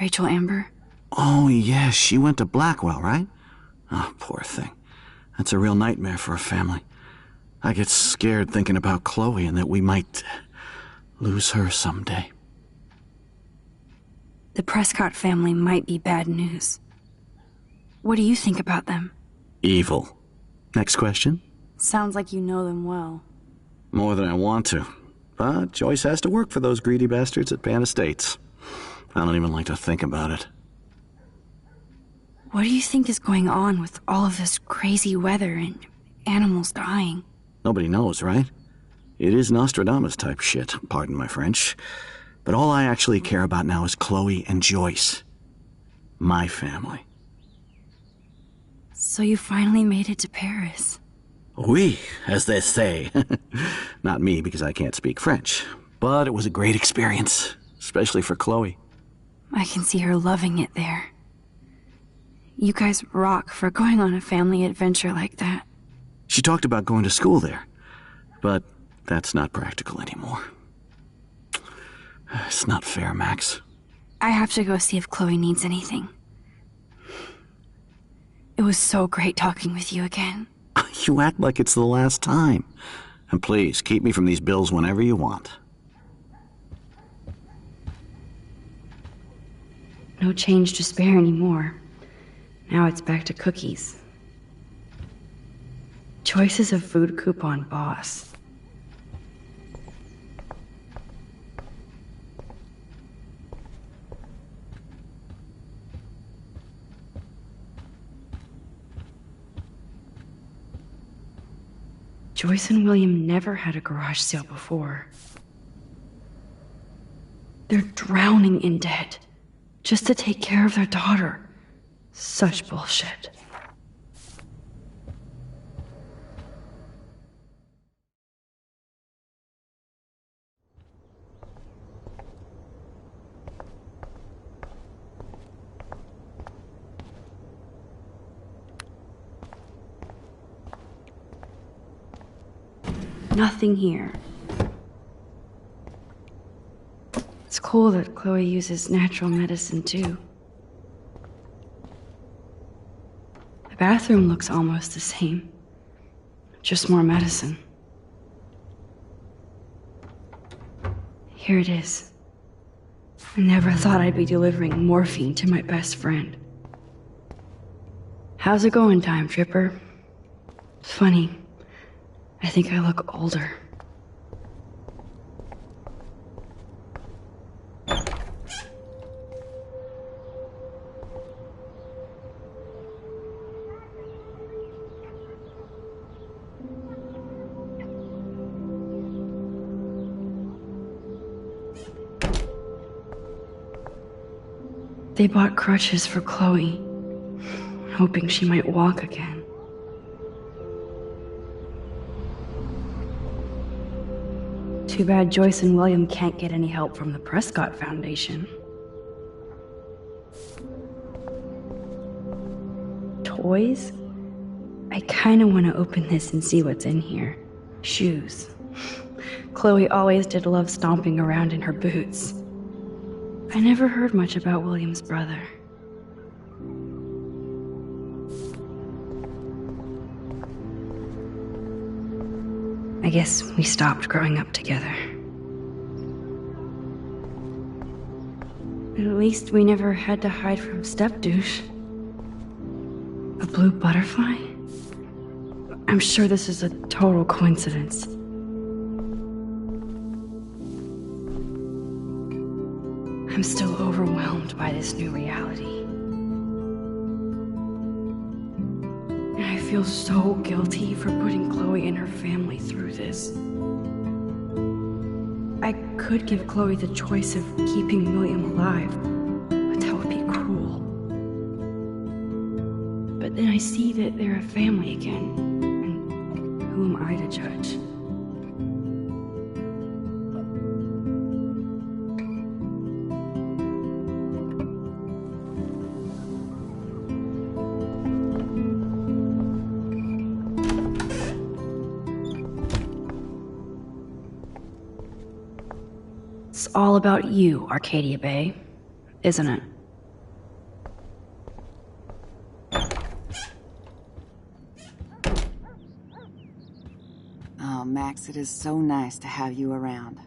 Speaker 1: Rachel Amber.
Speaker 15: Oh, yes, she went to Blackwell, right? Oh, poor thing. That's a real nightmare for a family. I get scared thinking about Chloe and that we might lose her someday.
Speaker 1: The Prescott family might be bad news. What do you think about them?
Speaker 15: Evil. Next question?
Speaker 1: Sounds like you know them well.
Speaker 15: More than I want to. But Joyce has to work for those greedy bastards at Pan Estates. I don't even like to think about it.
Speaker 1: What do you think is going on with all of this crazy weather and animals dying?
Speaker 15: Nobody knows, right? It is Nostradamus type shit, pardon my French. But all I actually care about now is Chloe and Joyce. My family.
Speaker 1: So you finally made it to Paris.
Speaker 15: Oui, as they say. Not me, because I can't speak French. But it was a great experience, especially for Chloe.
Speaker 1: I can see her loving it there. You guys rock for going on a family adventure like that.
Speaker 15: She talked about going to school there, but that's not practical anymore. It's not fair, Max.
Speaker 1: I have to go see if Chloe needs anything. It was so great talking with you again.
Speaker 15: You act like it's the last time. And please, keep me from these bills whenever you want.
Speaker 1: No change to spare anymore. Now it's back to cookies. Choice is a food coupon boss. Joyce and William never had a garage sale before. They're drowning in debt just to take care of their daughter. Such bullshit. Nothing here. It's cool that Chloe uses natural medicine too. The bathroom looks almost the same. Just more medicine. Here it is. I never thought I'd be delivering morphine to my best friend. How's it going, Time Tripper? Funny. I think I look older. They bought crutches for Chloe, hoping she might walk again. Too bad Joyce and William can't get any help from the Prescott Foundation. Toys? I kinda want to open this and see what's in here. Shoes. Chloe always did love stomping around in her boots. I never heard much about William's brother. I guess we stopped growing up together. At least we never had to hide from Step-douche. A blue butterfly? I'm sure this is a total coincidence. I'm still overwhelmed by this new reality. And I feel so guilty for putting Chloe and her family through this. I could give Chloe the choice of keeping William alive, but that would be cruel. But then I see that they're a family again, and who am I to judge? It's all about you, Arcadia Bay, isn't it?
Speaker 8: Oh, Max, it is so nice to have you around.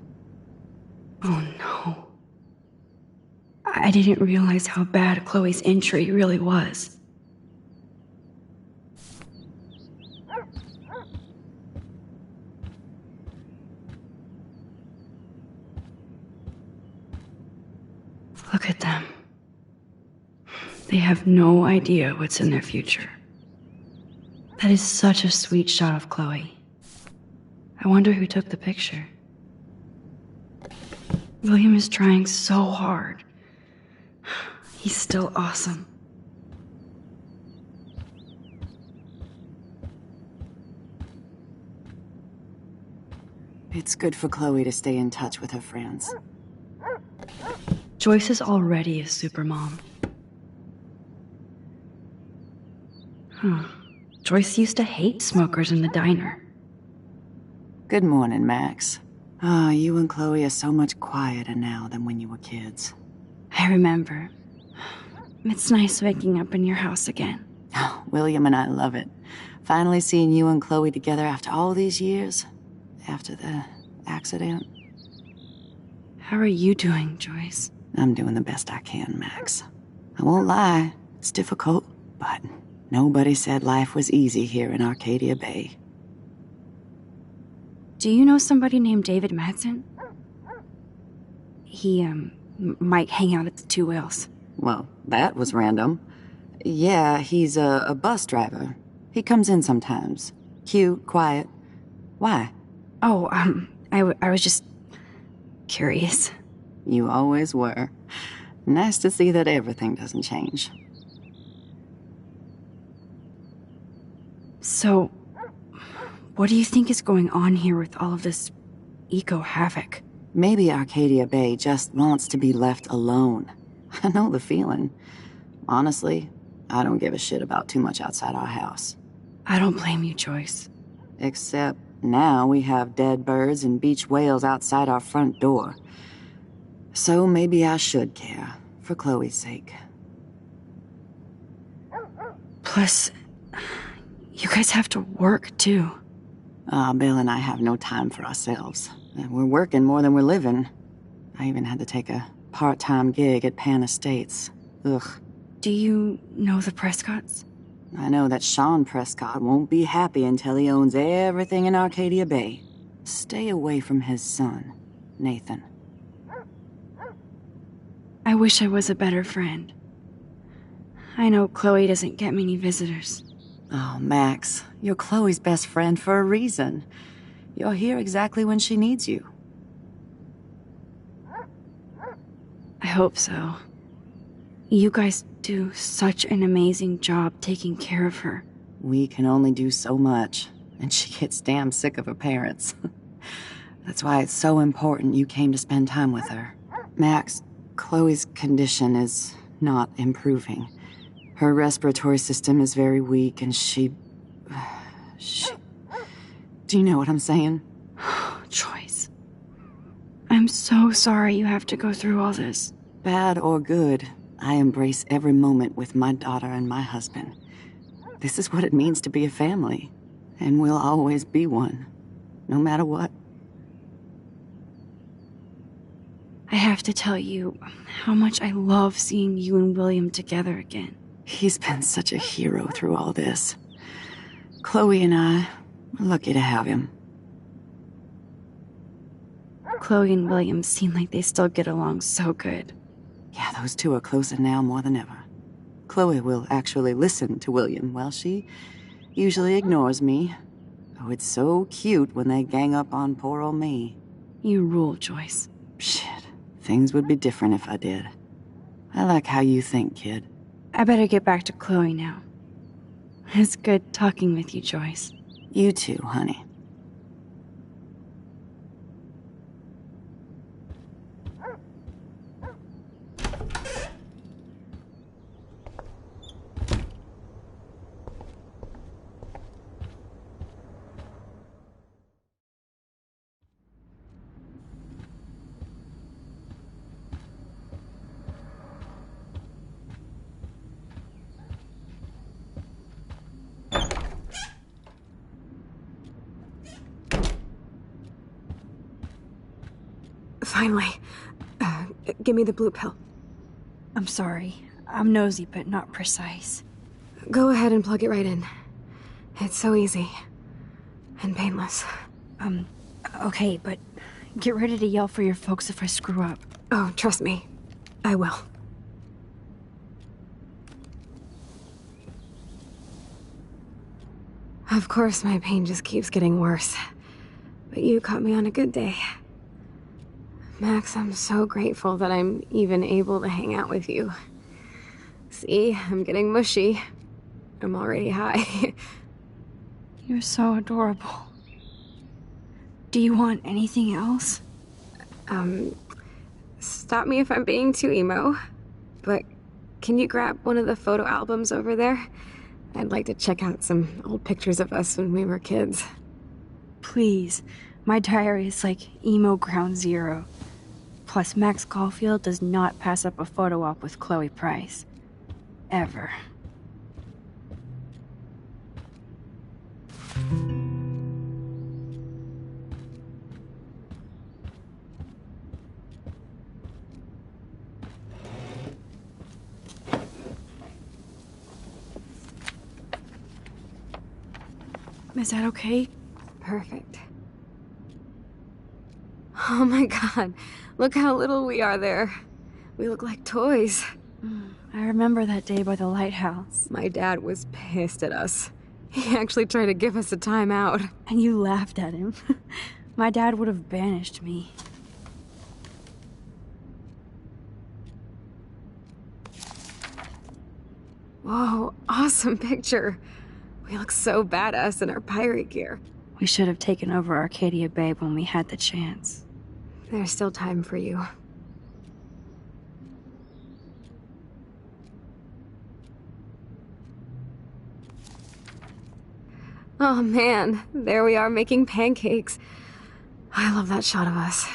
Speaker 1: Oh no. I didn't realize how bad Chloe's injury really was. Look at them. They have no idea what's in their future. That is such a sweet shot of Chloe. I wonder who took the picture. William is trying so hard. He's still awesome.
Speaker 8: It's good for Chloe to stay in touch with her friends.
Speaker 1: Joyce is already a supermom. Joyce used to hate smokers in the diner.
Speaker 8: Good morning, Max. Ah, you and Chloe are so much quieter now than when you were kids.
Speaker 1: I remember. It's nice waking up in your house again.
Speaker 8: Oh, William and I love it. Finally seeing you and Chloe together after all these years. After the accident.
Speaker 1: How are you doing, Joyce?
Speaker 8: I'm doing the best I can, Max. I won't lie, it's difficult, but nobody said life was easy here in Arcadia Bay.
Speaker 1: Do you know somebody named David Madsen? He, might hang out at the Two Whales.
Speaker 8: Well, that was random. Yeah, he's a bus driver. He comes in sometimes. Cute, quiet. Why?
Speaker 1: Oh, I was just curious.
Speaker 8: You always were. Nice to see that everything doesn't change.
Speaker 1: So, what do you think is going on here with all of this eco-havoc?
Speaker 8: Maybe Arcadia Bay just wants to be left alone. I know the feeling. Honestly, I don't give a shit about too much outside our house.
Speaker 1: I don't blame you, Joyce.
Speaker 8: Except now we have dead birds and beach whales outside our front door. So maybe I should care, for Chloe's sake.
Speaker 1: Plus, you guys have to work, too.
Speaker 8: Bill and I have no time for ourselves. We're working more than we're living. I even had to take a part-time gig at Pan Estates. Ugh.
Speaker 1: Do you know the Prescotts?
Speaker 8: I know that Sean Prescott won't be happy until he owns everything in Arcadia Bay. Stay away from his son, Nathan.
Speaker 1: I wish I was a better friend. I know Chloe doesn't get many visitors.
Speaker 8: Oh, Max, you're Chloe's best friend for a reason. You're here exactly when she needs you.
Speaker 1: I hope so. You guys do such an amazing job taking care of her.
Speaker 8: We can only do so much, and she gets damn sick of her parents. That's why it's so important you came to spend time with her. Max, Chloe's condition is not improving. Her respiratory system is very weak, and she... Do you know what I'm saying?
Speaker 1: I'm so sorry you have to go through all this.
Speaker 8: Bad or good, I embrace every moment with my daughter and my husband. This is what it means to be a family, and we'll always be one, no matter what.
Speaker 1: I have to tell you how much I love seeing you and William together again.
Speaker 8: He's been such a hero through all this. Chloe and I, we're lucky to have him.
Speaker 1: Chloe and William seem like they still get along so good.
Speaker 8: Yeah, those two are closer now more than ever. Chloe will actually listen to William, while she usually ignores me. Oh, it's so cute when they gang up on poor old me.
Speaker 1: You rule, Joyce.
Speaker 8: Shit. Things would be different if I did. I like how you think, kid.
Speaker 1: I better get back to Chloe now. It's good talking with you, Joyce.
Speaker 8: You too, honey.
Speaker 2: Finally. Give me the blue pill.
Speaker 1: I'm sorry. I'm nosy, but not precise.
Speaker 2: Go ahead and plug it right in. It's so easy. And painless.
Speaker 1: Okay, but get ready to yell for your folks if I screw up.
Speaker 2: Oh, trust me. I will. Of course, my pain just keeps getting worse. But you caught me on a good day. Max, I'm so grateful that I'm even able to hang out with you. See, I'm getting mushy. I'm already high.
Speaker 1: You're so adorable. Do you want anything else?
Speaker 2: Stop me if I'm being too emo, but can you grab one of the photo albums over there? I'd like to check out some old pictures of us when we were kids.
Speaker 1: Please. My diary is like emo ground zero. Plus, Max Caulfield does not pass up a photo op with Chloe Price. Ever. Is that okay?
Speaker 2: Perfect. Oh my god, look how little we are there. We look like toys.
Speaker 1: I remember that day by the lighthouse.
Speaker 2: My dad was pissed at us. He actually tried to give us a timeout.
Speaker 1: And you laughed at him. My dad would have banished me.
Speaker 2: Whoa, awesome picture. We look so badass in our pirate gear.
Speaker 1: We should have taken over Arcadia Bay when we had the chance.
Speaker 2: There's still time for you. Oh man, there we are making pancakes. I love that shot of us.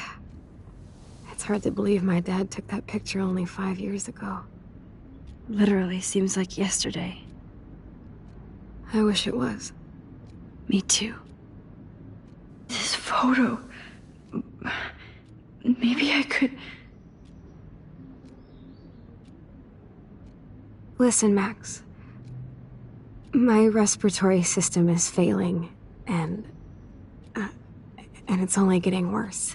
Speaker 2: It's hard to believe my dad took that picture only 5 years ago.
Speaker 1: Literally seems like yesterday.
Speaker 2: I wish it was.
Speaker 1: Me too. This photo... Maybe I could...
Speaker 2: Listen, Max. My respiratory system is failing, and it's only getting worse.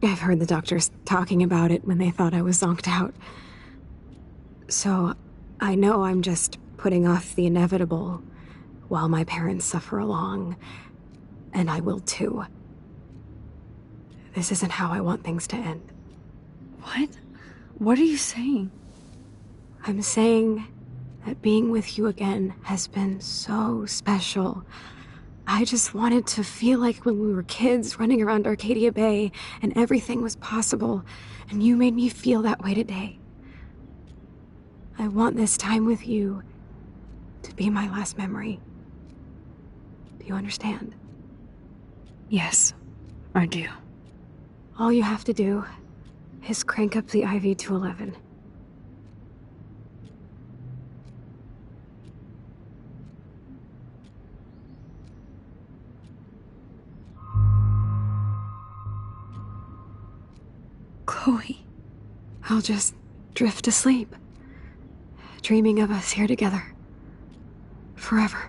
Speaker 2: I've heard the doctors talking about it when they thought I was zonked out. So, I know I'm just putting off the inevitable while my parents suffer along, and I will too. This isn't how I want things to end.
Speaker 1: What? What are you saying?
Speaker 2: I'm saying that being with you again has been so special. I just wanted to feel like when we were kids running around Arcadia Bay and everything was possible, and you made me feel that way today. I want this time with you to be my last memory. Do you understand?
Speaker 1: Yes, I do.
Speaker 2: All you have to do is crank up the IV to 11.
Speaker 1: Chloe.
Speaker 2: I'll just drift to sleep, dreaming of us here together. Forever.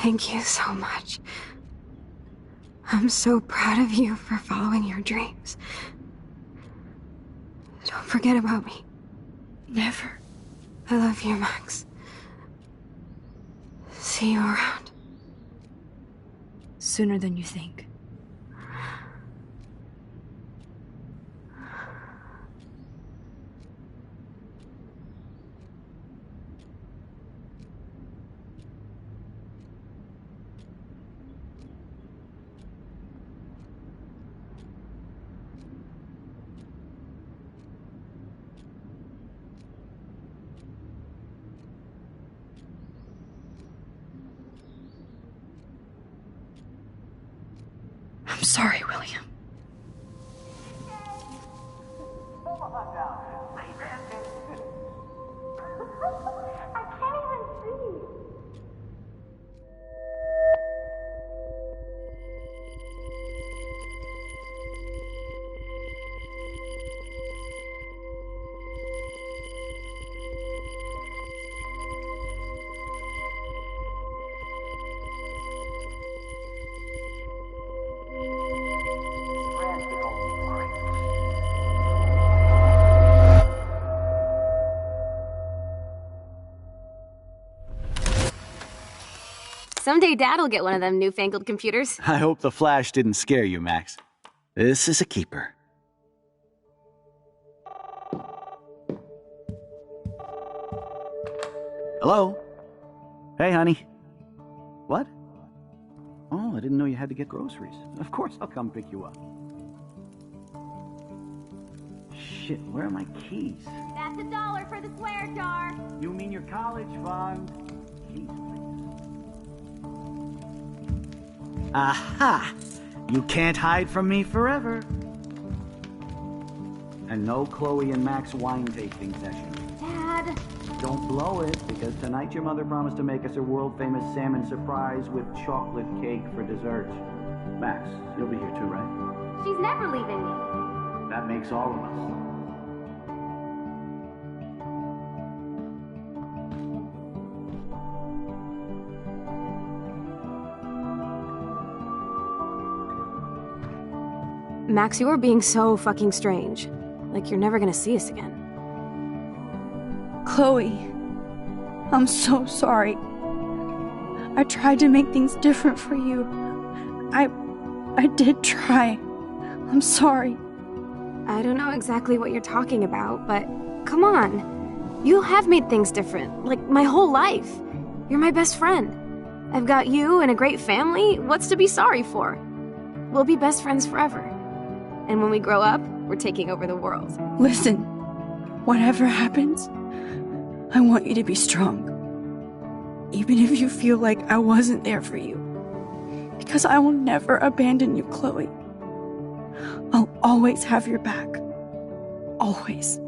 Speaker 2: Thank you so much. I'm so proud of you for following your dreams. Don't forget about me.
Speaker 1: Never.
Speaker 2: I love you, Max. See you around.
Speaker 1: Sooner than you think. I'm sorry, William.
Speaker 2: Someday Dad'll get one of them newfangled computers.
Speaker 15: I hope the flash didn't scare you, Max. This is a keeper. Hello? Hey, honey. What? Oh, I didn't know you had to get groceries. Of course I'll come pick you up. Shit, where are my keys?
Speaker 14: That's $1 for the swear jar.
Speaker 15: You mean your college fund? Keys, please. Aha! You can't hide from me forever. And no Chloe and Max wine tasting session.
Speaker 14: Dad.
Speaker 15: Don't blow it, because tonight your mother promised to make us a world-famous salmon surprise with chocolate cake for dessert. Max, you'll be here too, right?
Speaker 14: She's never leaving me.
Speaker 15: That makes all of us.
Speaker 2: Max, you are being so fucking strange. Like you're never gonna see us again.
Speaker 11: Chloe, I'm so sorry. I tried to make things different for you. I did try. I'm sorry.
Speaker 2: I don't know exactly what you're talking about, but come on. You have made things different, like my whole life. You're my best friend. I've got you and a great family. What's to be sorry for? We'll be best friends forever. And when we grow up, we're taking over the world.
Speaker 11: Listen, whatever happens, I want you to be strong. Even if you feel like I wasn't there for you. Because I will never abandon you, Chloe. I'll always have your back. Always.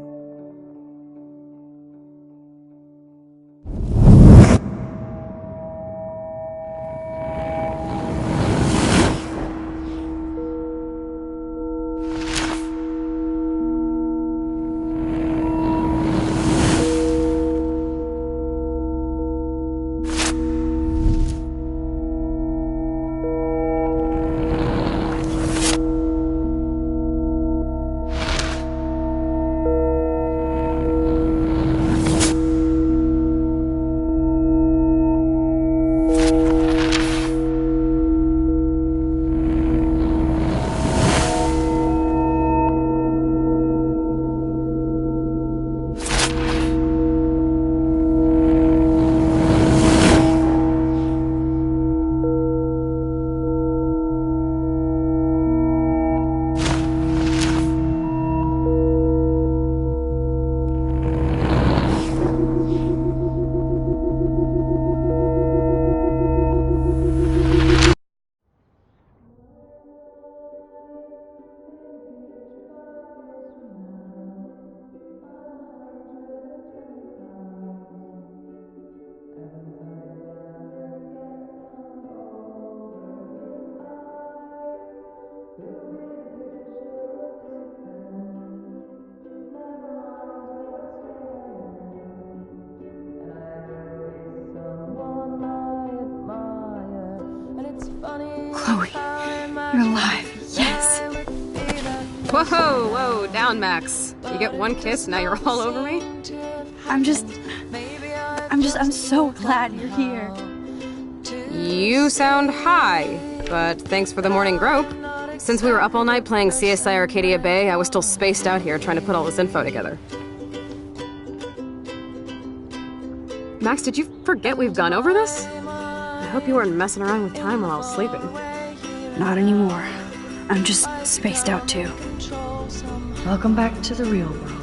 Speaker 1: alive. Yes.
Speaker 18: Whoa, whoa, down, Max. You get one kiss, now you're all over me?
Speaker 11: I'm so glad you're here.
Speaker 18: You sound high, but thanks for the morning grope. Since we were up all night playing CSI Arcadia Bay, I was still spaced out here trying to put all this info together. Max, did you forget we've gone over this? I hope you weren't messing around with time while I was sleeping.
Speaker 1: Not anymore. I'm just spaced out too. Welcome back to the real world.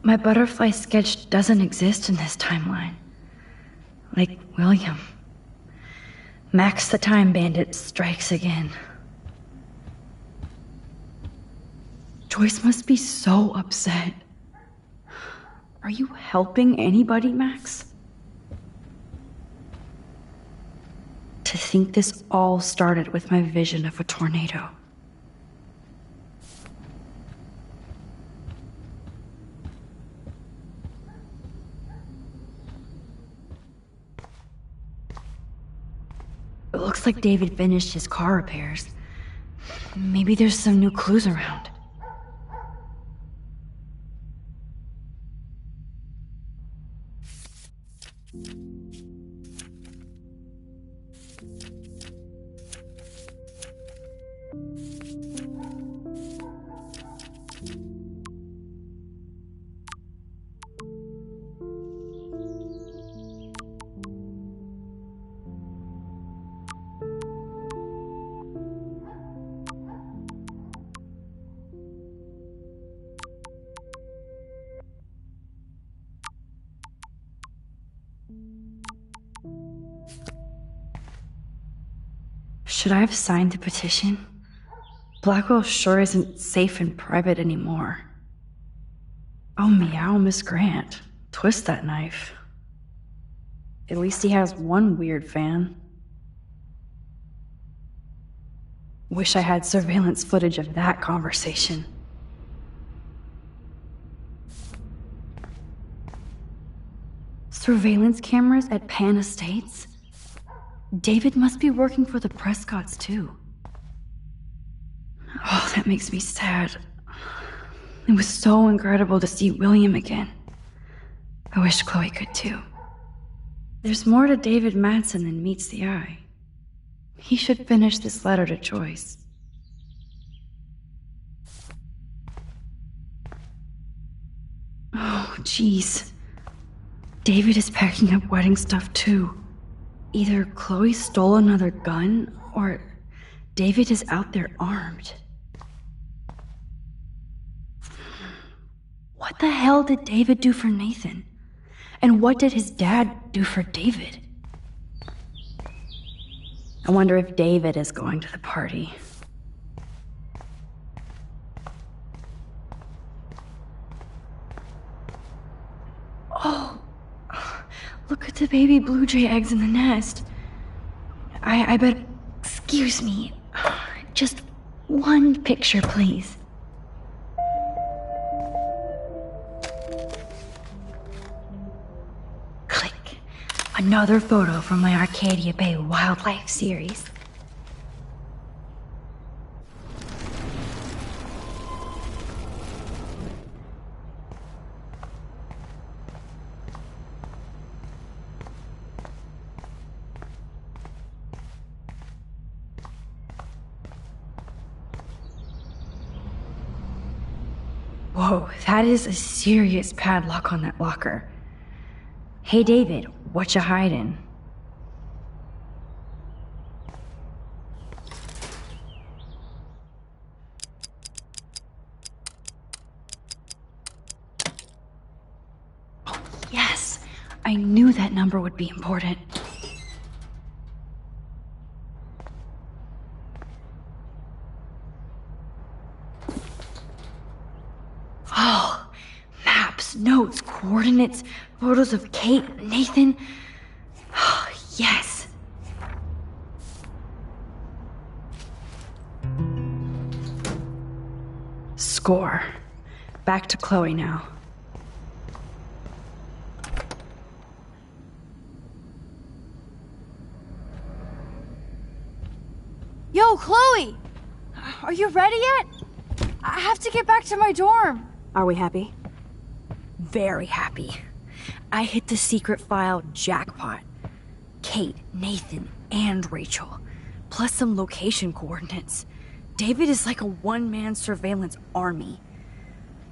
Speaker 1: My butterfly sketch doesn't exist in this timeline. Like William. Max the Time Bandit strikes again. Joyce must be so upset. Are you helping anybody, Max? To think this all started with my vision of a tornado. It looks like David finished his car repairs. Maybe there's some new clues around. Should I have signed the petition? Blackwell sure isn't safe and private anymore. Oh, meow, Miss Grant. Twist that knife. At least he has one weird fan. Wish I had surveillance footage of that conversation. Surveillance cameras at Pan Estates? David must be working for the Prescotts, too. Oh, that makes me sad. It was so incredible to see William again. I wish Chloe could, too. There's more to David Madsen than meets the eye. He should finish this letter to Joyce. Oh, jeez. David is packing up wedding stuff, too. Either Chloe stole another gun, or David is out there armed. What the hell did David do for Nathan? And what did his dad do for David? I wonder if David is going to the party. Oh, look at the baby blue jay eggs in the nest. I bet... Excuse me. Just one picture, please. Click. Another photo from my Arcadia Bay Wildlife series. Whoa, that is a serious padlock on that locker. Hey, David, what you hiding? Oh, yes! I knew that number would be important. Oh, maps, notes, coordinates, photos of Kate, Nathan. Oh, yes. Score. Back to Chloe now.
Speaker 11: Yo, Chloe! Are you ready yet? I have to get back to my dorm.
Speaker 2: Are we happy?
Speaker 1: Very happy. I hit the secret file jackpot. Kate, Nathan, and Rachel. Plus some location coordinates. David is like a one-man surveillance army.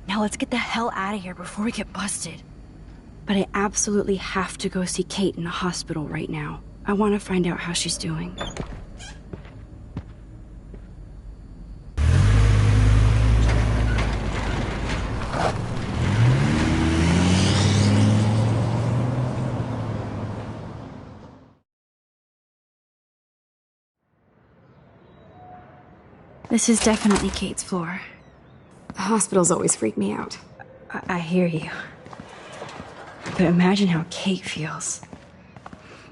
Speaker 1: Now let's get the hell out of here before we get busted. But I absolutely have to go see Kate in the hospital right now. I want to find out how she's doing. This is definitely Kate's floor.
Speaker 2: Hospitals always freak me out.
Speaker 1: I hear you. But imagine how Kate feels.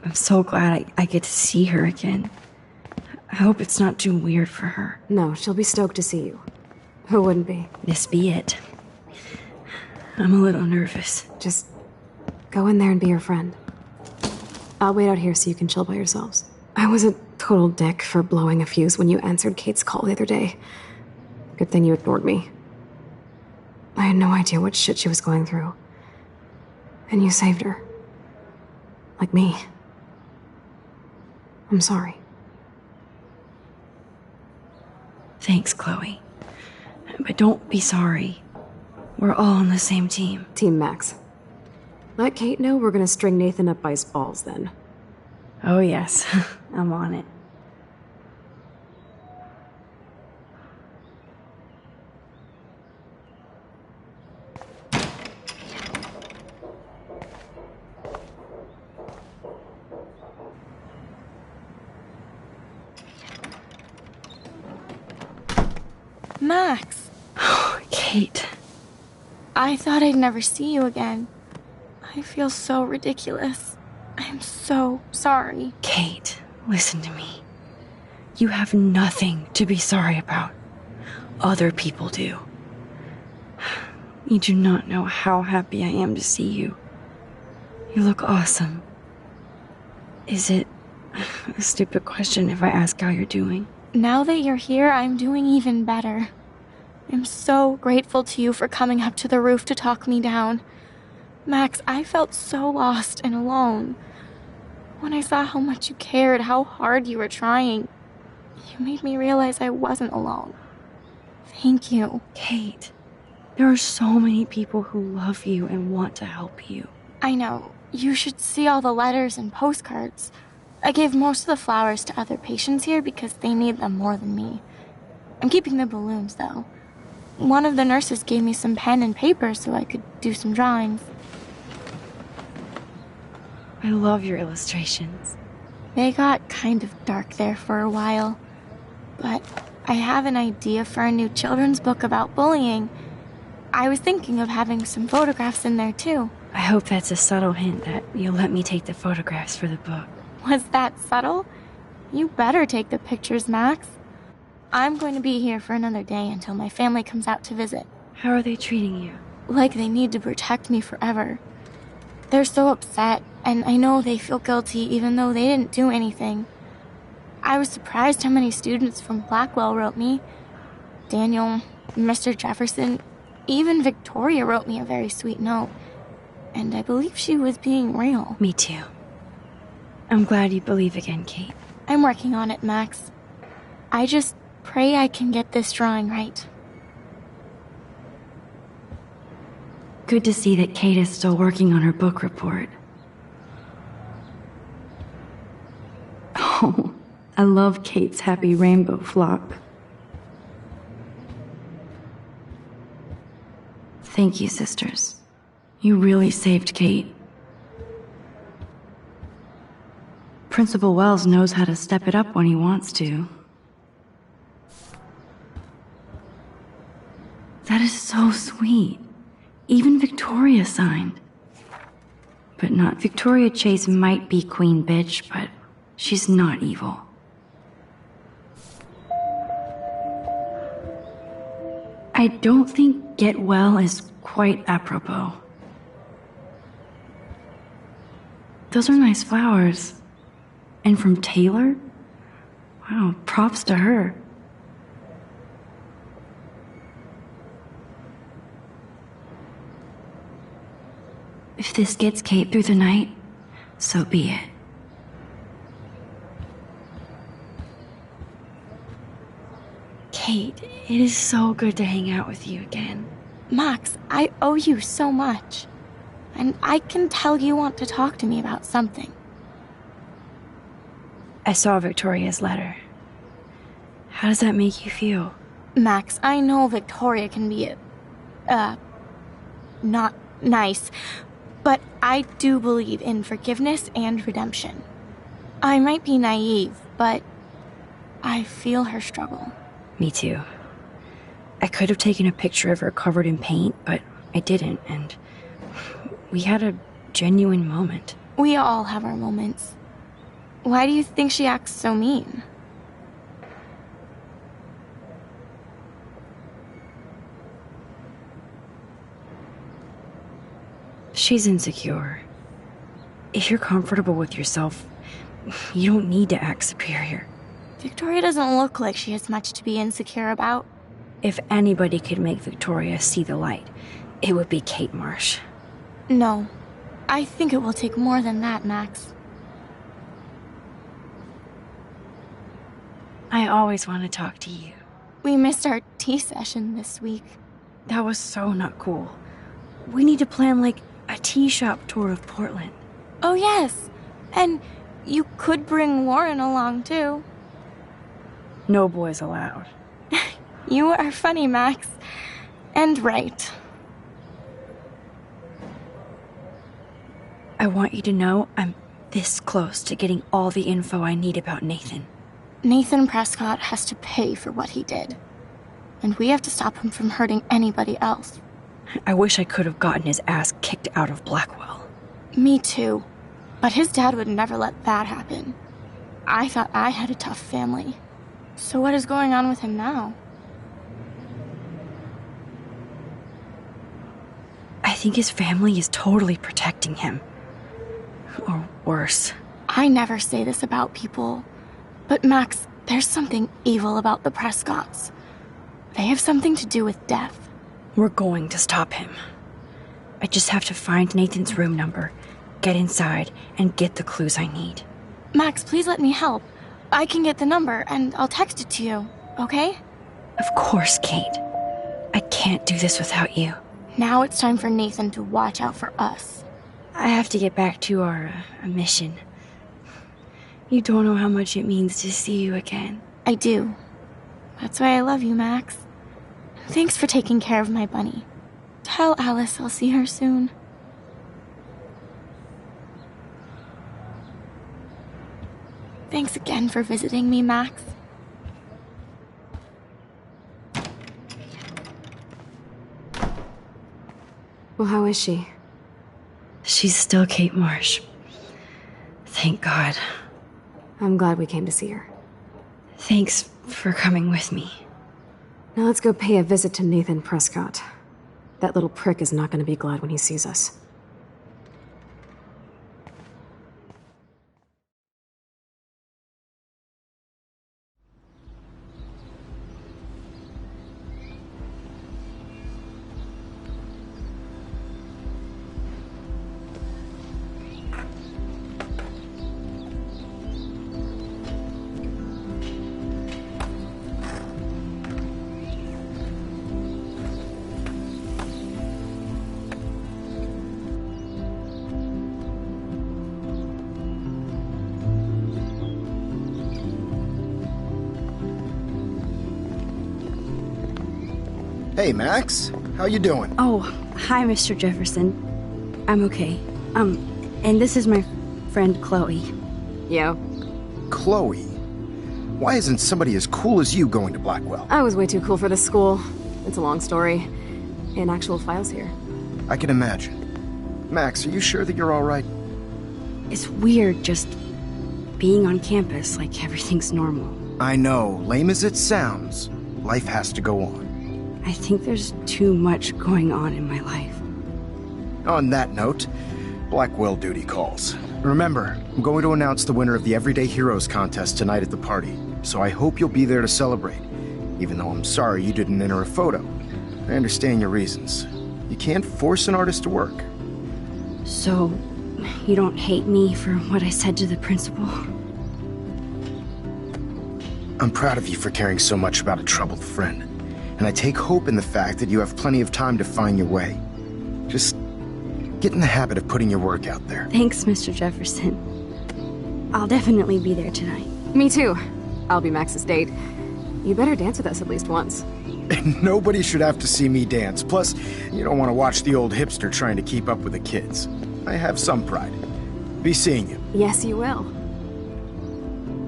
Speaker 1: I'm so glad I get to see her again. I hope it's not too weird for her.
Speaker 2: No, she'll be stoked to see you. Who wouldn't be?
Speaker 1: This be it. I'm a little nervous.
Speaker 2: Just go in there and be your friend. I'll wait out here so you can chill by yourselves. I was a total dick for blowing a fuse when you answered Kate's call the other day. Good thing you ignored me. I had no idea what shit she was going through. And you saved her. Like me. I'm sorry.
Speaker 1: Thanks, Chloe. But don't be sorry. We're all on the same team.
Speaker 2: Team Max. Let Kate know we're gonna string Nathan up by his balls then.
Speaker 1: Oh yes, I'm on it.
Speaker 19: Max!
Speaker 1: Kate.
Speaker 19: I thought I'd never see you again. I feel so ridiculous. I'm so sorry.
Speaker 1: Kate, listen to me. You have nothing to be sorry about. Other people do. You do not know how happy I am to see you. You look awesome. Is it a stupid question if I ask how you're doing?
Speaker 19: Now that you're here, I'm doing even better. I'm so grateful to you for coming up to the roof to talk me down. Max, I felt so lost and alone. When I saw how much you cared, how hard you were trying, you made me realize I wasn't alone. Thank you.
Speaker 1: Kate, there are so many people who love you and want to help you.
Speaker 19: I know. You should see all the letters and postcards. I gave most of the flowers to other patients here because they need them more than me. I'm keeping the balloons, though. One of the nurses gave me some pen and paper so I could do some drawings.
Speaker 1: I love your illustrations.
Speaker 19: They got kind of dark there for a while. But I have an idea for a new children's book about bullying. I was thinking of having some photographs in there, too.
Speaker 1: I hope that's a subtle hint that you'll let me take the photographs for the book.
Speaker 19: Was that subtle? You better take the pictures, Max. I'm going to be here for another day until my family comes out to visit.
Speaker 1: How are they treating you?
Speaker 19: Like they need to protect me forever. They're so upset, and I know they feel guilty even though they didn't do anything. I was surprised how many students from Blackwell wrote me. Daniel, Mr. Jefferson, even Victoria wrote me a very sweet note. And I believe she was being real.
Speaker 1: Me too. I'm glad you believe again, Kate.
Speaker 19: I'm working on it, Max. I just pray I can get this drawing right.
Speaker 1: Good to see that Kate is still working on her book report. Oh, I love Kate's happy rainbow flop. Thank you, sisters. You really saved Kate. Principal Wells knows how to step it up when he wants to. That is so sweet. Even Victoria signed. But not Victoria Chase might be Queen Bitch, but she's not evil. I don't think get well is quite apropos. Those are nice flowers. And from Taylor? Wow, props to her. If this gets Kate through the night, so be it. Kate, it is so good to hang out with you again.
Speaker 19: Max, I owe you so much. And I can tell you want to talk to me about something.
Speaker 1: I saw Victoria's letter. How does that make you feel?
Speaker 19: Max, I know Victoria can be not nice, but I do believe in forgiveness and redemption. I might be naive, but I feel her struggle.
Speaker 1: Me too. I could have taken a picture of her covered in paint, but I didn't, and we had a genuine moment.
Speaker 19: We all have our moments. Why do you think she acts so mean?
Speaker 1: She's insecure. If you're comfortable with yourself, you don't need to act superior.
Speaker 19: Victoria doesn't look like she has much to be insecure about.
Speaker 1: If anybody could make Victoria see the light, it would be Kate Marsh.
Speaker 19: No. I think it will take more than that, Max.
Speaker 1: I always want to talk to you.
Speaker 19: We missed our tea session this week.
Speaker 1: That was so not cool. We need to plan, like, a tea shop tour of Portland.
Speaker 19: Oh, yes. And you could bring Warren along, too.
Speaker 1: No boys allowed.
Speaker 19: You are funny, Max. And right.
Speaker 1: I want you to know I'm this close to getting all the info I need about Nathan.
Speaker 19: Nathan Prescott has to pay for what he did. And we have to stop him from hurting anybody else.
Speaker 1: I wish I could have gotten his ass kicked out of Blackwell.
Speaker 19: Me too. But his dad would never let that happen. I thought I had a tough family. So what is going on with him now?
Speaker 1: I think his family is totally protecting him. Or worse.
Speaker 19: I never say this about people. But Max, there's something evil about the Prescotts. They have something to do with death.
Speaker 1: We're going to stop him. I just have to find Nathan's room number, get inside, and get the clues I need.
Speaker 19: Max, please let me help. I can get the number, and I'll text it to you, okay?
Speaker 1: Of course, Kate. I can't do this without you.
Speaker 19: Now it's time for Nathan to watch out for us.
Speaker 1: I have to get back to our mission. You don't know how much it means to see you again.
Speaker 19: I do. That's why I love you, Max. Thanks for taking care of my bunny. Tell Alice I'll see her soon. Thanks again for visiting me, Max.
Speaker 2: Well, how is she?
Speaker 1: She's still Kate Marsh. Thank God.
Speaker 2: I'm glad we came to see her.
Speaker 1: Thanks for coming with me.
Speaker 2: Now let's go pay a visit to Nathan Prescott. That little prick is not going to be glad when he sees us.
Speaker 3: Hey, Max. How you doing?
Speaker 1: Oh, hi, Mr. Jefferson. I'm okay. And this is my friend Chloe.
Speaker 2: Yo.
Speaker 3: Chloe? Why isn't somebody as cool as you going to Blackwell?
Speaker 2: I was way too cool for this school. It's a long story. In actual files here.
Speaker 3: I can imagine. Max, are you sure that you're all right?
Speaker 1: It's weird just being on campus like everything's normal.
Speaker 3: I know. Lame as it sounds, life has to go on.
Speaker 1: I think there's too much going on in my life.
Speaker 3: On that note, Blackwell duty calls. Remember, I'm going to announce the winner of the Everyday Heroes contest tonight at the party, so I hope you'll be there to celebrate, even though I'm sorry you didn't enter a photo. I understand your reasons. You can't force an artist to work.
Speaker 1: So, you don't hate me for what I said to the principal?
Speaker 3: I'm proud of you for caring so much about a troubled friend. And I take hope in the fact that you have plenty of time to find your way. Just get in the habit of putting your work out there.
Speaker 1: Thanks, Mr. Jefferson. I'll definitely be there tonight.
Speaker 2: Me too. I'll be Max's date. You better dance with us at least once.
Speaker 3: Nobody should have to see me dance. Plus, you don't want to watch the old hipster trying to keep up with the kids. I have some pride. Be seeing you.
Speaker 2: Yes, you will.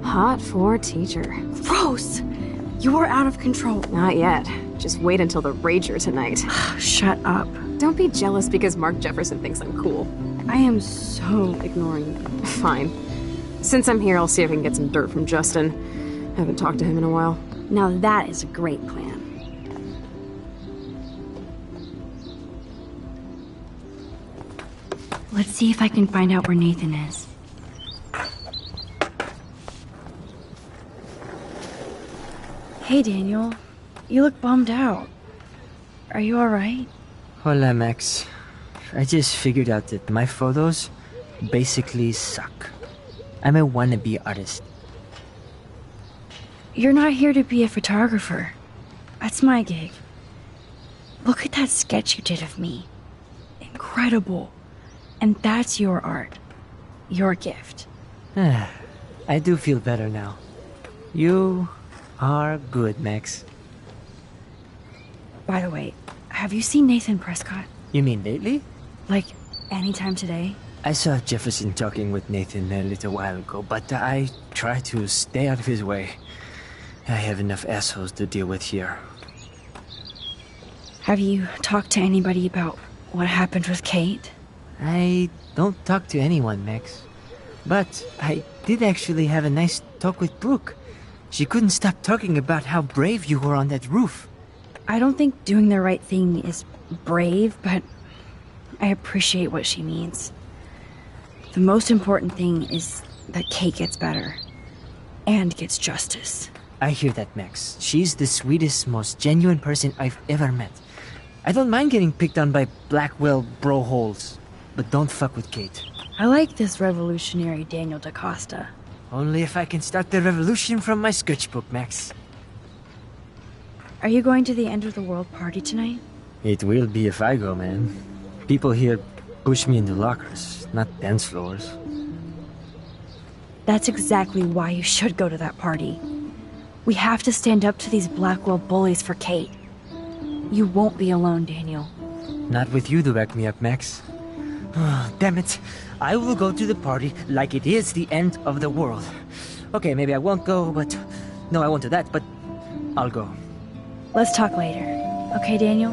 Speaker 2: Hot for teacher.
Speaker 1: Gross! You're out of control.
Speaker 18: Not yet. Just wait until the Rager tonight.
Speaker 1: Shut up.
Speaker 18: Don't be jealous because Mark Jefferson thinks I'm cool.
Speaker 1: I am so
Speaker 18: ignoring you. Fine. Since I'm here, I'll see if I can get some dirt from Justin. I haven't talked to him in a while.
Speaker 1: Now that is a great plan. Let's see if I can find out where Nathan is. Hey, Daniel. You look bummed out. Are you alright?
Speaker 20: Hola, Max. I just figured out that my photos basically suck. I'm a wannabe artist.
Speaker 1: You're not here to be a photographer. That's my gig. Look at that sketch you did of me. Incredible. And that's your art. Your gift.
Speaker 20: I do feel better now. You are good, Max.
Speaker 1: By the way, have you seen Nathan Prescott?
Speaker 20: You mean lately?
Speaker 1: Like, anytime today?
Speaker 20: I saw Jefferson talking with Nathan a little while ago, but I try to stay out of his way. I have enough assholes to deal with here.
Speaker 1: Have you talked to anybody about what happened with Kate?
Speaker 20: I don't talk to anyone, Max. But I did actually have a nice talk with Brooke. She couldn't stop talking about how brave you were on that roof.
Speaker 1: I don't think doing the right thing is brave, but I appreciate what she means. The most important thing is that Kate gets better. And gets justice.
Speaker 20: I hear that, Max. She's the sweetest, most genuine person I've ever met. I don't mind getting picked on by Blackwell bro-holes, but don't fuck with Kate.
Speaker 1: I like this revolutionary Daniel DaCosta.
Speaker 20: Only if I can start the revolution from my sketchbook, Max.
Speaker 1: Are you going to the End of the World party tonight?
Speaker 20: It will be if I go, man. People here push me into lockers, not dance floors.
Speaker 1: That's exactly why you should go to that party. We have to stand up to these Blackwell bullies for Kate. You won't be alone, Daniel.
Speaker 20: Not with you to back me up, Max. Oh, damn it. I will go to the party like it is the end of the world. Okay, maybe I won't go, but... No, I won't do that, but I'll go.
Speaker 1: Let's talk later. Okay, Daniel?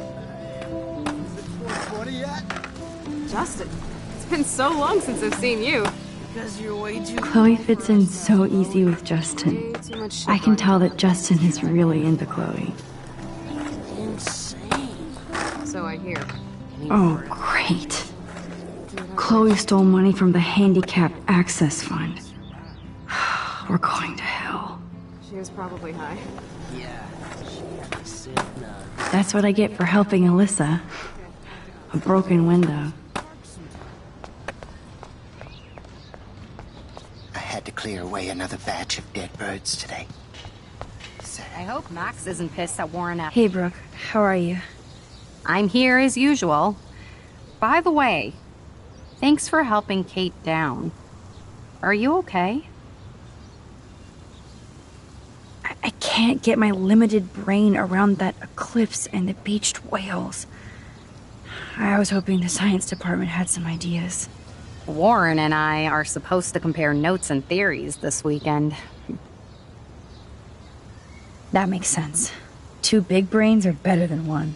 Speaker 18: Justin, it's been so long since I've seen you.
Speaker 6: Because you're way too...
Speaker 1: Chloe fits in so easy with Justin. I can tell that Justin is really into Chloe.
Speaker 6: Insane.
Speaker 18: So I hear.
Speaker 1: Oh, great. Chloe stole money from the Handicapped Access Fund. We're going to hell.
Speaker 18: She was probably high.
Speaker 6: Yeah, she said no.
Speaker 1: That's what I get for helping Alyssa. A broken window.
Speaker 21: I had to clear away another batch of dead birds today.
Speaker 4: I hope Max isn't pissed at Warren after.
Speaker 1: Hey, Brooke. How are you?
Speaker 4: I'm here as usual. By the way, thanks for helping Kate down. Are you okay?
Speaker 1: I can't get my limited brain around that eclipse and the beached whales. I was hoping the science department had some ideas.
Speaker 4: Warren and I are supposed to compare notes and theories this weekend.
Speaker 1: That makes sense. 2 big brains are better than 1.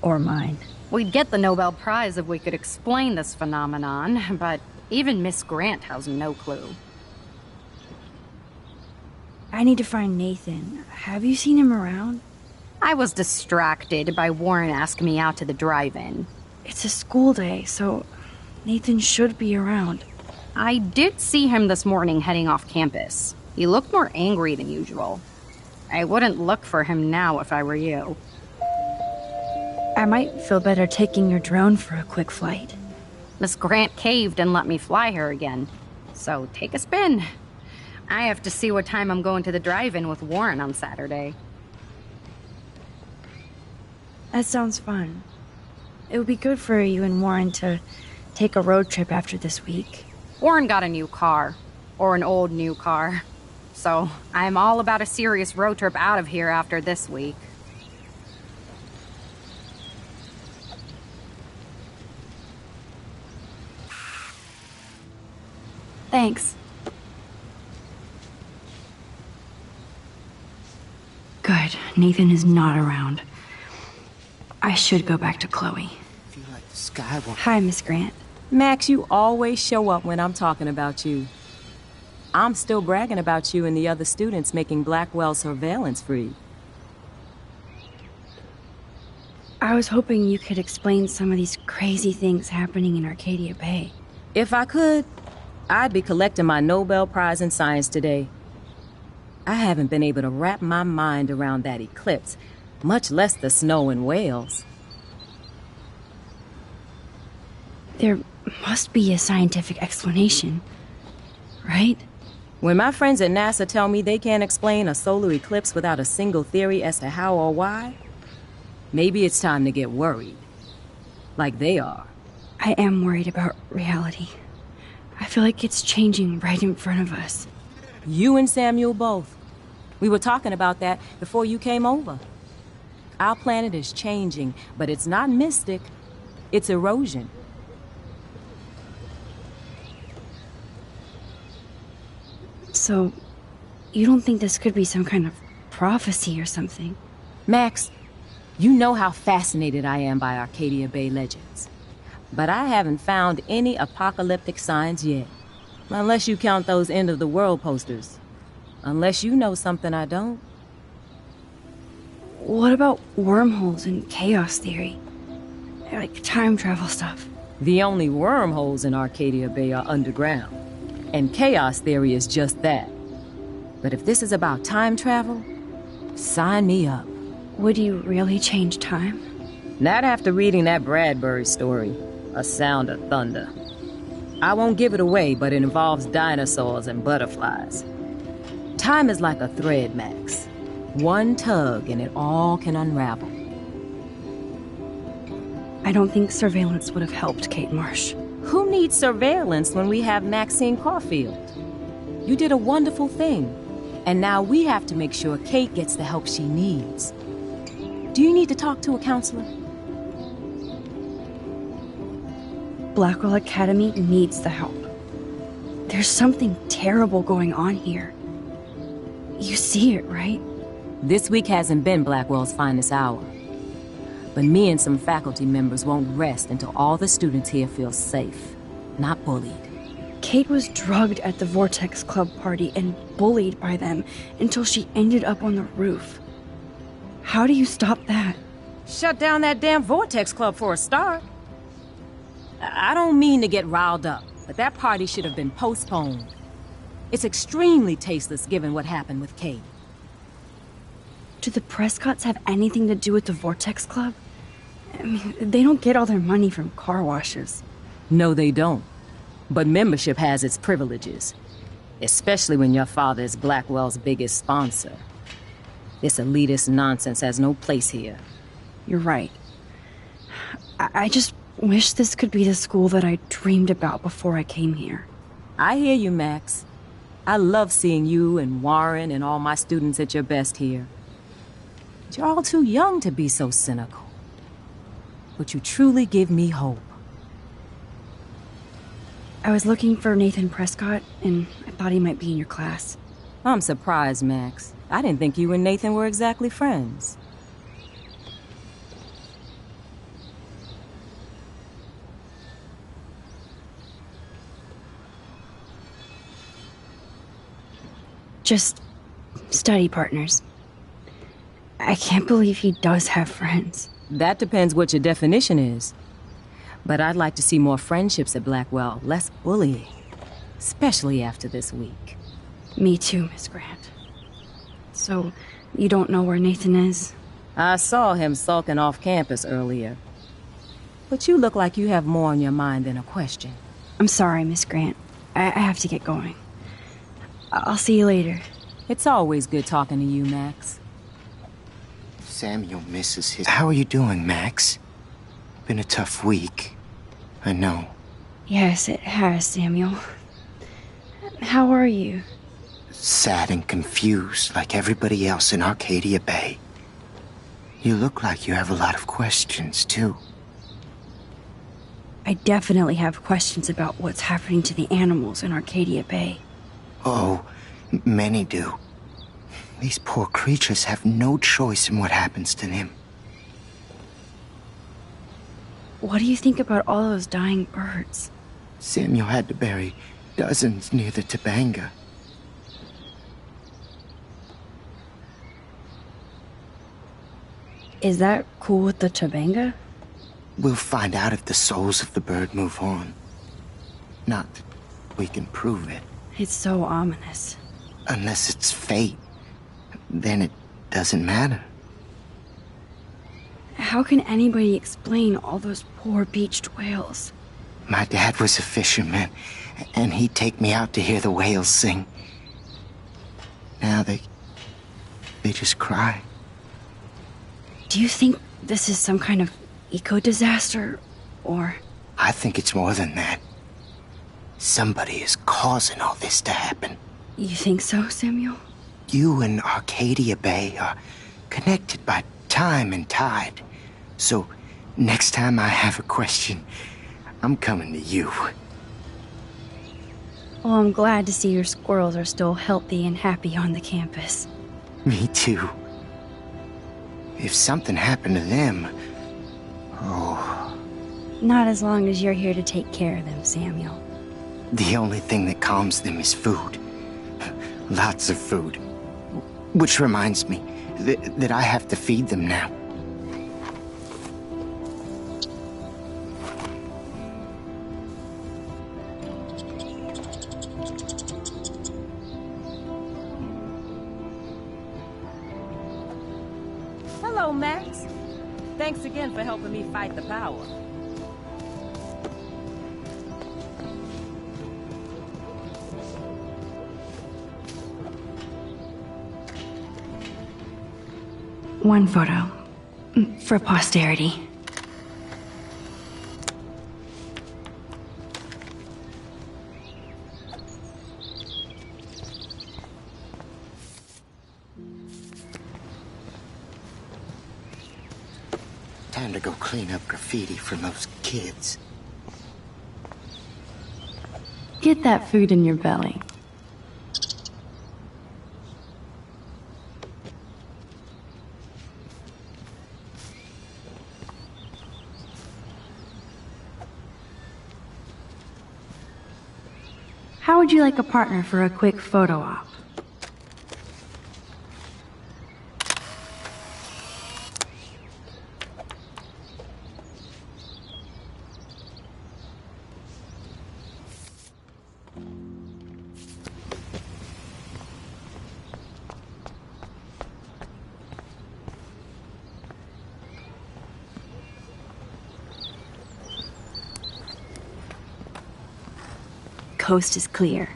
Speaker 1: Or mine.
Speaker 4: We'd get the Nobel Prize if we could explain this phenomenon, but even Miss Grant has no clue.
Speaker 1: I need to find Nathan. Have you seen him around?
Speaker 4: I was distracted by Warren asking me out to the drive-in.
Speaker 1: It's a school day, so Nathan should be around.
Speaker 4: I did see him this morning heading off campus. He looked more angry than usual. I wouldn't look for him now if I were you.
Speaker 1: I might feel better taking your drone for a quick flight.
Speaker 4: Miss Grant caved and let me fly her again. So take a spin. I have to see what time I'm going to the drive-in with Warren on Saturday.
Speaker 1: That sounds fun. It would be good for you and Warren to take a road trip after this week.
Speaker 4: Warren got a new car. Or an old new car. So I'm all about a serious road trip out of here after this week.
Speaker 1: Thanks. Good. Nathan is not around. I should go back to Chloe. Hi, Miss Grant.
Speaker 7: Max, you always show up when I'm talking about you. I'm still bragging about you and the other students making Blackwell surveillance free.
Speaker 1: I was hoping you could explain some of these crazy things happening in Arcadia Bay.
Speaker 7: If I could, I'd be collecting my Nobel Prize in Science today. I haven't been able to wrap my mind around that eclipse, much less the snow in Wales.
Speaker 1: There must be a scientific explanation, right?
Speaker 7: When my friends at NASA tell me they can't explain a solar eclipse without a single theory as to how or why, maybe it's time to get worried. Like they are.
Speaker 1: I am worried about reality. I feel like it's changing right in front of us.
Speaker 7: You and Samuel both. We were talking about that before you came over. Our planet is changing, but it's not mystic. It's erosion.
Speaker 1: So, you don't think this could be some kind of prophecy or something?
Speaker 7: Max, you know how fascinated I am by Arcadia Bay legends. But I haven't found any apocalyptic signs yet. Unless you count those end-of-the-world posters. Unless you know something I don't.
Speaker 1: What about wormholes and chaos theory? Like time travel stuff.
Speaker 7: The only wormholes in Arcadia Bay are underground. And chaos theory is just that. But if this is about time travel, sign me up.
Speaker 1: Would you really change time?
Speaker 7: Not after reading that Bradbury story, A Sound of Thunder. I won't give it away, but it involves dinosaurs and butterflies. Time is like a thread, Max. One tug and it all can unravel.
Speaker 1: I don't think surveillance would have helped Kate Marsh.
Speaker 7: Who needs surveillance when we have Maxine Caulfield? You did a wonderful thing, and now we have to make sure Kate gets the help she needs. Do you need to talk to a counselor?
Speaker 1: Blackwell Academy needs the help. There's something terrible going on here. You see it, right?
Speaker 7: This week hasn't been Blackwell's finest hour. But me and some faculty members won't rest until all the students here feel safe, not bullied.
Speaker 1: Kate was drugged at the Vortex Club party and bullied by them until she ended up on the roof. How do you stop that?
Speaker 7: Shut down that damn Vortex Club for a start. I don't mean to get riled up, but that party should have been postponed. It's extremely tasteless given what happened with Kate.
Speaker 1: Do the Prescotts have anything to do with the Vortex Club? I mean, they don't get all their money from car washes.
Speaker 7: No, they don't. But membership has its privileges. Especially when your father is Blackwell's biggest sponsor. This elitist nonsense has no place here.
Speaker 1: You're right. I just wish this could be the school that I dreamed about before I came here.
Speaker 7: I hear you, Max. I love seeing you and Warren and all my students at your best here. But you're all too young to be so cynical. But you truly give me hope.
Speaker 1: I was looking for Nathan Prescott, and I thought he might be in your class.
Speaker 7: I'm surprised, Max. I didn't think you and Nathan were exactly friends.
Speaker 1: Just study partners. I can't believe he does have friends.
Speaker 7: That depends what your definition is. But I'd like to see more friendships at Blackwell, less bullying. Especially after this week.
Speaker 1: Me too, Miss Grant. So, you don't know where Nathan is?
Speaker 7: I saw him sulking off campus earlier. But you look like you have more on your mind than a question.
Speaker 1: I'm sorry, Miss Grant. I have to get going. I'll see you later.
Speaker 7: It's always good talking to you, Max.
Speaker 21: Samuel misses his... How are you doing, Max? Been a tough week. I know.
Speaker 1: Yes, it has, Samuel. How are you?
Speaker 21: Sad and confused, like everybody else in Arcadia Bay. You look like you have a lot of questions, too.
Speaker 1: I definitely have questions about what's happening to the animals in Arcadia Bay.
Speaker 21: Oh, many do. These poor creatures have no choice in what happens to them.
Speaker 1: What do you think about all those dying birds?
Speaker 21: Samuel had to bury dozens near the Tobanga.
Speaker 1: Is that cool with the Tobanga?
Speaker 21: We'll find out if the souls of the bird move on. Not that we can prove it.
Speaker 1: It's so ominous.
Speaker 21: Unless it's fate, then it doesn't matter.
Speaker 1: How can anybody explain all those poor beached whales?
Speaker 21: My dad was a fisherman, and he'd take me out to hear the whales sing. Now they just cry.
Speaker 1: Do you think this is some kind of eco-disaster, or...?
Speaker 21: I think it's more than that. Somebody is causing all this to happen.
Speaker 1: You think so, Samuel?
Speaker 21: You and Arcadia Bay are connected by time and tide. So, next time I have a question, I'm coming to you.
Speaker 1: Well, I'm glad to see your squirrels are still healthy and happy on the campus.
Speaker 21: Me too. If something happened to them... Oh...
Speaker 1: Not as long as you're here to take care of them, Samuel.
Speaker 21: The only thing that calms them is food. Lots of food. Which reminds me that I have to feed them now.
Speaker 7: Hello, Max. Thanks again for helping me fight the power.
Speaker 1: One photo. For posterity.
Speaker 21: Time to go clean up graffiti from those kids.
Speaker 1: Get that food in your belly. How would you like a partner for a quick photo op? Coast is clear.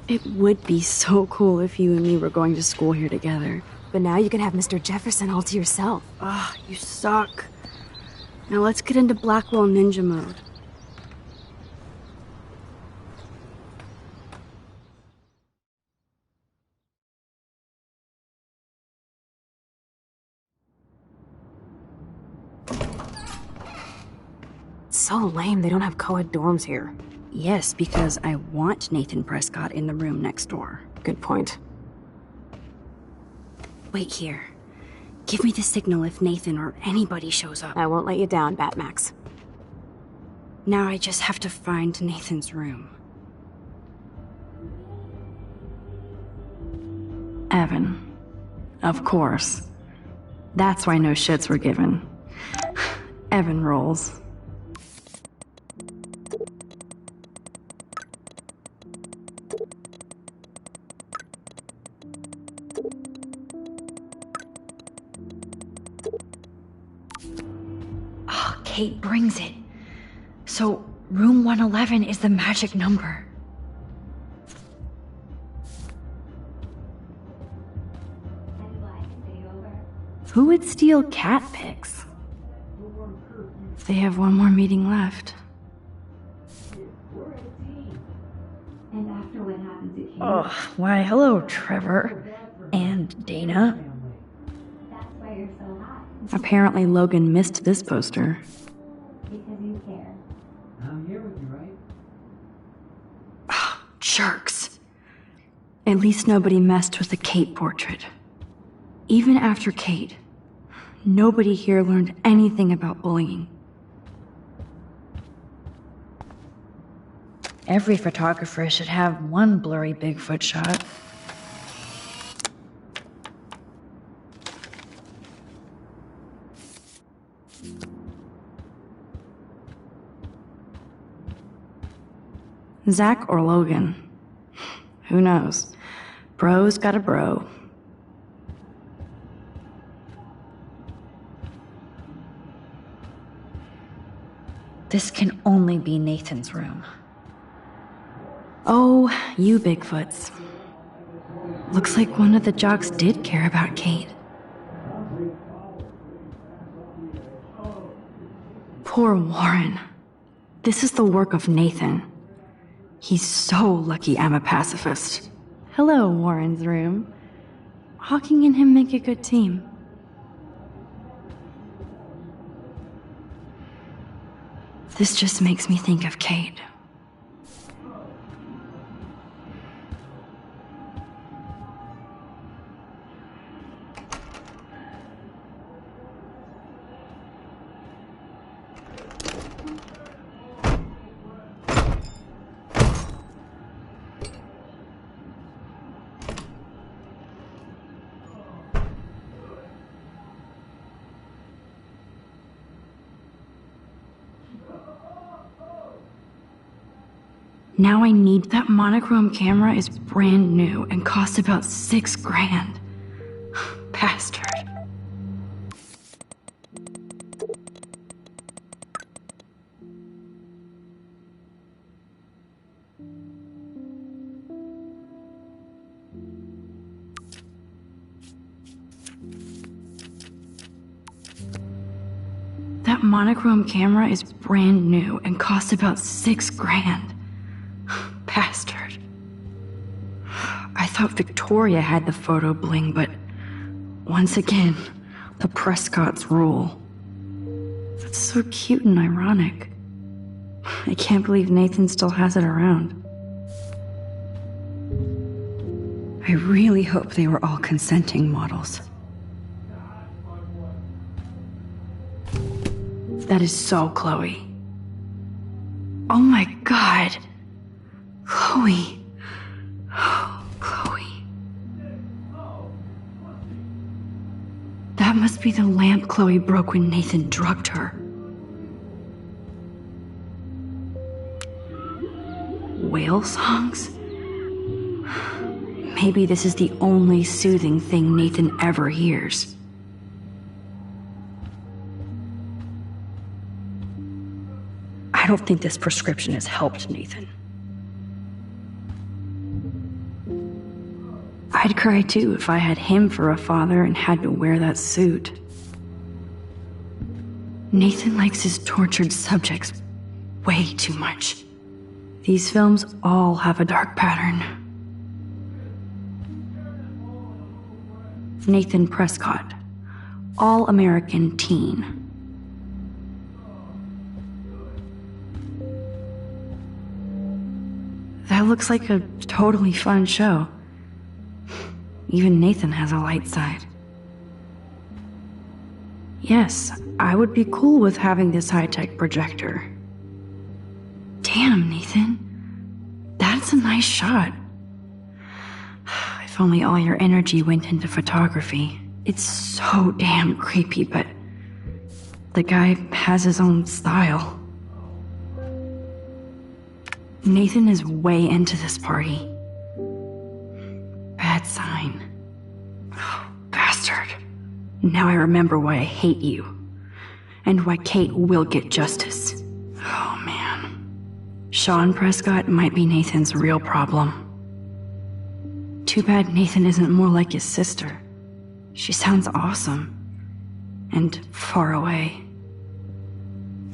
Speaker 1: It would be so cool if you and me were going to school here together.
Speaker 2: But now you can have Mr. Jefferson all to yourself.
Speaker 1: Ah, you suck. Now let's get into Blackwell Ninja mode.
Speaker 2: It's so lame they don't have co-ed dorms here.
Speaker 1: Yes, because I want Nathan Prescott in the room next door.
Speaker 2: Good point.
Speaker 1: Wait here. Give me the signal if Nathan or anybody shows up.
Speaker 2: I won't let you down, Batmax.
Speaker 1: Now I just have to find Nathan's room. Evan. Of course. That's why no shits were given. Evan rolls. Kate brings it. So, room 111 is the magic number. Who would steal cat pics? They have one more meeting left. Oh, why hello, Trevor. And Dana. Apparently Logan missed this poster.
Speaker 9: Because you care. I'm here with you, right?
Speaker 1: Jerks. At least nobody messed with the Kate portrait. Even after Kate, nobody here learned anything about bullying. Every photographer should have one blurry Bigfoot shot. Zach or Logan? Who knows? Bro's got a bro. This can only be Nathan's room. Oh, you Bigfoots. Looks like one of the jocks did care about Kate. Poor Warren. This is the work of Nathan. He's so lucky I'm a pacifist. Hello, Warren's room. Hawking and him make a good team. This just makes me think of Kate. Now I need that monochrome camera is brand new and costs about $6 grand. Bastard. That monochrome camera is brand new and costs about $6 grand. Bastard. I thought Victoria had the photo bling, but once again, the Prescotts rule. That's so cute and ironic. I can't believe Nathan still has it around. I really hope they were all consenting models. That is so Chloe. Oh my god. Chloe. Oh, Chloe. That must be the lamp Chloe broke when Nathan drugged her. Whale songs? Maybe this is the only soothing thing Nathan ever hears. I don't think this prescription has helped Nathan. I'd cry too if I had him for a father and had to wear that suit. Nathan likes his tortured subjects way too much. These films all have a dark pattern. Nathan Prescott, all-American teen. That looks like a totally fun show. Even Nathan has a light side. Yes, I would be cool with having this high-tech projector. Damn, Nathan. That's a nice shot. If only all your energy went into photography. It's so damn creepy, but the guy has his own style. Nathan is way into this party. Bad sign. Oh, bastard. Now I remember why I hate you. And why Kate will get justice. Oh, man. Sean Prescott might be Nathan's real problem. Too bad Nathan isn't more like his sister. She sounds awesome. And far away.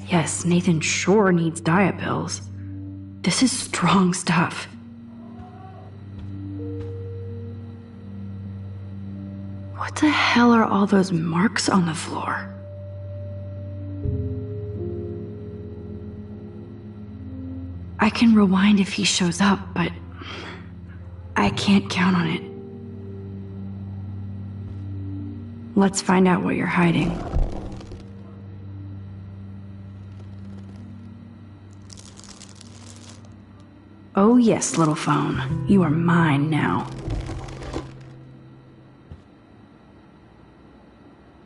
Speaker 1: Yes, Nathan sure needs diet pills. This is strong stuff. What the hell are all those marks on the floor? I can rewind if he shows up, but I can't count on it. Let's find out what you're hiding. Oh yes, little phone. You are mine now.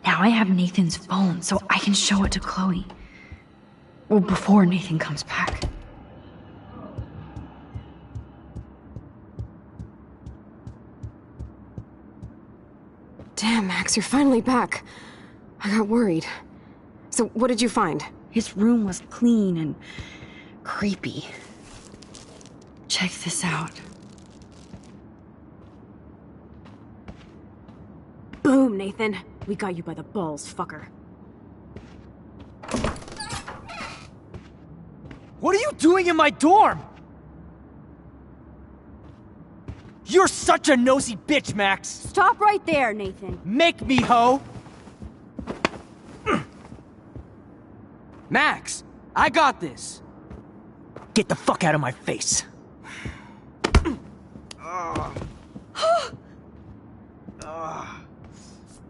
Speaker 1: Now I have Nathan's phone, so I can show it to Chloe. Well, before Nathan comes back.
Speaker 18: Damn, Max, you're finally back. I got worried. So, what did you find?
Speaker 1: His room was clean and creepy. Check this out.
Speaker 18: Boom, Nathan. We got you by the balls, fucker.
Speaker 13: What are you doing in my dorm? You're such a nosy bitch, Max!
Speaker 11: Stop right there, Nathan.
Speaker 13: Make me, ho! Max, I got this. Get the fuck out of my face.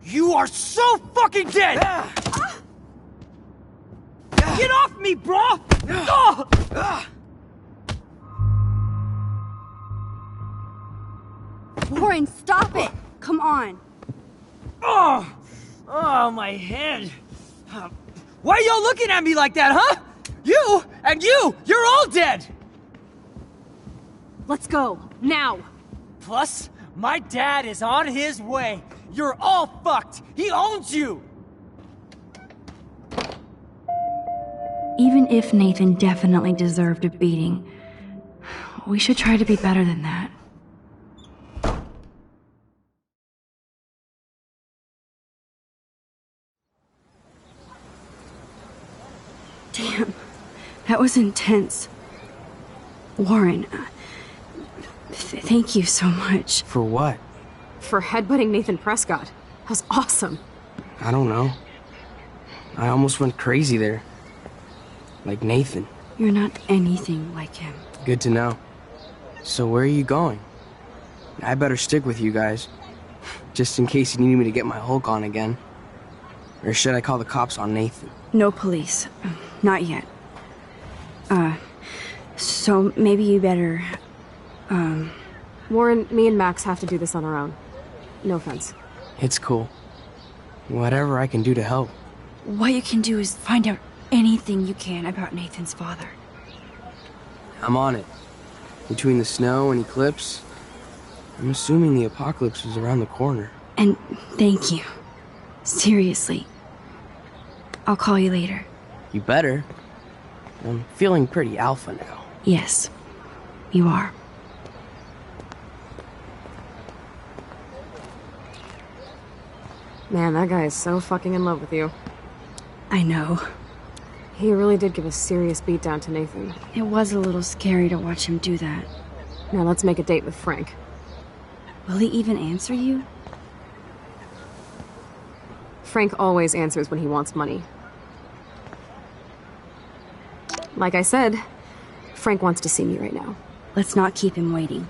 Speaker 13: You are so fucking dead! Get off me, bro!
Speaker 11: Warren, stop it! Come on.
Speaker 13: Oh, my head. Why are y'all looking at me like that, huh? You and you're all dead!
Speaker 18: Let's go, now!
Speaker 13: Plus, my dad is on his way. You're all fucked. He owns you!
Speaker 1: Even if Nathan definitely deserved a beating, we should try to be better than that. Damn, that was intense. Warren, thank you so much.
Speaker 12: For what?
Speaker 18: For headbutting Nathan Prescott. That was awesome.
Speaker 12: I don't know. I almost went crazy there. Like Nathan.
Speaker 1: You're not anything like him.
Speaker 12: Good to know. So where are you going? I better stick with you guys. Just in case you need me to get my Hulk on again. Or should I call the cops on Nathan?
Speaker 1: No police. Not yet. So maybe you better,
Speaker 18: Warren, me and Max have to do this on our own. No offense.
Speaker 12: It's cool. Whatever I can do to help.
Speaker 1: What you can do is find out anything you can about Nathan's father.
Speaker 12: I'm on it. Between the snow and eclipse, I'm assuming the apocalypse is around the corner.
Speaker 1: And thank you. Seriously. I'll call you later.
Speaker 12: You better. I'm feeling pretty alpha now.
Speaker 1: Yes, you are.
Speaker 18: Man, that guy is so fucking in love with you.
Speaker 1: I know.
Speaker 18: He really did give a serious beatdown to Nathan.
Speaker 1: It was a little scary to watch him do that.
Speaker 18: Now let's make a date with Frank.
Speaker 1: Will he even answer you?
Speaker 18: Frank always answers when he wants money. Like I said, Frank wants to see me right now.
Speaker 1: Let's not keep him waiting.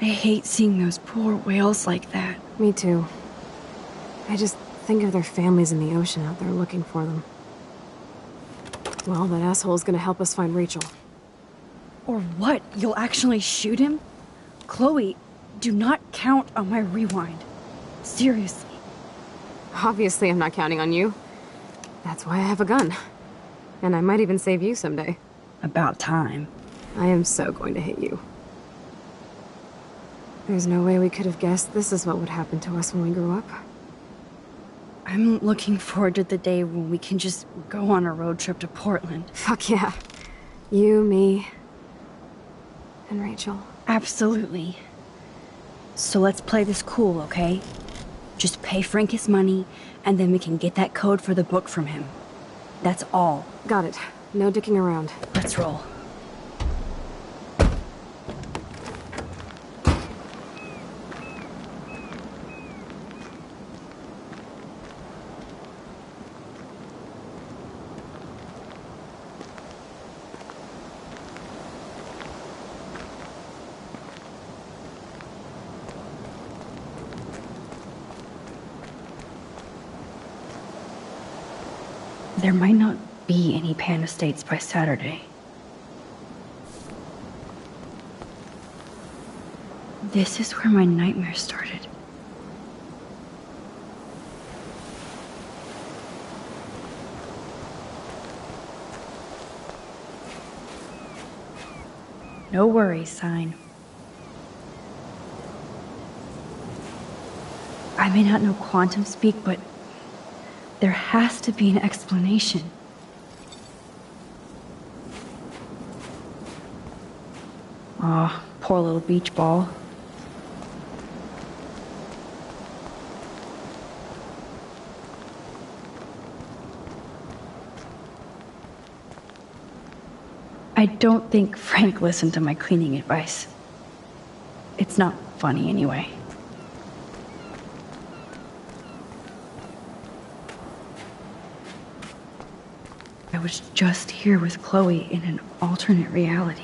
Speaker 1: I hate seeing those poor whales like that.
Speaker 18: Me too. I just think of their families in the ocean out there looking for them. Well, that asshole's gonna help us find Rachel.
Speaker 11: Or what? You'll actually shoot him? Chloe, do not count on my rewind. Seriously.
Speaker 18: Obviously, I'm not counting on you. That's why I have a gun. And I might even save you someday.
Speaker 1: About time.
Speaker 18: I am so going to hit you. There's no way we could have guessed this is what would happen to us when we grew up.
Speaker 1: I'm looking forward to the day when we can just go on a road trip to Portland.
Speaker 18: Fuck yeah.
Speaker 2: You, me, and Rachel.
Speaker 1: Absolutely. So let's play this cool, okay? Just pay Frank his money, and then we can get that code for the book from him. That's all.
Speaker 2: Got it. No dicking around.
Speaker 1: Let's roll. There might not be any Pan Estates by Saturday. This is where my nightmare started. No worries sign. I may not know quantum speak, but there has to be an explanation. Aw, poor little beach ball. I don't think Frank listened to my cleaning advice. It's not funny anyway. I was just here with Chloe in an alternate reality.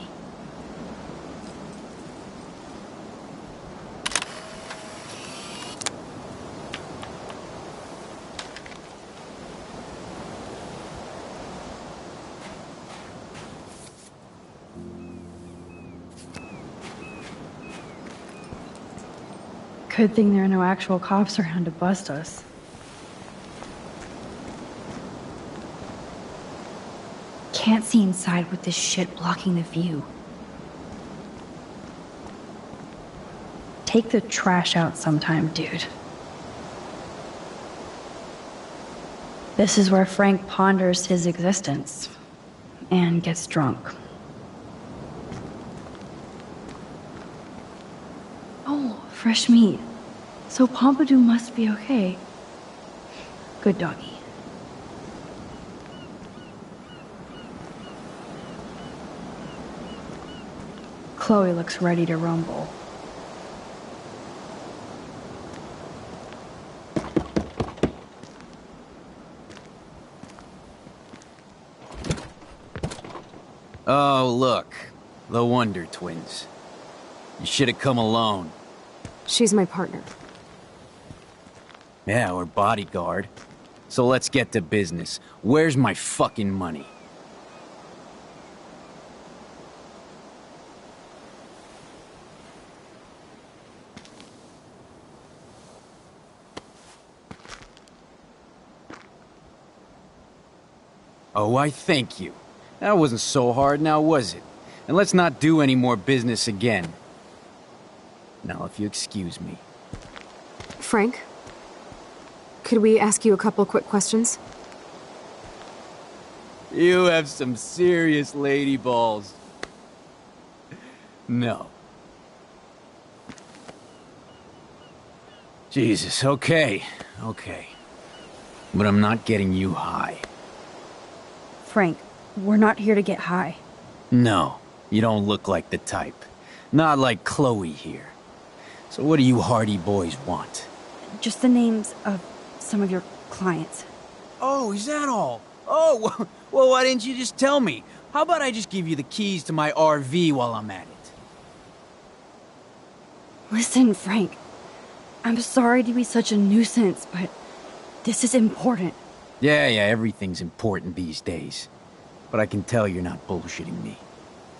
Speaker 1: Good thing there are no actual cops around to bust us. Can't see inside with this shit blocking the view. Take the trash out sometime, dude. This is where Frank ponders his existence and gets drunk. Oh, fresh meat. So Pompidou must be okay. Good doggy. Chloe looks ready to rumble.
Speaker 5: Oh, look. The Wonder Twins. You should have come alone.
Speaker 2: She's my partner.
Speaker 5: Yeah, or bodyguard. So let's get to business. Where's my fucking money? Oh, I thank you. That wasn't so hard now, was it? And let's not do any more business again. Now, if you excuse me.
Speaker 2: Frank? Could we ask you a couple quick questions?
Speaker 5: You have some serious lady balls. No. Jesus, okay. But I'm not getting you high.
Speaker 1: Frank, we're not here to get high.
Speaker 5: No, you don't look like the type. Not like Chloe here. So what do you hardy boys want?
Speaker 1: Just the names of some of your clients.
Speaker 5: Oh, is that all? Oh, well, why didn't you just tell me? How about I just give you the keys to my RV while I'm at it?
Speaker 1: Listen, Frank. I'm sorry to be such a nuisance, but this is important.
Speaker 5: Yeah, everything's important these days. But I can tell you're not bullshitting me.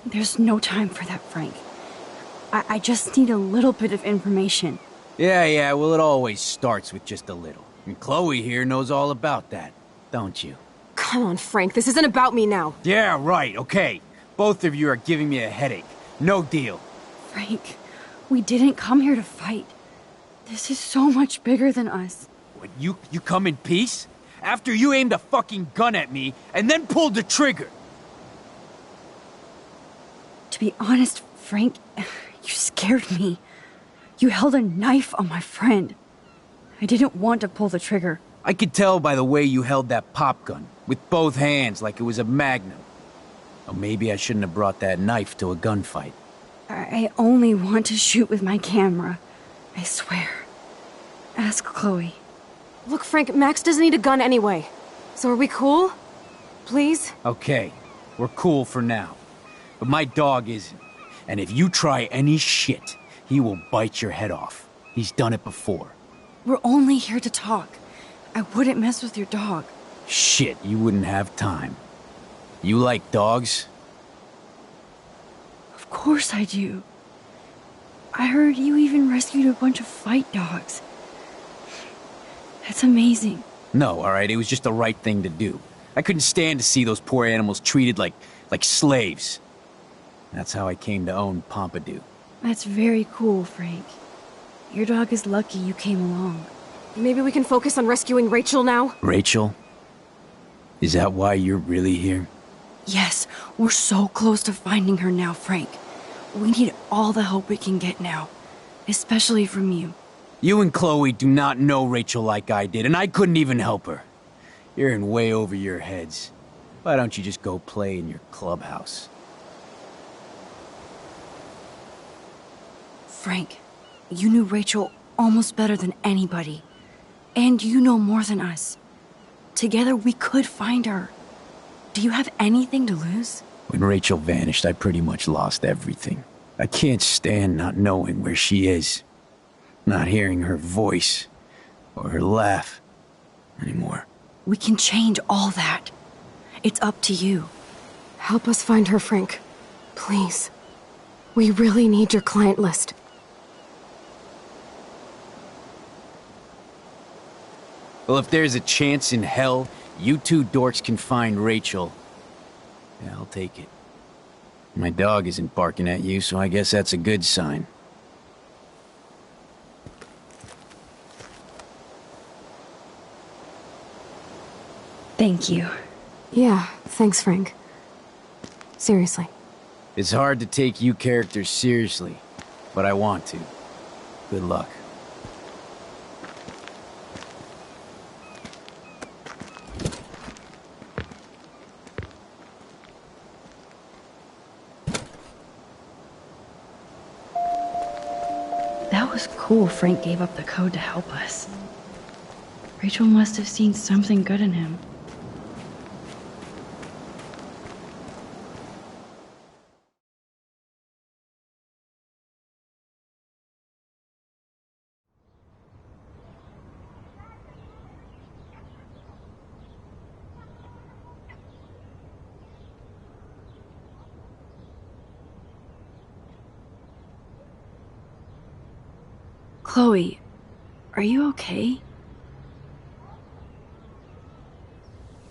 Speaker 1: There's no time for that, Frank. I just need a little bit of information.
Speaker 5: Yeah, well, it always starts with just a little. And Chloe here knows all about that, don't you?
Speaker 2: Come on, Frank, this isn't about me now.
Speaker 5: Yeah, right, okay. Both of you are giving me a headache. No deal.
Speaker 1: Frank, we didn't come here to fight. This is so much bigger than us.
Speaker 5: What, you come in peace? After you aimed a fucking gun at me, and then pulled the trigger.
Speaker 1: be honest, Frank, you scared me. You held a knife on my friend. I didn't want to pull the trigger.
Speaker 5: I could tell by the way you held that pop gun, with both hands like it was a magnum. Or maybe I shouldn't have brought that knife to a gunfight.
Speaker 1: I only want to shoot with my camera. I swear. Ask Chloe.
Speaker 18: Look, Frank, Max doesn't need a gun anyway. So are we cool? Please?
Speaker 5: Okay, we're cool for now. But my dog isn't. And if you try any shit, he will bite your head off. He's done it before.
Speaker 1: We're only here to talk. I wouldn't mess with your dog.
Speaker 5: Shit, you wouldn't have time. You like dogs?
Speaker 1: Of course I do. I heard you even rescued a bunch of fight dogs. That's amazing.
Speaker 5: No, alright, it was just the right thing to do. I couldn't stand to see those poor animals treated like slaves. That's how I came to own Pompidou.
Speaker 1: That's very cool, Frank. Your dog is lucky you came along.
Speaker 18: Maybe we can focus on rescuing Rachel now?
Speaker 5: Rachel? Is that why you're really here?
Speaker 1: Yes, we're so close to finding her now, Frank. We need all the help we can get now. Especially from you.
Speaker 5: You and Chloe do not know Rachel like I did, and I couldn't even help her. You're in way over your heads. Why don't you just go play in your clubhouse?
Speaker 1: Frank, you knew Rachel almost better than anybody. And you know more than us. Together we could find her. Do you have anything to lose?
Speaker 5: When Rachel vanished, I pretty much lost everything. I can't stand not knowing where she is. Not hearing her voice or her laugh anymore.
Speaker 1: We can change all that. It's up to you.
Speaker 18: Help us find her, Frank. Please. We really need your client list.
Speaker 5: Well, if there's a chance in hell, you two dorks can find Rachel. Yeah, I'll take it. My dog isn't barking at you, so I guess that's a good sign.
Speaker 1: Thank you.
Speaker 18: Yeah, thanks, Frank. Seriously.
Speaker 5: It's hard to take you characters seriously, but I want to. Good luck.
Speaker 1: That was cool Frank gave up the code to help us. Rachel must have seen something good in him. Chloe, are you okay?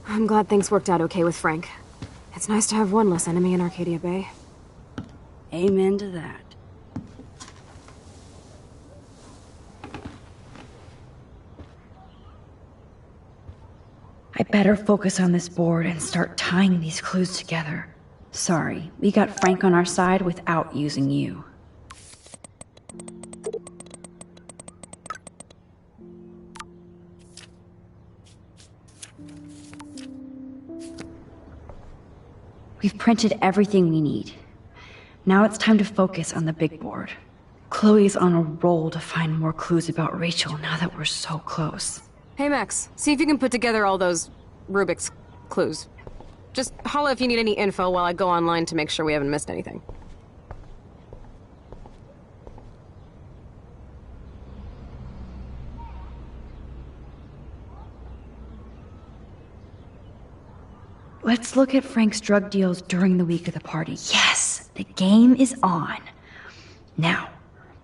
Speaker 18: I'm glad things worked out okay with Frank. It's nice to have one less enemy in Arcadia Bay.
Speaker 1: Amen to that. I better focus on this board and start tying these clues together. Sorry, we got Frank on our side without using you. We've printed everything we need. Now it's time to focus on the big board. Chloe's on a roll to find more clues about Rachel now that we're so close.
Speaker 18: Hey, Max, see if you can put together all those Rubik's clues. Just holla if you need any info while I go online to make sure we haven't missed anything.
Speaker 1: Let's look at Frank's drug deals during the week of the party. Yes, the game is on. Now,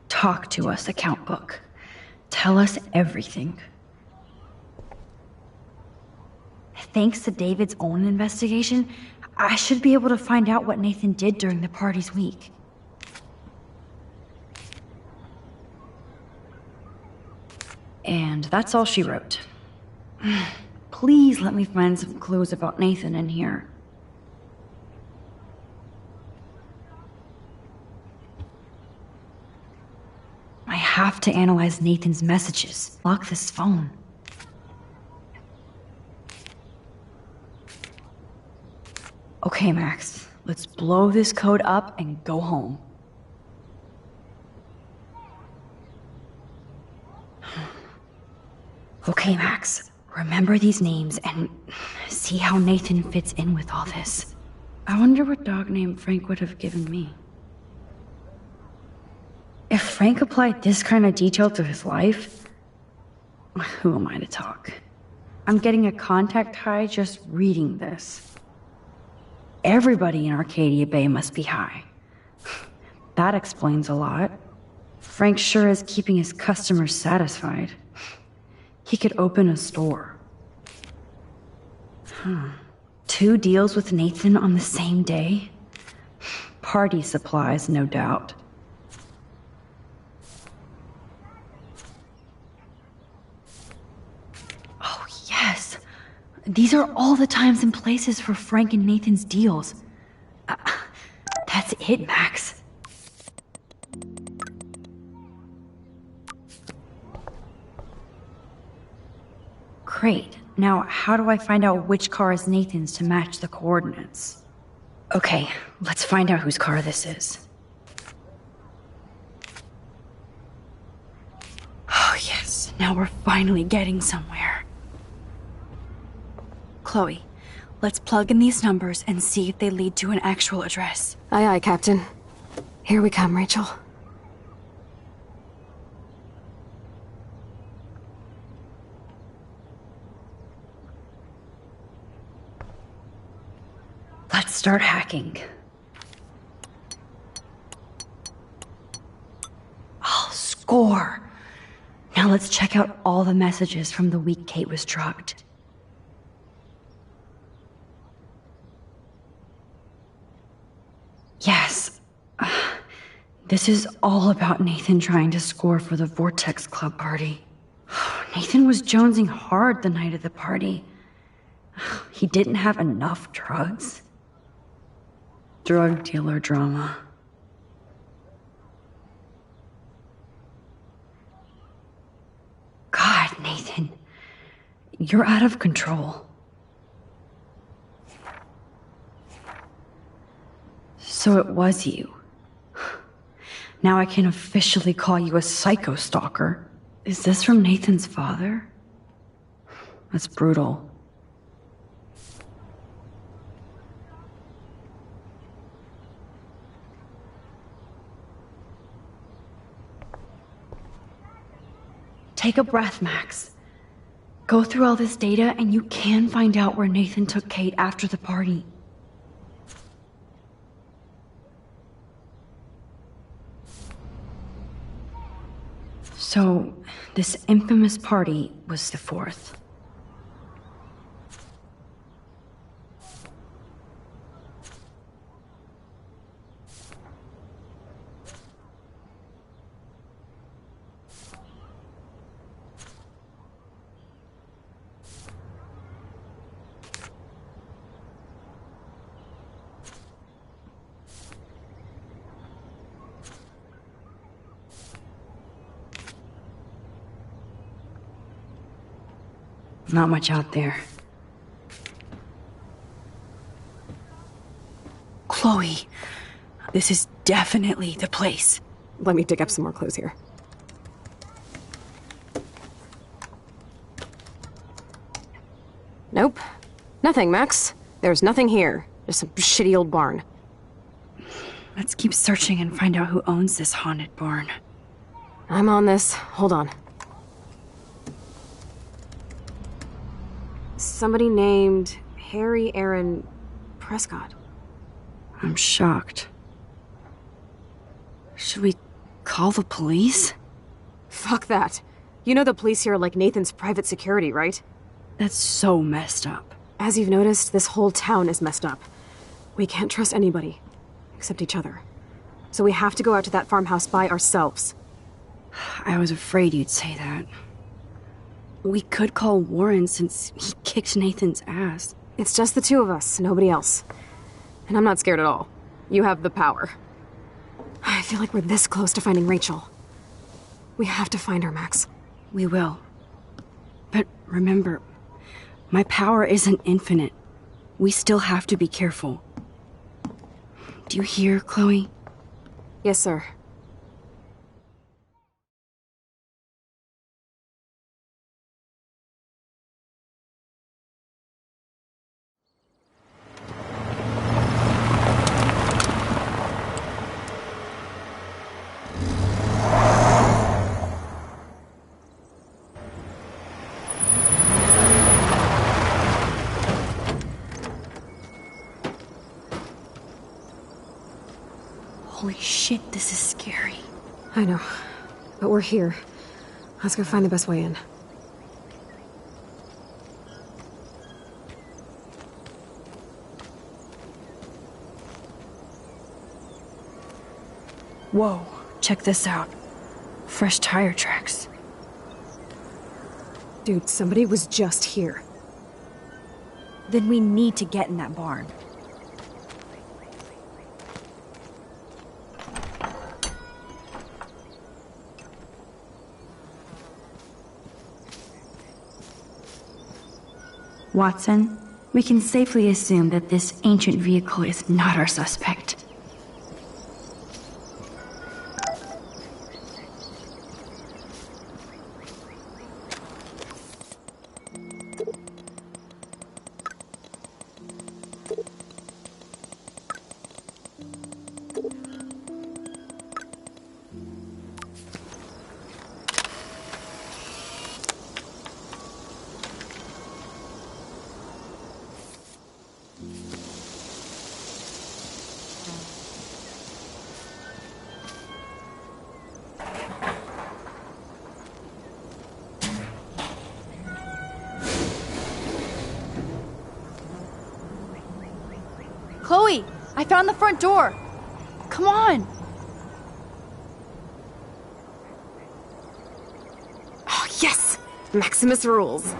Speaker 1: talk to us, account book. Tell us everything. Thanks to David's own investigation, I should be able to find out what Nathan did during the party's week. And that's all she wrote. Please let me find some clues about Nathan in here. have to analyze Nathan's messages. Lock this phone. Okay, Max. Let's blow this code up and go home. Okay, Max. Remember these names and see how Nathan fits in with all this. I wonder what dog name Frank would have given me. If Frank applied this kind of detail to his life, who am I to talk? I'm getting a contact high just reading this. Everybody in Arcadia Bay must be high. That explains a lot. Frank sure is keeping his customers satisfied. He could open a store. 2 deals with Nathan on the same day? Party supplies, no doubt. Oh, yes. These are all the times and places for Frank and Nathan's deals. That's it, Max. Great. Now, how do I find out which car is Nathan's to match the coordinates? Okay, let's find out whose car this is. Oh, yes. Now we're finally getting somewhere. Chloe, let's plug in these numbers and see if they lead to an actual address.
Speaker 18: Aye, aye, Captain. Here we come, Rachel.
Speaker 1: Let's start hacking. Oh, score! Now let's check out all the messages from the week Kate was drugged. Yes. This is all about Nathan trying to score for the Vortex Club party. Nathan was jonesing hard the night of the party. He didn't have enough drugs. Drug dealer drama. God, Nathan. You're out of control. So it was you. Now I can officially call you a psycho stalker. Is this from Nathan's father? That's brutal. Take a breath, Max. Go through all this data and you can find out where Nathan took Kate after the party. So, this infamous party was the 4th. Not much out there. Chloe, this is definitely the place.
Speaker 18: Let me dig up some more clues here. Nope. Nothing, Max. There's nothing here. Just some shitty old barn.
Speaker 1: Let's keep searching and find out who owns this haunted barn.
Speaker 18: I'm on this. Hold on. Somebody named Harry Aaron Prescott.
Speaker 1: I'm shocked. Should we call the police?
Speaker 18: Fuck that. You know the police here are like Nathan's private security, right?
Speaker 1: That's so messed up.
Speaker 18: As you've noticed, this whole town is messed up. We can't trust anybody, except each other. So we have to go out to that farmhouse by ourselves.
Speaker 1: I was afraid you'd say that. We could call Warren since he kicked Nathan's ass.
Speaker 18: It's just the two of us, nobody else. And I'm not scared at all. You have the power. I feel like we're this close to finding Rachel.
Speaker 2: We have to find her, Max.
Speaker 1: We will. But remember, my power isn't infinite. We still have to be careful. Do you hear, Chloe?
Speaker 2: Yes, sir.
Speaker 1: Holy shit, this is scary.
Speaker 2: I know. But we're here. Let's go find the best way in.
Speaker 1: Whoa, check this out. Fresh tire tracks.
Speaker 2: Dude, somebody was just here.
Speaker 11: Then we need to get in that barn.
Speaker 1: Watson, we can safely assume that this ancient vehicle is not our suspect.
Speaker 11: Chloe, I found the front door. Come on.
Speaker 2: Oh, yes! Maximus rules.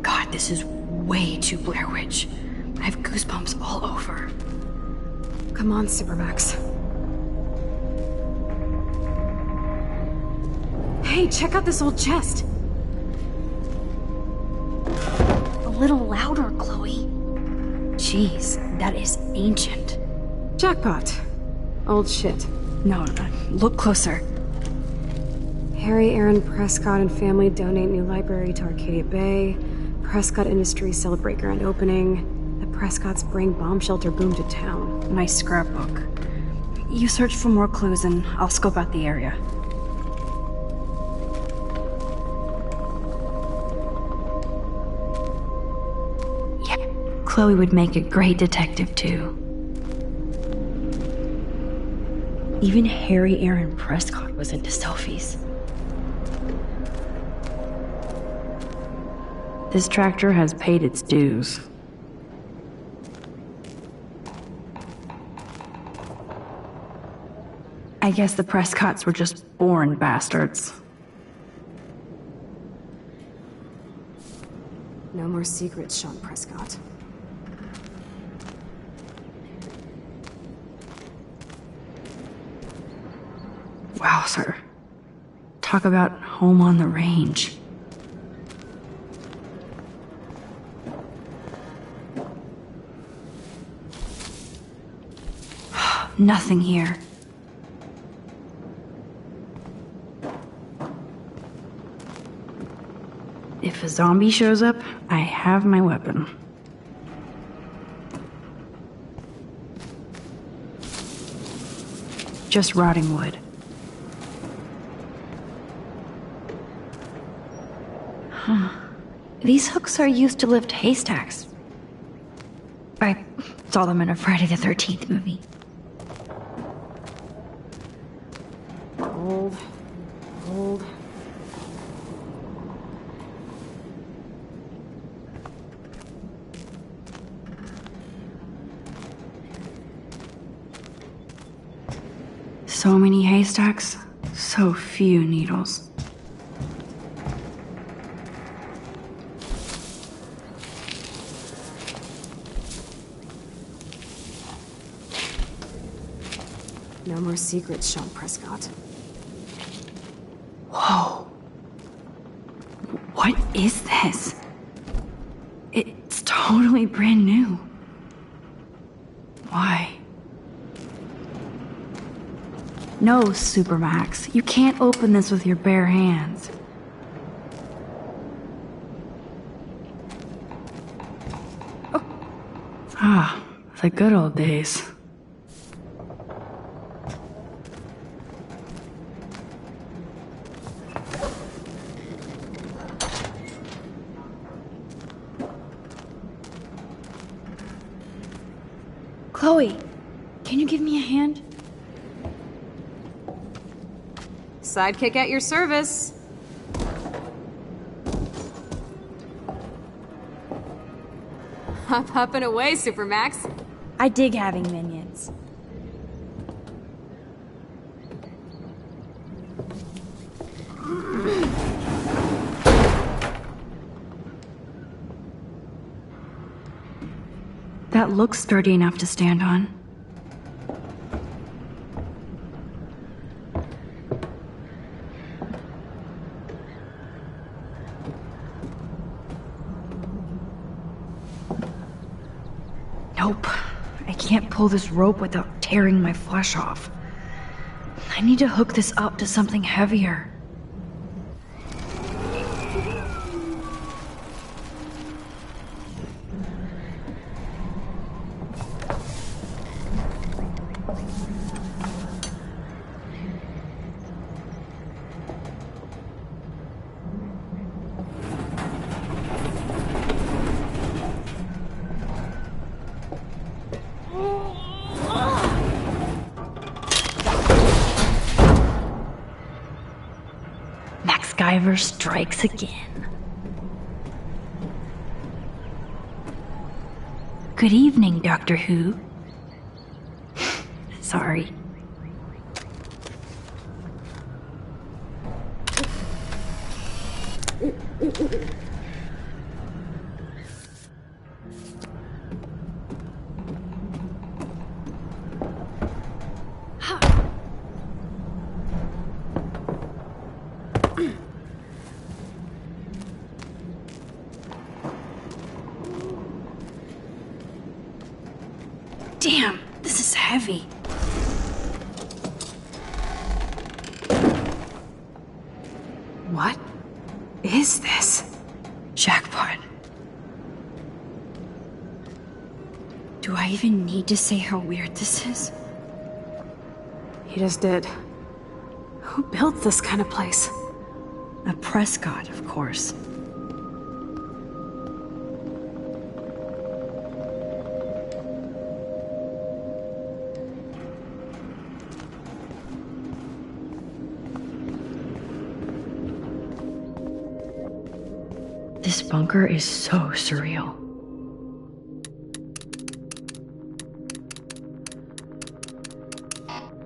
Speaker 1: God, this is way too Blair Witch. I have goosebumps all over.
Speaker 2: Come on, Supermax. Hey, check out this old chest.
Speaker 11: A little louder, Chloe.
Speaker 1: Jeez, that is ancient.
Speaker 2: Jackpot. Old shit.
Speaker 1: No, look closer.
Speaker 2: Harry Aaron Prescott and family donate new library to Arcadia Bay. Prescott Industries celebrate grand opening. The Prescotts bring bomb shelter boom to town.
Speaker 1: Nice scrapbook. You search for more clues and I'll scope out the area. Yeah, Chloe would make a great detective too. Even Harry Aaron Prescott was into selfies. This tractor has paid its dues. I guess the Prescotts were just born bastards.
Speaker 2: No more secrets, Sean Prescott.
Speaker 1: Wow, sir. Talk about home on the range. Nothing here. If a zombie shows up, I have my weapon. Just rotting wood. Huh. These hooks are used to lift haystacks. I saw them in a Friday the 13th movie.
Speaker 2: Gold. Gold.
Speaker 1: So many haystacks, so few needles.
Speaker 2: No more secrets, Sean Prescott.
Speaker 1: Whoa. What is this? It's totally brand new. Why? No, Supermax. You can't open this with your bare hands. Oh. Ah, the good old days. Chloe, can you give me a hand?
Speaker 18: Sidekick at your service. Up and away, Supermax.
Speaker 11: I dig having minions.
Speaker 1: That looks sturdy enough to stand on. Nope. I can't pull this rope without tearing my flesh off. I need to hook this up to something heavier. MacGyver strikes again. Good evening, Doctor Who. Sorry. Damn, this is heavy. What is this? Jackpot. Do I even need to say how weird this is?
Speaker 2: You just did. Who built this kind of place?
Speaker 1: A Prescott, of course. This bunker is so surreal.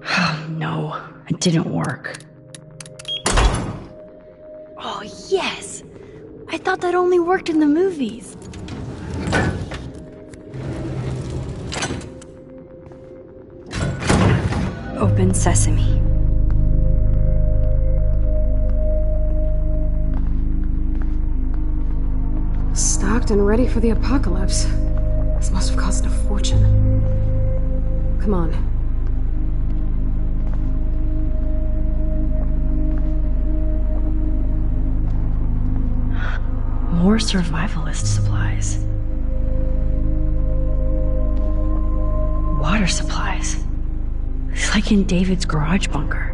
Speaker 1: Oh, no, it didn't work. Oh, yes! I thought that only worked in the movies. Open sesame.
Speaker 2: Stocked and ready for the apocalypse. This must have cost a fortune. Come on.
Speaker 1: More survivalist supplies. Water supplies. It's like in David's garage bunker.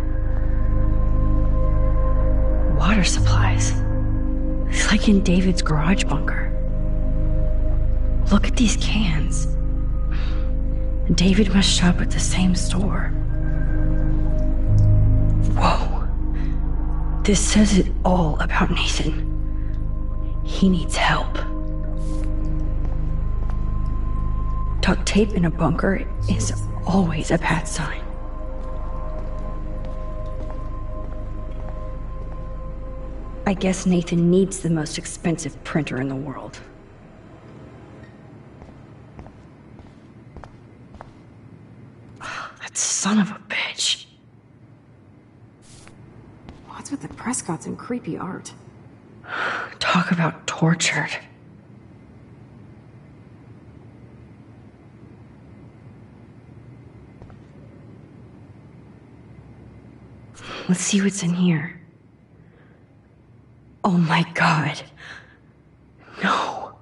Speaker 1: Water supplies. It's like in David's garage bunker. Look at these cans. David must shop at the same store. Whoa. This says it all about Nathan. He needs help. Duct tape in a bunker is always a bad sign. I guess Nathan needs the most expensive printer in the world. That son of a bitch.
Speaker 2: What's with the Prescotts and creepy art?
Speaker 1: Talk about tortured. Let's see what's in here. Oh my god. No.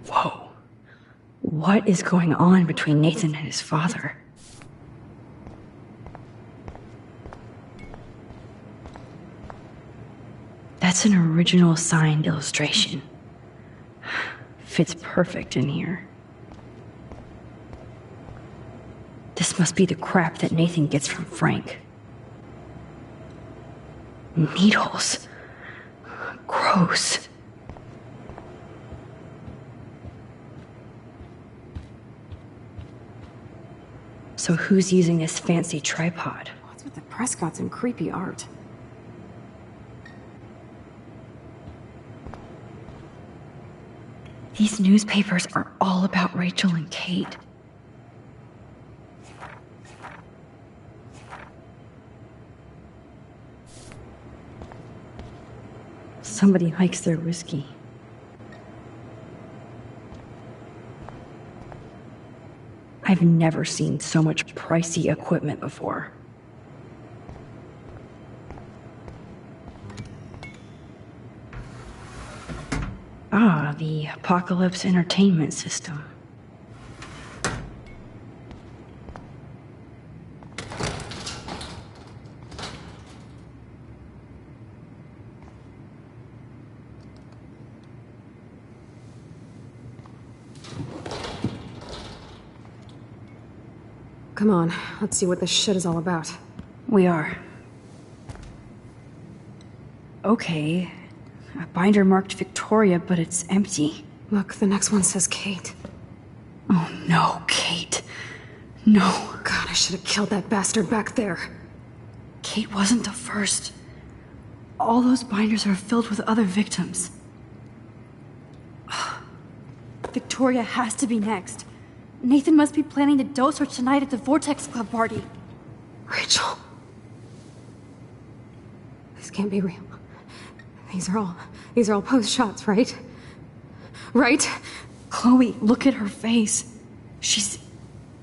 Speaker 1: Whoa. What is going on between Nathan and his father? That's an original signed illustration. Fits perfect in here. This must be the crap that Nathan gets from Frank. Needles. Gross. So who's using this fancy tripod?
Speaker 2: What's with the Prescotts and creepy art?
Speaker 1: These newspapers are all about Rachel and Kate. Somebody hikes their whiskey. I've never seen so much pricey equipment before. Ah, the Apocalypse Entertainment System.
Speaker 2: Come on, let's see what this shit is all about.
Speaker 1: We are. Okay. A binder marked Victoria, but it's empty.
Speaker 2: Look, the next one says Kate.
Speaker 1: Oh no, Kate. No.
Speaker 2: God, I should have killed that bastard back there.
Speaker 1: Kate wasn't the first. All those binders are filled with other victims.
Speaker 11: Victoria has to be next. Nathan must be planning the dose search tonight at the Vortex Club party.
Speaker 2: Rachel. This can't be real. These are all post shots, right? Right?
Speaker 1: Chloe, look at her face. She's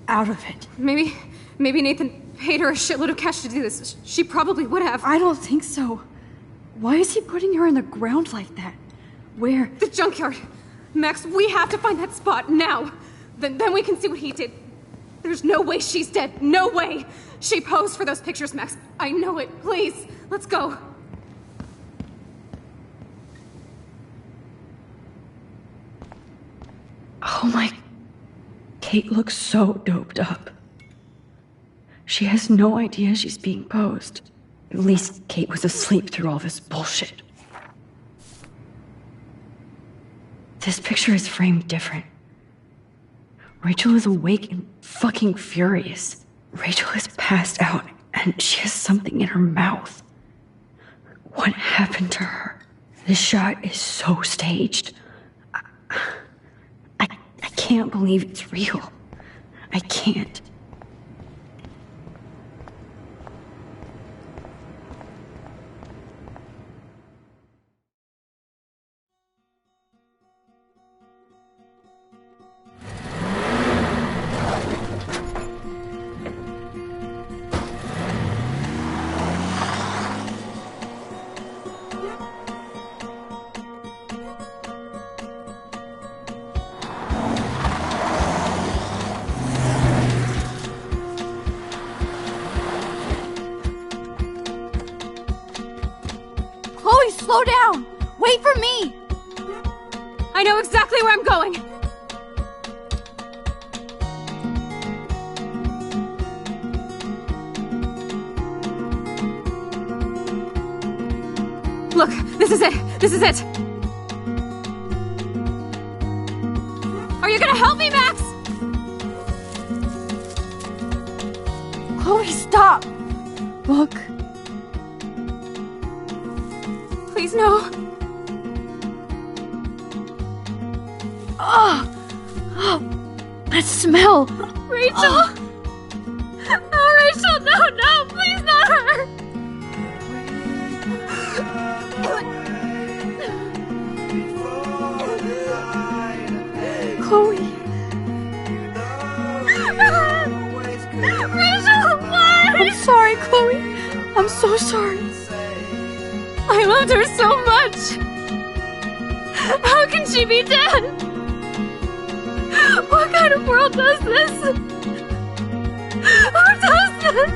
Speaker 1: out of it.
Speaker 2: Maybe Nathan paid her a shitload of cash to do this. She probably would have.
Speaker 11: I don't think so. Why is he putting her in the ground like that? Where?
Speaker 2: The junkyard. Max, we have to find that spot now. Then we can see what he did. There's no way she's dead. No way. She posed for those pictures, Max. I know it. Please, let's go.
Speaker 1: Oh my... Kate looks so doped up. She has no idea she's being posed. At least Kate was asleep through all this bullshit. This picture is framed different. Rachel is awake and fucking furious. Rachel is passed out and she has something in her mouth. What happened to her? This shot is so staged. I can't believe it's real. I can't.
Speaker 11: Slow down! Wait for me!
Speaker 2: I know exactly where I'm going! Look, this is it! This is it! Are you gonna help me, Max?
Speaker 11: Chloe, stop! Look.
Speaker 2: Please, no.
Speaker 11: Oh, that smell!
Speaker 2: Rachel! Oh, Rachel, no, please not her!
Speaker 11: Chloe.
Speaker 2: Rachel, why?
Speaker 11: I'm sorry, Chloe. I'm so sorry.
Speaker 2: I loved her so much. How can she be dead? What kind of world does this? Who does this?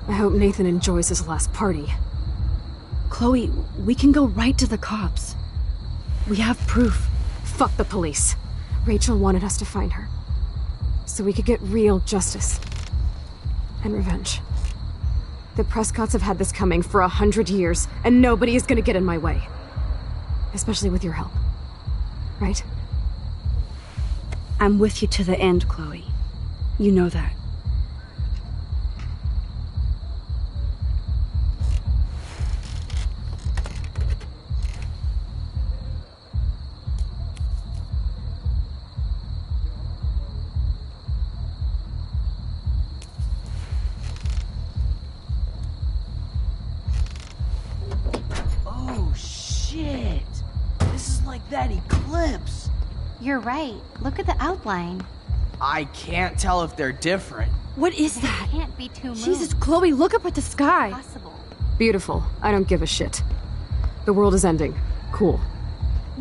Speaker 18: I hope Nathan enjoys his last party.
Speaker 1: Chloe, we can go right to the cops. We have proof.
Speaker 18: Fuck the police. Rachel wanted us to find her, so we could get real justice. And revenge. The Prescotts have had this coming for 100 years, and nobody is gonna get in my way. Especially with your help. Right?
Speaker 1: I'm with you to the end, Chloe. You know that.
Speaker 12: That eclipse!
Speaker 4: You're right. Look at the outline.
Speaker 12: I can't tell if they're different.
Speaker 11: What is that?
Speaker 4: Can't be two moons.
Speaker 11: Jesus, Chloe, look up at the sky.
Speaker 4: Possible.
Speaker 18: Beautiful. I don't give a shit. The world is ending. Cool.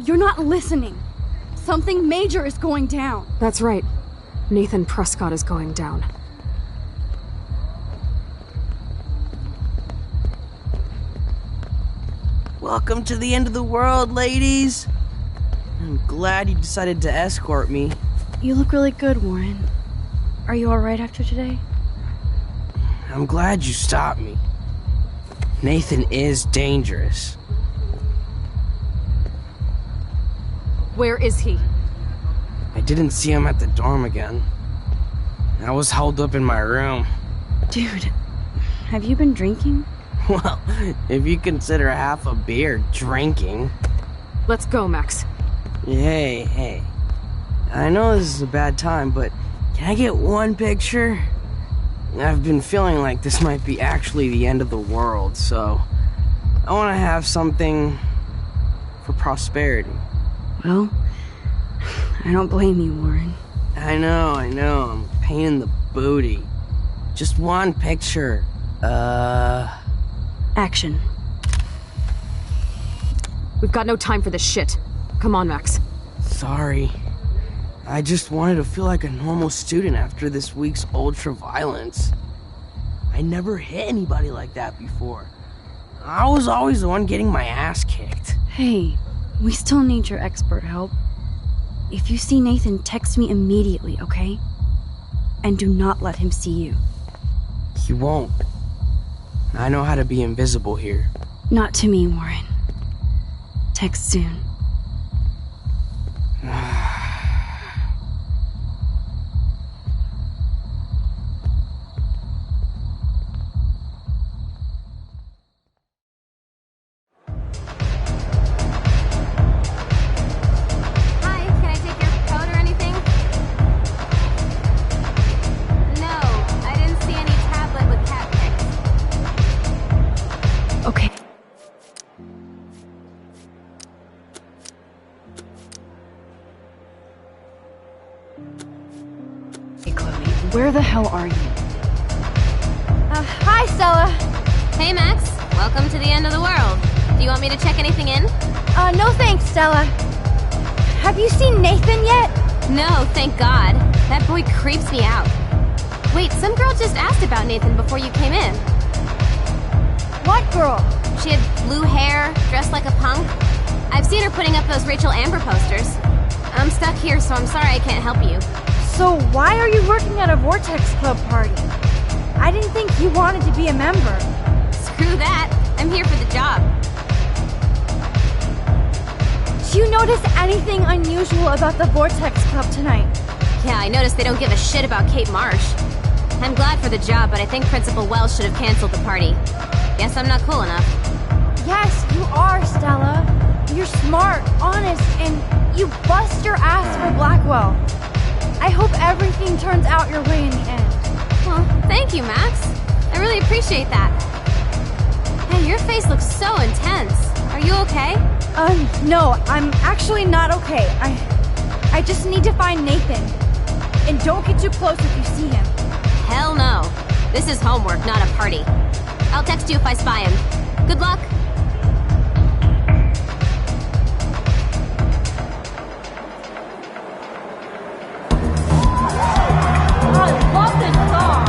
Speaker 11: You're not listening. Something major is going down.
Speaker 18: That's right. Nathan Prescott is going down.
Speaker 12: Welcome to the end of the world, ladies. I'm glad you decided to escort me.
Speaker 1: You look really good, Warren. Are you alright after today?
Speaker 12: I'm glad you stopped me. Nathan is dangerous.
Speaker 18: Where is he?
Speaker 12: I didn't see him at the dorm again. I was holed up in my room.
Speaker 1: Dude, have you been drinking?
Speaker 12: Well, if you consider half a beer drinking.
Speaker 18: Let's go, Max.
Speaker 12: Hey. I know this is a bad time, but can I get one picture? I've been feeling like this might be actually the end of the world, so I want to have something for prosperity.
Speaker 1: Well, I don't blame you, Warren.
Speaker 12: I know. I'm a pain in the booty. Just one picture.
Speaker 1: Action.
Speaker 18: We've got no time for this shit. Come on, Max.
Speaker 12: Sorry. I just wanted to feel like a normal student after this week's ultra-violence. I never hit anybody like that before. I was always the one getting my ass kicked.
Speaker 1: Hey, we still need your expert help. If you see Nathan, text me immediately, okay? And do not let him see you.
Speaker 12: He won't. I know how to be invisible here.
Speaker 1: Not to me, Warren. Text soon. Hey, Chloe, where the hell are you?
Speaker 17: Hi, Stella.
Speaker 2: Hey, Max. Welcome to the end of the world. Do you want me to check anything in?
Speaker 17: No thanks, Stella. Have you seen Nathan yet?
Speaker 2: No, thank God. That boy creeps me out. Wait, some girl just asked about Nathan before you came in.
Speaker 17: What girl?
Speaker 2: She had blue hair, dressed like a punk. I've seen her putting up those Rachel Amber posters. I'm stuck here, so I'm sorry I can't help you.
Speaker 17: So why are you working at a Vortex Club party? I didn't think you wanted to be a member.
Speaker 2: Screw that. I'm here for the job.
Speaker 17: Do you notice anything unusual about the Vortex Club tonight?
Speaker 2: Yeah, I noticed they don't give a shit about Kate Marsh. I'm glad for the job, but I think Principal Wells should have canceled the party. Guess I'm not cool enough.
Speaker 17: Yes, you are, Stella. You're smart, honest, and you bust your ass for Blackwell. I hope everything turns out your way in the end.
Speaker 2: Well, thank you, Max. I really appreciate that. Hey, your face looks so intense. Are you okay?
Speaker 17: No, I'm actually not okay. I just need to find Nathan. And don't get too close if you see him.
Speaker 2: Hell no. This is homework, not a party. I'll text you if I spy him. Good luck.
Speaker 11: I love this song.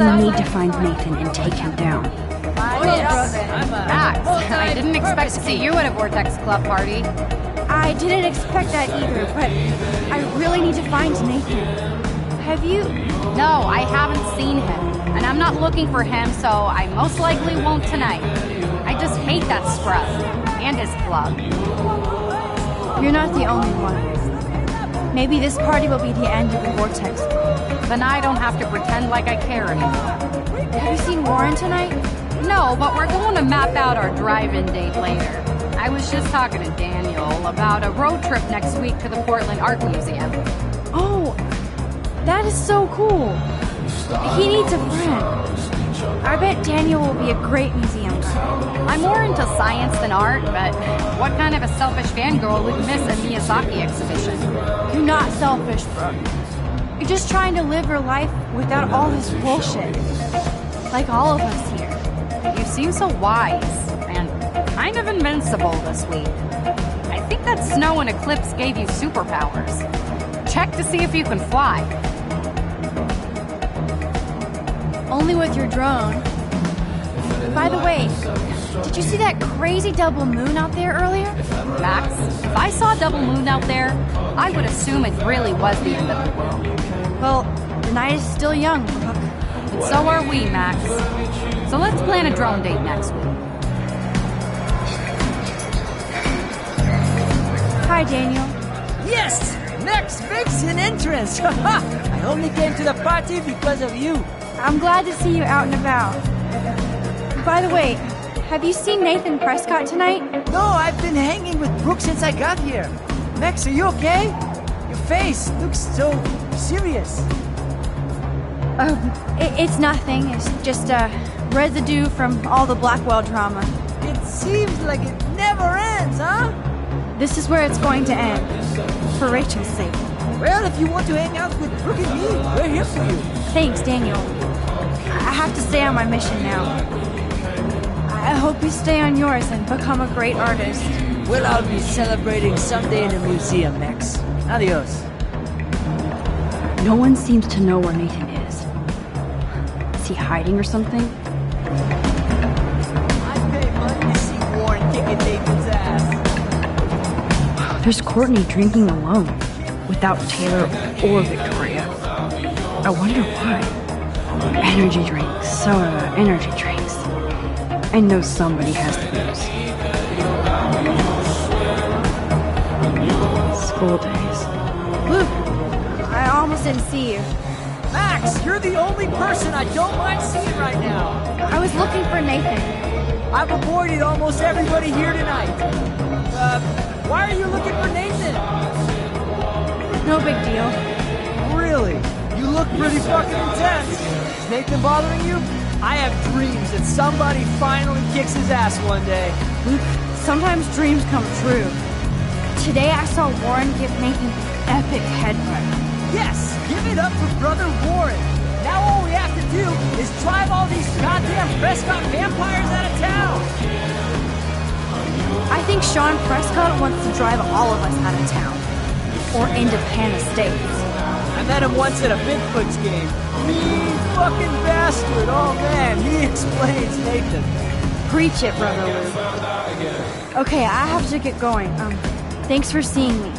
Speaker 1: We need to find Nathan and take him down.
Speaker 10: Max, I didn't expect to see you at a Vortex Club party.
Speaker 17: I didn't expect that either, but I really need to find Nathan. Have you?
Speaker 10: No, I haven't seen him. And I'm not looking for him, so I most likely won't tonight. I just hate that scrub. And his club.
Speaker 17: You're not the only one. Maybe this party will be the end of the Vortex.
Speaker 10: Then I don't have to pretend like I care anymore.
Speaker 17: Have you seen Warren tonight?
Speaker 10: No, but we're going to map out our drive-in date later. I was just talking to Daniel about a road trip next week to the Portland Art Museum.
Speaker 17: Oh, that is so cool. He needs a friend. I bet Daniel will be a great museum guy.
Speaker 10: I'm more into science than art, but what kind of a selfish fangirl would miss a Miyazaki exhibition?
Speaker 17: You're not selfish, Brooke. You're just trying to live your life without all this bullshit. Like all of us here.
Speaker 10: You seem so wise, and kind of invincible this week. I think that snow and eclipse gave you superpowers. Check to see if you can fly.
Speaker 17: Only with your drone. By the way, did you see that crazy double moon out there earlier?
Speaker 10: Max, if I saw a double moon out there, I would assume it really was the end of the world.
Speaker 17: Well, the night is still young, Brooke.
Speaker 10: And so are we, Max. So let's plan a drone date next week.
Speaker 17: Hi, Daniel.
Speaker 22: Yes! Max makes an entrance! I only came to the party because of you.
Speaker 17: I'm glad to see you out and about. By the way, have you seen Nathan Prescott tonight?
Speaker 22: No, I've been hanging with Brooke since I got here. Max, are you okay? Your face looks so serious.
Speaker 17: It's nothing. It's just residue from all the Blackwell drama.
Speaker 22: It seems like it never ends, huh?
Speaker 17: This is where it's going to end. For Rachel's sake.
Speaker 22: Well, if you want to hang out with Brooke and me, we're here for you.
Speaker 17: Thanks, Daniel. I have to stay on my mission now. I hope you stay on yours and become a great artist.
Speaker 22: Well, I'll be celebrating someday in a museum, Max. Adios.
Speaker 1: No one seems to know where Nathan is. Is he hiding or something?
Speaker 22: I pay money to see Warren kicking Nathan's ass.
Speaker 1: There's Courtney drinking alone, without Taylor or Victoria. I wonder why. Energy drinks, soda, energy drinks. I know somebody has to lose. School days.
Speaker 17: Luke, I almost didn't see you.
Speaker 22: Max, you're the only person I don't mind seeing right now.
Speaker 17: I was looking for Nathan.
Speaker 22: I've avoided almost everybody here tonight. Why are you looking for Nathan?
Speaker 17: No big deal.
Speaker 22: Really? You look pretty fucking intense. Is Nathan bothering you? I have dreams that somebody finally kicks his ass one day.
Speaker 17: Luke, sometimes dreams come true. Today I saw Warren give Nathan an epic headbutt.
Speaker 22: Yes, give it up for Brother Warren. Now all we have to do is drive all these goddamn Prescott vampires out of town.
Speaker 17: I think Sean Prescott wants to drive all of us out of town. Or into Pan Estates.
Speaker 22: I met him once at a Bigfoot's game. Mean fucking bastard. Oh man, he explains Nathan.
Speaker 17: Preach it, Brother Luke. Okay, I have to get going. Thanks for seeing me.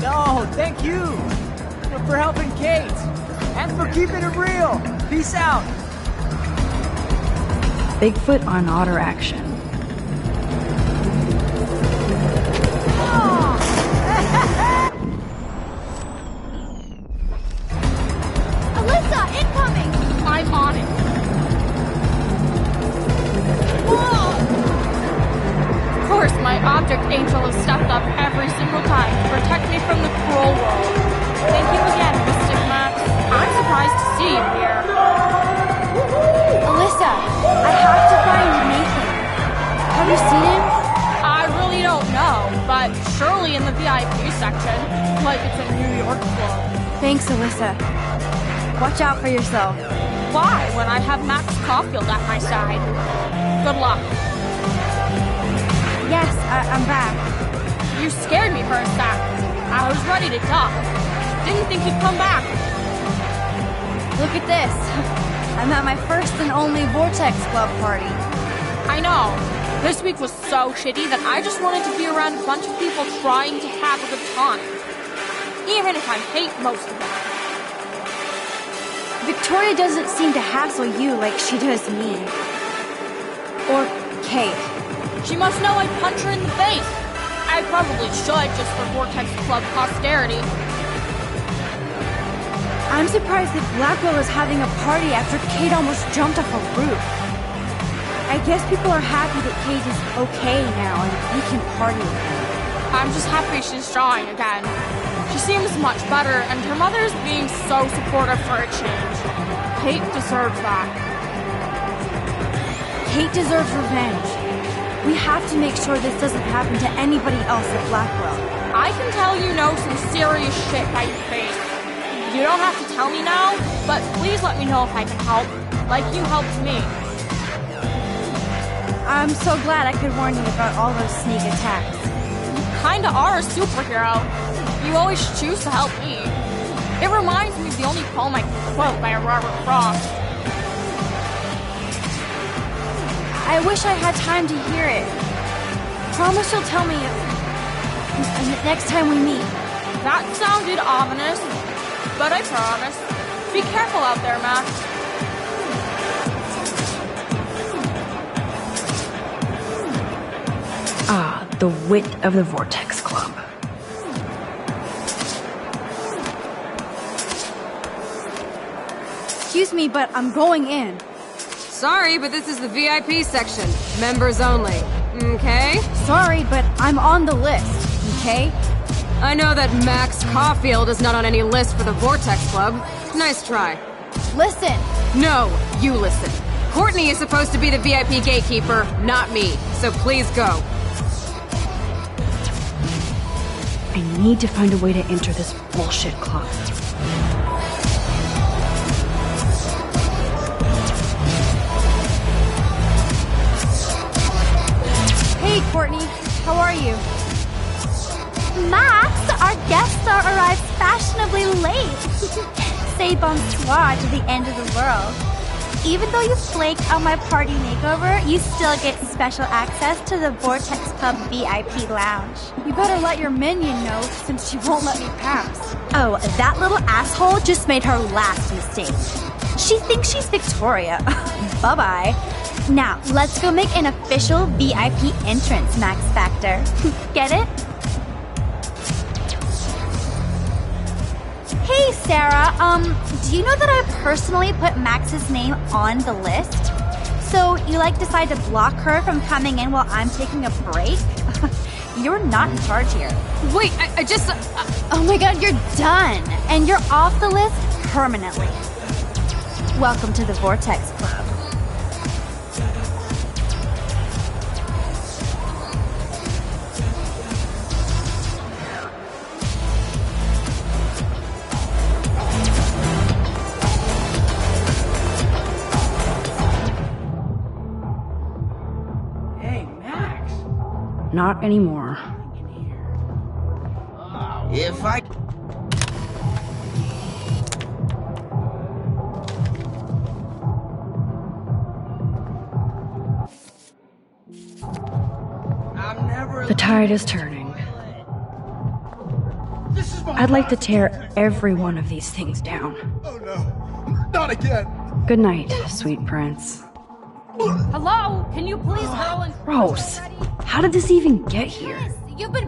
Speaker 22: No, thank you. For helping Kate. And for keeping it real. Peace out.
Speaker 1: Bigfoot on otter action.
Speaker 17: Alyssa, incoming!
Speaker 18: I'm on it. Whoa! Of course, my object angel has stepped up every single time to protect me from the cruel world. Thank you again, Mystic Max. I'm surprised to see you here.
Speaker 17: Alyssa, I have to find Nathan. Have you seen him?
Speaker 18: I really don't know, but surely in the VIP section, like it's a New York club.
Speaker 17: Thanks, Alyssa. Watch out for yourself.
Speaker 18: Why, when I have Max Caulfield at my side? Good luck.
Speaker 17: Yes, I'm back.
Speaker 18: You scared me for a sec. I was ready to duck. Didn't think you'd come back.
Speaker 17: Look at this. I'm at my first and only Vortex Club party.
Speaker 18: I know. This week was so shitty that I just wanted to be around a bunch of people trying to have a good time. Even if I hate most of them.
Speaker 17: Victoria doesn't seem to hassle you like she does me. Or Kate.
Speaker 18: She must know I'd punch her in the face. I probably should, just for Vortex Club posterity.
Speaker 17: I'm surprised that Blackwell is having a party after Kate almost jumped off a roof. I guess people are happy that Kate is okay now and we can party with her.
Speaker 18: I'm just happy she's drawing again. She seems much better, and her mother is being so supportive for a change. Kate deserves that.
Speaker 17: Kate deserves revenge. We have to make sure this doesn't happen to anybody else at Blackwell.
Speaker 18: I can tell you know some serious shit by your face. You don't have to tell me now, but please let me know if I can help, like you helped me.
Speaker 17: I'm so glad I could warn you about all those sneak attacks.
Speaker 18: You kinda are a superhero. You always choose to help me. It reminds me of the only poem I can quote by Robert Frost.
Speaker 17: I wish I had time to hear it. Promise you'll tell me next time we meet.
Speaker 18: That sounded ominous, but I promise. Be careful out there, Max.
Speaker 1: Ah, the wit of the Vortex Club.
Speaker 17: Excuse me, but I'm going in.
Speaker 8: Sorry, but this is the VIP section. Members only. Okay?
Speaker 17: Sorry, but I'm on the list. Okay?
Speaker 8: I know that Max Caulfield is not on any list for the Vortex Club. Nice try.
Speaker 17: Listen!
Speaker 8: No, you listen. Courtney is supposed to be the VIP gatekeeper, not me. So please go.
Speaker 1: I need to find a way to enter this bullshit club.
Speaker 17: Hey, Courtney. How are you?
Speaker 16: Max, our guest star arrives fashionably late. Say bonsoir to the end of the world. Even though you flaked on my party makeover, you still get special access to the Vortex Club VIP lounge.
Speaker 17: You better let your minion know, since she won't let me pass.
Speaker 16: Oh, that little asshole just made her last mistake. She thinks she's Victoria. Bye-bye. Now, let's go make an official VIP entrance, Max Factor. Get it? Hey, Sarah, do you know that I personally put Max's name on the list? So you decide to block her from coming in while I'm taking a break? You're not in charge here.
Speaker 8: Wait, I just...
Speaker 16: Oh my god, you're done! And you're off the list permanently. Welcome to the Vortex Club.
Speaker 1: Not anymore.
Speaker 12: If I...
Speaker 1: The tide is turning. I'd like to tear every one of these things down.
Speaker 14: Oh no, not again.
Speaker 1: Good night, sweet prince.
Speaker 10: Hello? Can you please go and...
Speaker 1: Gross. How did this even get here?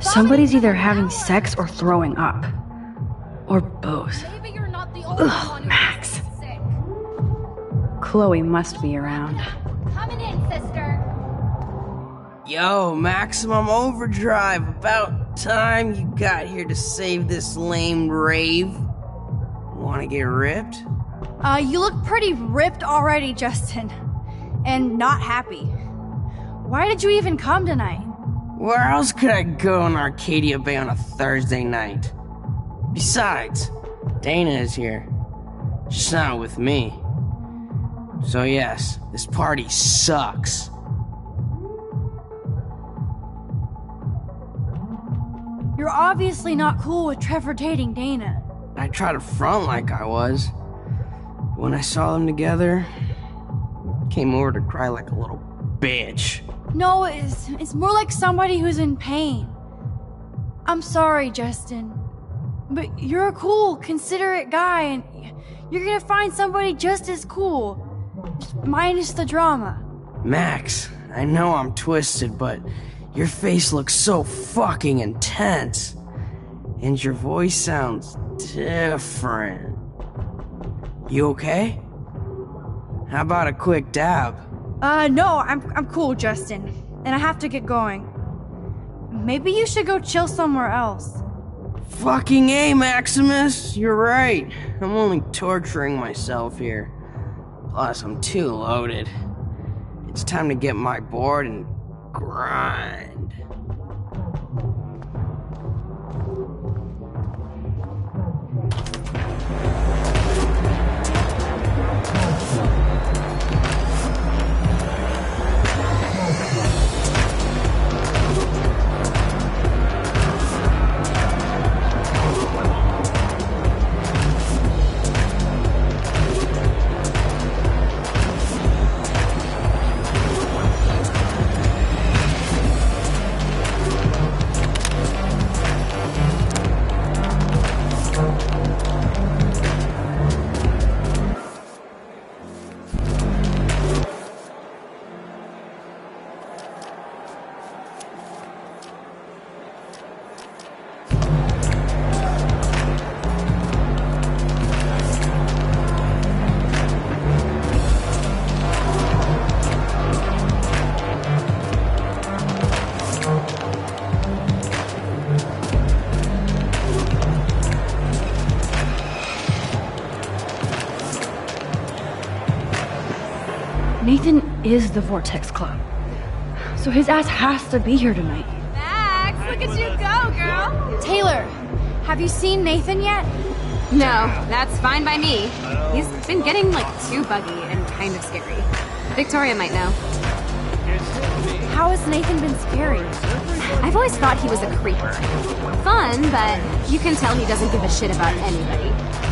Speaker 1: Somebody's either having sex or throwing up. Or both. Ugh, Max. Chloe must be around.
Speaker 16: Coming in, sister.
Speaker 12: Yo, Maximum Overdrive. About time you got here to save this lame rave. Wanna get ripped?
Speaker 11: You look pretty ripped already, Justin. And not happy. Why did you even come tonight?
Speaker 12: Where else could I go in Arcadia Bay on a Thursday night? Besides, Dana is here. She's not with me. So yes, this party sucks.
Speaker 11: You're obviously not cool with Trevor dating Dana.
Speaker 12: I tried to front like I was. When I saw them together, came over to cry like a little bitch.
Speaker 11: No, it's more like somebody who's in pain. I'm sorry, Justin. But you're a cool, considerate guy, and you're gonna find somebody just as cool. Just minus the drama.
Speaker 12: Max, I know I'm twisted, but your face looks so fucking intense. And your voice sounds different. You okay? How about a quick dab?
Speaker 11: No, I'm cool, Justin. And I have to get going. Maybe you should go chill somewhere else.
Speaker 12: Fucking A, Maximus! You're right. I'm only torturing myself here. Plus, I'm too loaded. It's time to get my board and grind.
Speaker 1: Nathan is the Vortex Club. So his ass has to be here tonight.
Speaker 2: Max, look at you go, girl!
Speaker 11: Taylor, have you seen Nathan yet?
Speaker 2: No, that's fine by me. He's been getting, too buggy and kind of scary. Victoria might know.
Speaker 11: How has Nathan been scary?
Speaker 2: I've always thought he was a creeper. Fun, but you can tell he doesn't give a shit about anybody.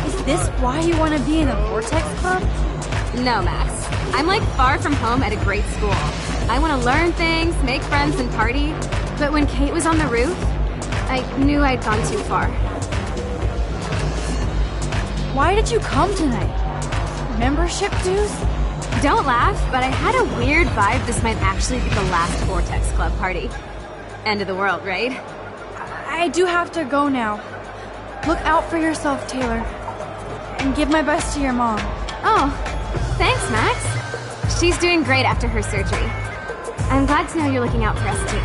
Speaker 11: Is this why you want to be in the Vortex Club?
Speaker 2: No, Max. I'm far from home at a great school. I want to learn things, make friends, and party. But when Kate was on the roof, I knew I'd gone too far.
Speaker 11: Why did you come tonight? Membership dues?
Speaker 2: Don't laugh, but I had a weird vibe this might actually be the last Vortex Club party. End of the world, right?
Speaker 11: I do have to go now. Look out for yourself, Taylor. And give my best to your mom.
Speaker 2: Oh, thanks, Max. She's doing great after her surgery. I'm glad to know you're looking out for us, too.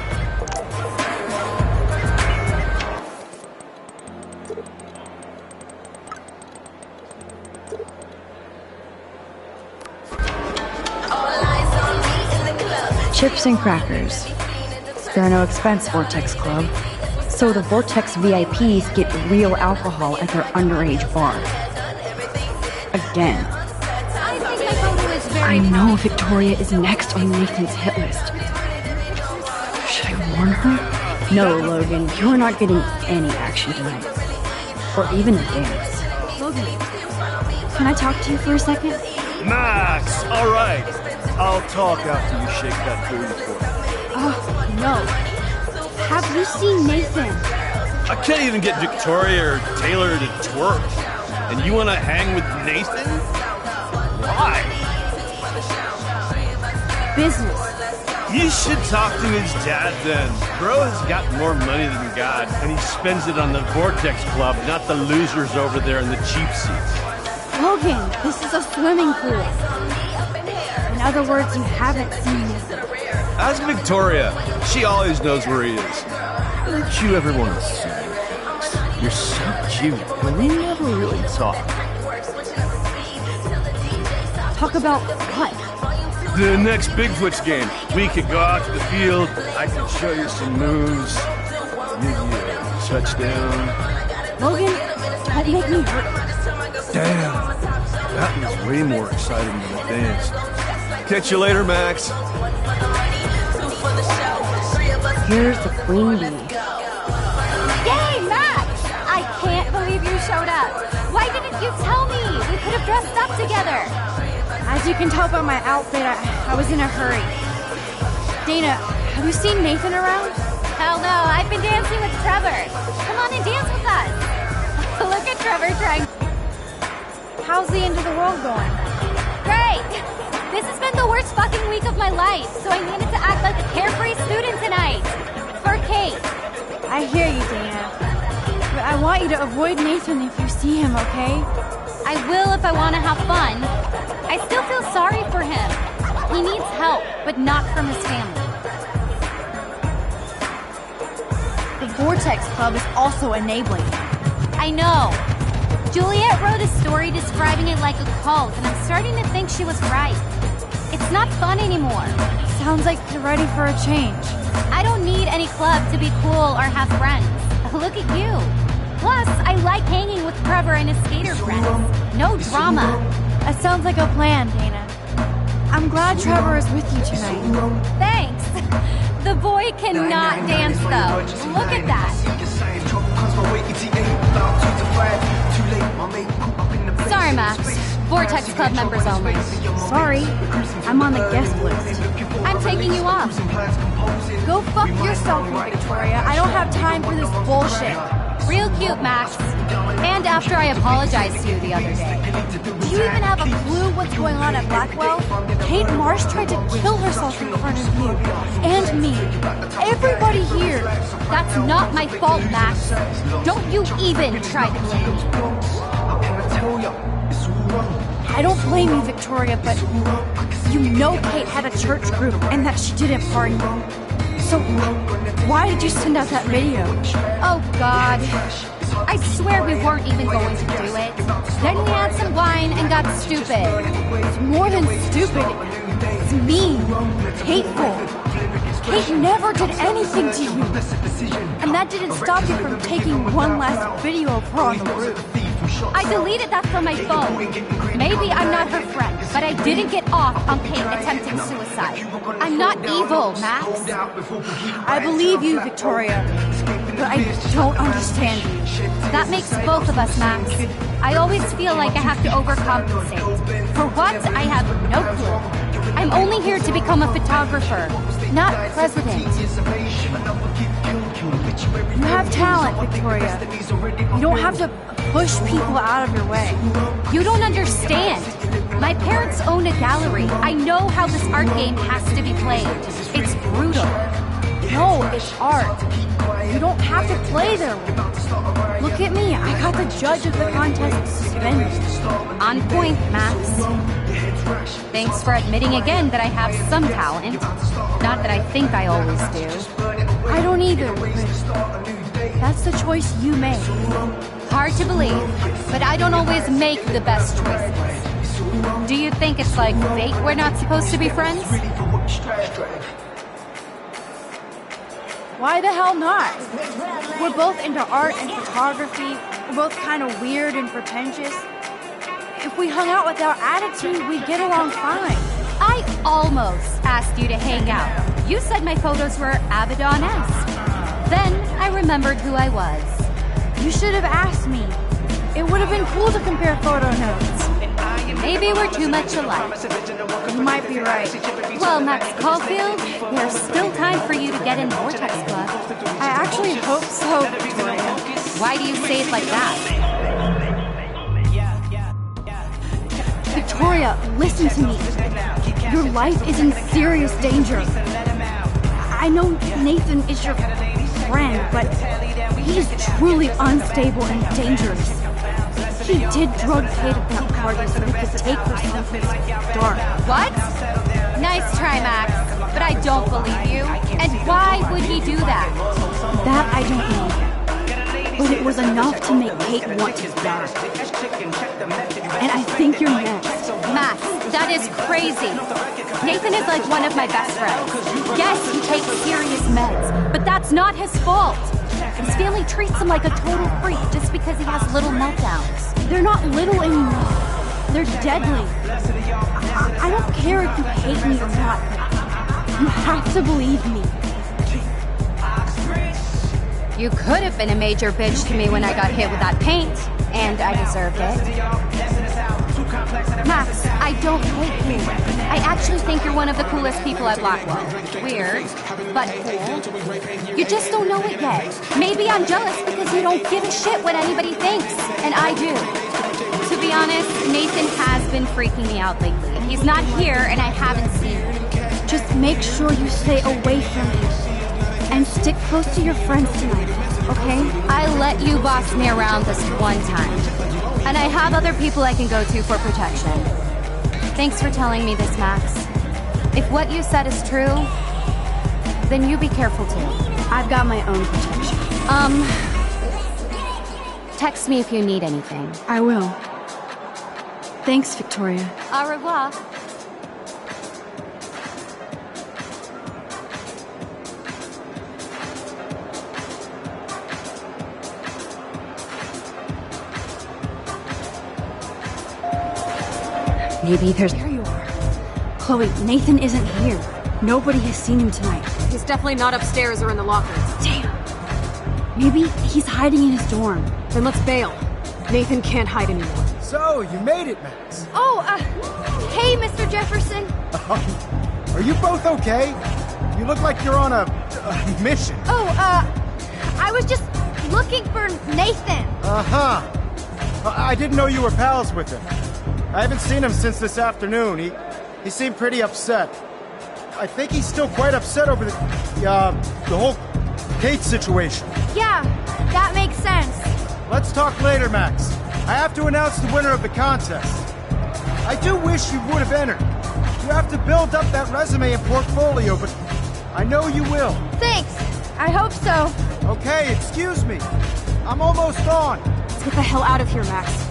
Speaker 1: Chips and crackers. Spare no expense, Vortex Club. So the Vortex VIPs get real alcohol at their underage bar. Again. I know Victoria is next on Nathan's hit list. Should I warn her? No, Logan, you're not getting any action tonight. Or even a dance.
Speaker 11: Logan, can I talk to you for a second?
Speaker 15: Max, all right. I'll talk after you shake that booty for me.
Speaker 11: Oh, no. Have you seen Nathan?
Speaker 15: I can't even get Victoria or Taylor to twerk. And you want to hang with Nathan? Why?
Speaker 11: Business.
Speaker 15: You should talk to his dad then. Bro has got more money than God, and he spends it on the Vortex Club, not the losers over there in the cheap seats.
Speaker 11: Logan, this is a swimming pool. In other words, you haven't seen Nathan.
Speaker 15: Ask Victoria. She always knows where he is. Don't you ever want to see him? You're so cute, but we never really talk.
Speaker 11: Talk about what?
Speaker 15: The next Bigfoot's game. We could go out to the field. I could show you some moves. Touchdown.
Speaker 11: Logan, don't make me hurt.
Speaker 15: Damn. That was way more exciting than the dance. Catch you later, Max.
Speaker 1: Here's the queen bee.
Speaker 16: Yay, Max! I can't believe you showed up. Why didn't you tell me? We could have dressed up together.
Speaker 11: As you can tell by my outfit, I was in a hurry. Dana, have you seen Nathan around?
Speaker 16: Hell no, I've been dancing with Trevor. Come on and dance with us. Look at Trevor trying.
Speaker 11: How's the end of the world going?
Speaker 16: Great! This has been the worst fucking week of my life, so I needed to act like a carefree student tonight. For Kate.
Speaker 11: I hear you, Dana. But I want you to avoid Nathan if you see him, okay?
Speaker 16: I will if I want to have fun. I still feel sorry for him. He needs help, but not from his family.
Speaker 11: The Vortex Club is also enabling.
Speaker 16: I know. Juliet wrote a story describing it like a cult, and I'm starting to think she was right. It's not fun anymore.
Speaker 11: Sounds like you're ready for a change.
Speaker 16: I don't need any club to be cool or have friends. Look at you. Plus, I like hanging with Trevor and his skater friends. No drama.
Speaker 11: That sounds like a plan, Dana. I'm glad Trevor is with you tonight.
Speaker 16: Thanks. The boy cannot dance, though. Look at that. Sorry, Max. Vortex Club members only.
Speaker 11: Sorry. I'm on the guest list.
Speaker 16: I'm taking you off.
Speaker 11: Go fuck yourself, Victoria. I don't have time for this bullshit.
Speaker 16: Real cute, Max. And after I apologized to you the other day.
Speaker 11: Do you even have a clue what's going on at Blackwell? Kate Marsh tried to kill herself in front of you. And me. Everybody here.
Speaker 16: That's not my fault, Max. Don't you even try to blame me.
Speaker 11: I don't blame you, Victoria, but you know Kate had a church group and that she didn't party. So why did you send out that video?
Speaker 16: Oh, God. I swear we weren't even going to do it. Then we had some wine and got stupid.
Speaker 11: It's more than stupid. It's mean. Hateful. Kate never did anything to you. And that didn't stop you from taking one last video of her on the roof.
Speaker 16: I deleted that from my phone. Maybe I'm not her friend, but I didn't get off on Kate attempting suicide. I'm not evil, Max.
Speaker 11: I believe you, Victoria, but I don't understand you.
Speaker 16: That makes both of us, Max. I always feel like I have to overcompensate. For what? I have no clue.
Speaker 4: I'm only here to become a photographer, not president.
Speaker 11: You have talent, Victoria. You don't have to push people out of your way.
Speaker 4: You don't understand. My parents own a gallery. I know how this art game has to be played. It's brutal.
Speaker 11: No, it's art. You don't have to play their way. Look at me. I got the judge of the contest suspended.
Speaker 4: On point, Max. Thanks for admitting again that I have some talent. Not that I think I always do.
Speaker 11: I don't either, but that's the choice you made.
Speaker 4: Hard to believe, but I don't always make the best choices. Do you think it's like fate we're not supposed to be friends?
Speaker 11: Why the hell not? We're both into art and photography. We're both kind of weird and pretentious. If we hung out with our attitude, we'd get along fine.
Speaker 4: I almost asked you to hang out. You said my photos were Abaddon-esque. Then I remembered who I was.
Speaker 11: You should have asked me. It would have been cool to compare photo notes.
Speaker 4: Maybe we're too much alike.
Speaker 11: You might be right.
Speaker 4: Well, Max Caulfield, there's still time for you to get in Vortex Club.
Speaker 11: I actually hope so, Victoria.
Speaker 4: Why do you say it like that?
Speaker 11: Victoria, listen to me. Your life is in serious danger. I know Nathan is your friend, but he is truly unstable and dangerous. He did drug Kate at that party so he could take her someplace dark.
Speaker 4: What? Nice try, Max, but I don't believe you. And why would he do that?
Speaker 11: That I don't know. But it was enough to make Kate want to die. And I think you're next.
Speaker 4: Max, that is crazy. Nathan is like one of my best friends. Yes, he takes serious meds, but that's not his fault. His family treats him like a total freak just because he has little meltdowns.
Speaker 11: They're not little anymore. They're deadly. I don't care if you hate me or not, but you have to believe me.
Speaker 4: You could have been a major bitch to me when I got hit with that paint, and I deserved it. Max, I don't hate you. I actually think you're one of the coolest people at Blackwell. Weird, but cool. You just don't know it yet. Maybe I'm jealous because you don't give a shit what anybody thinks, and I do. To be honest, Nathan has been freaking me out lately. He's not here, and I haven't seen him.
Speaker 11: Just make sure you stay away from me. And stick close to your friends tonight, okay?
Speaker 4: I let you boss me around this one time. And I have other people I can go to for protection. Thanks for telling me this, Max. If what you said is true, then you be careful too.
Speaker 11: I've got my own protection.
Speaker 4: Text me if you need anything.
Speaker 11: I will. Thanks, Victoria.
Speaker 4: Au revoir.
Speaker 11: Maybe there's... There you are. Chloe, Nathan isn't here. Nobody has seen him tonight.
Speaker 18: He's definitely not upstairs or in the lockers.
Speaker 11: Damn. Maybe he's hiding in his dorm.
Speaker 18: Then let's bail. Nathan can't hide anymore.
Speaker 14: So, you made it, Max.
Speaker 17: Oh, hey, Mr. Jefferson.
Speaker 14: Are you both okay? You look like you're on a mission.
Speaker 17: Oh, I was just looking for Nathan.
Speaker 14: Uh-huh. I didn't know you were pals with him. I haven't seen him since this afternoon. He seemed pretty upset. I think he's still quite upset over the whole Kate situation.
Speaker 17: Yeah, that makes sense.
Speaker 14: Let's talk later, Max. I have to announce the winner of the contest. I do wish you would have entered. You have to build up that resume and portfolio, but I know you will.
Speaker 17: Thanks. I hope so.
Speaker 14: Okay, excuse me. I'm almost on.
Speaker 18: Let's get the hell out of here, Max.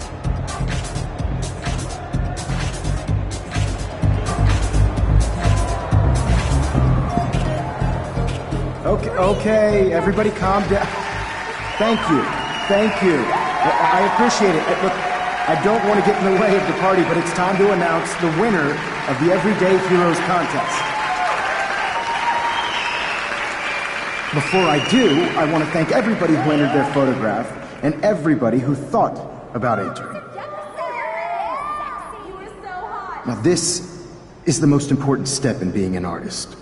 Speaker 14: Okay, everybody calm down. Thank you. I appreciate it. Look, I don't want to get in the way of the party, but it's time to announce the winner of the Everyday Heroes contest. Before I do, I want to thank everybody who entered their photograph and everybody who thought about entering. Now this
Speaker 21: is the most important step in being an artist.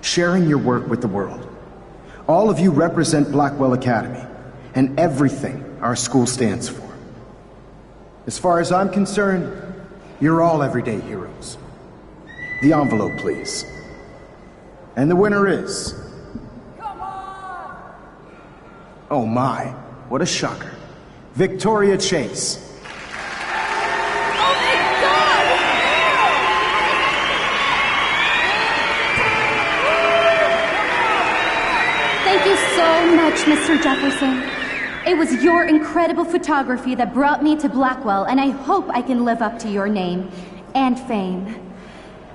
Speaker 21: Sharing your work with the world. All of you represent Blackwell Academy, and everything our school stands for. As far as I'm concerned, you're all everyday heroes. The envelope, please. And the winner is... Come on! Oh my, what a shocker. Victoria Chase.
Speaker 9: Thank you so much, Mr. Jefferson. It was your incredible photography that brought me to Blackwell, and I hope I can live up to your name and fame.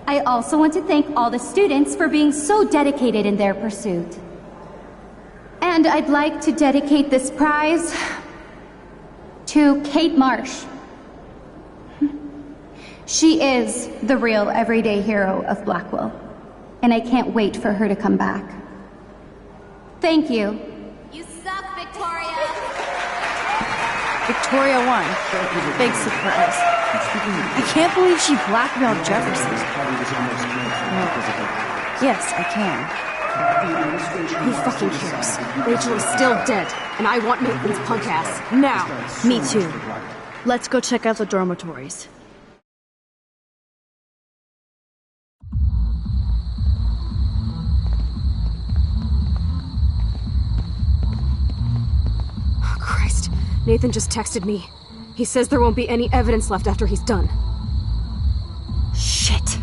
Speaker 9: I also want to thank all the students for being so dedicated in their pursuit. And I'd like to dedicate this prize to Kate Marsh. She is the real everyday hero of Blackwell, and I can't wait for her to come back. Thank you.
Speaker 16: You suck, Victoria!
Speaker 11: Victoria won. Big surprise. I can't believe she blackmailed Jefferson. Yes, I can.
Speaker 18: Who fucking cares? Rachel is still dead, and I want Nathan's punk ass, now!
Speaker 11: Me too. Let's go check out the dormitories.
Speaker 18: Christ, Nathan just texted me. He says there won't be any evidence left after he's done.
Speaker 11: Shit.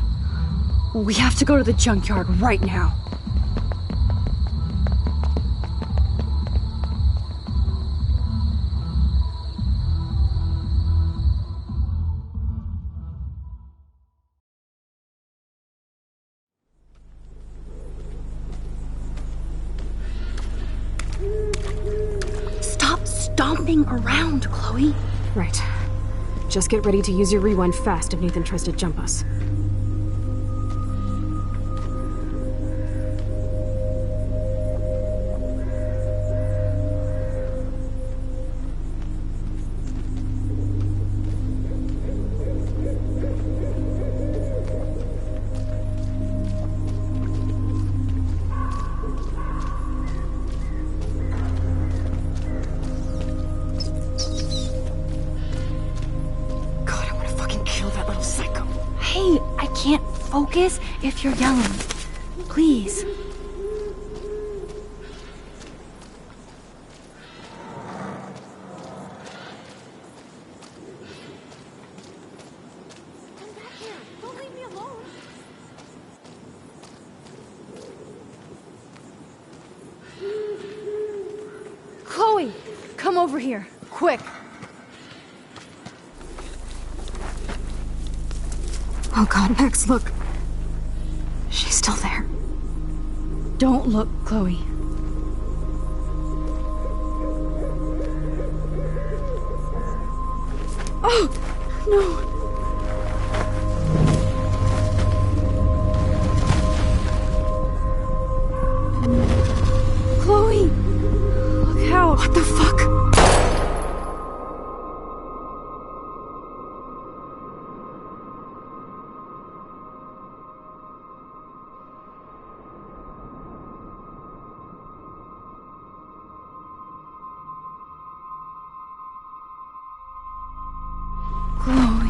Speaker 11: We have to go to the junkyard right now. Stomping around, Chloe.
Speaker 18: Right. Just get ready to use your rewind fast if Nathan tries to jump us.
Speaker 9: Focus if you're yelling. Please.
Speaker 11: Chloe, come over here, quick.
Speaker 18: Oh God, Max, look. She's still there.
Speaker 11: Don't look, Chloe. Oh, no. Chloe! Look out!
Speaker 18: What the fuck?
Speaker 11: Chloe.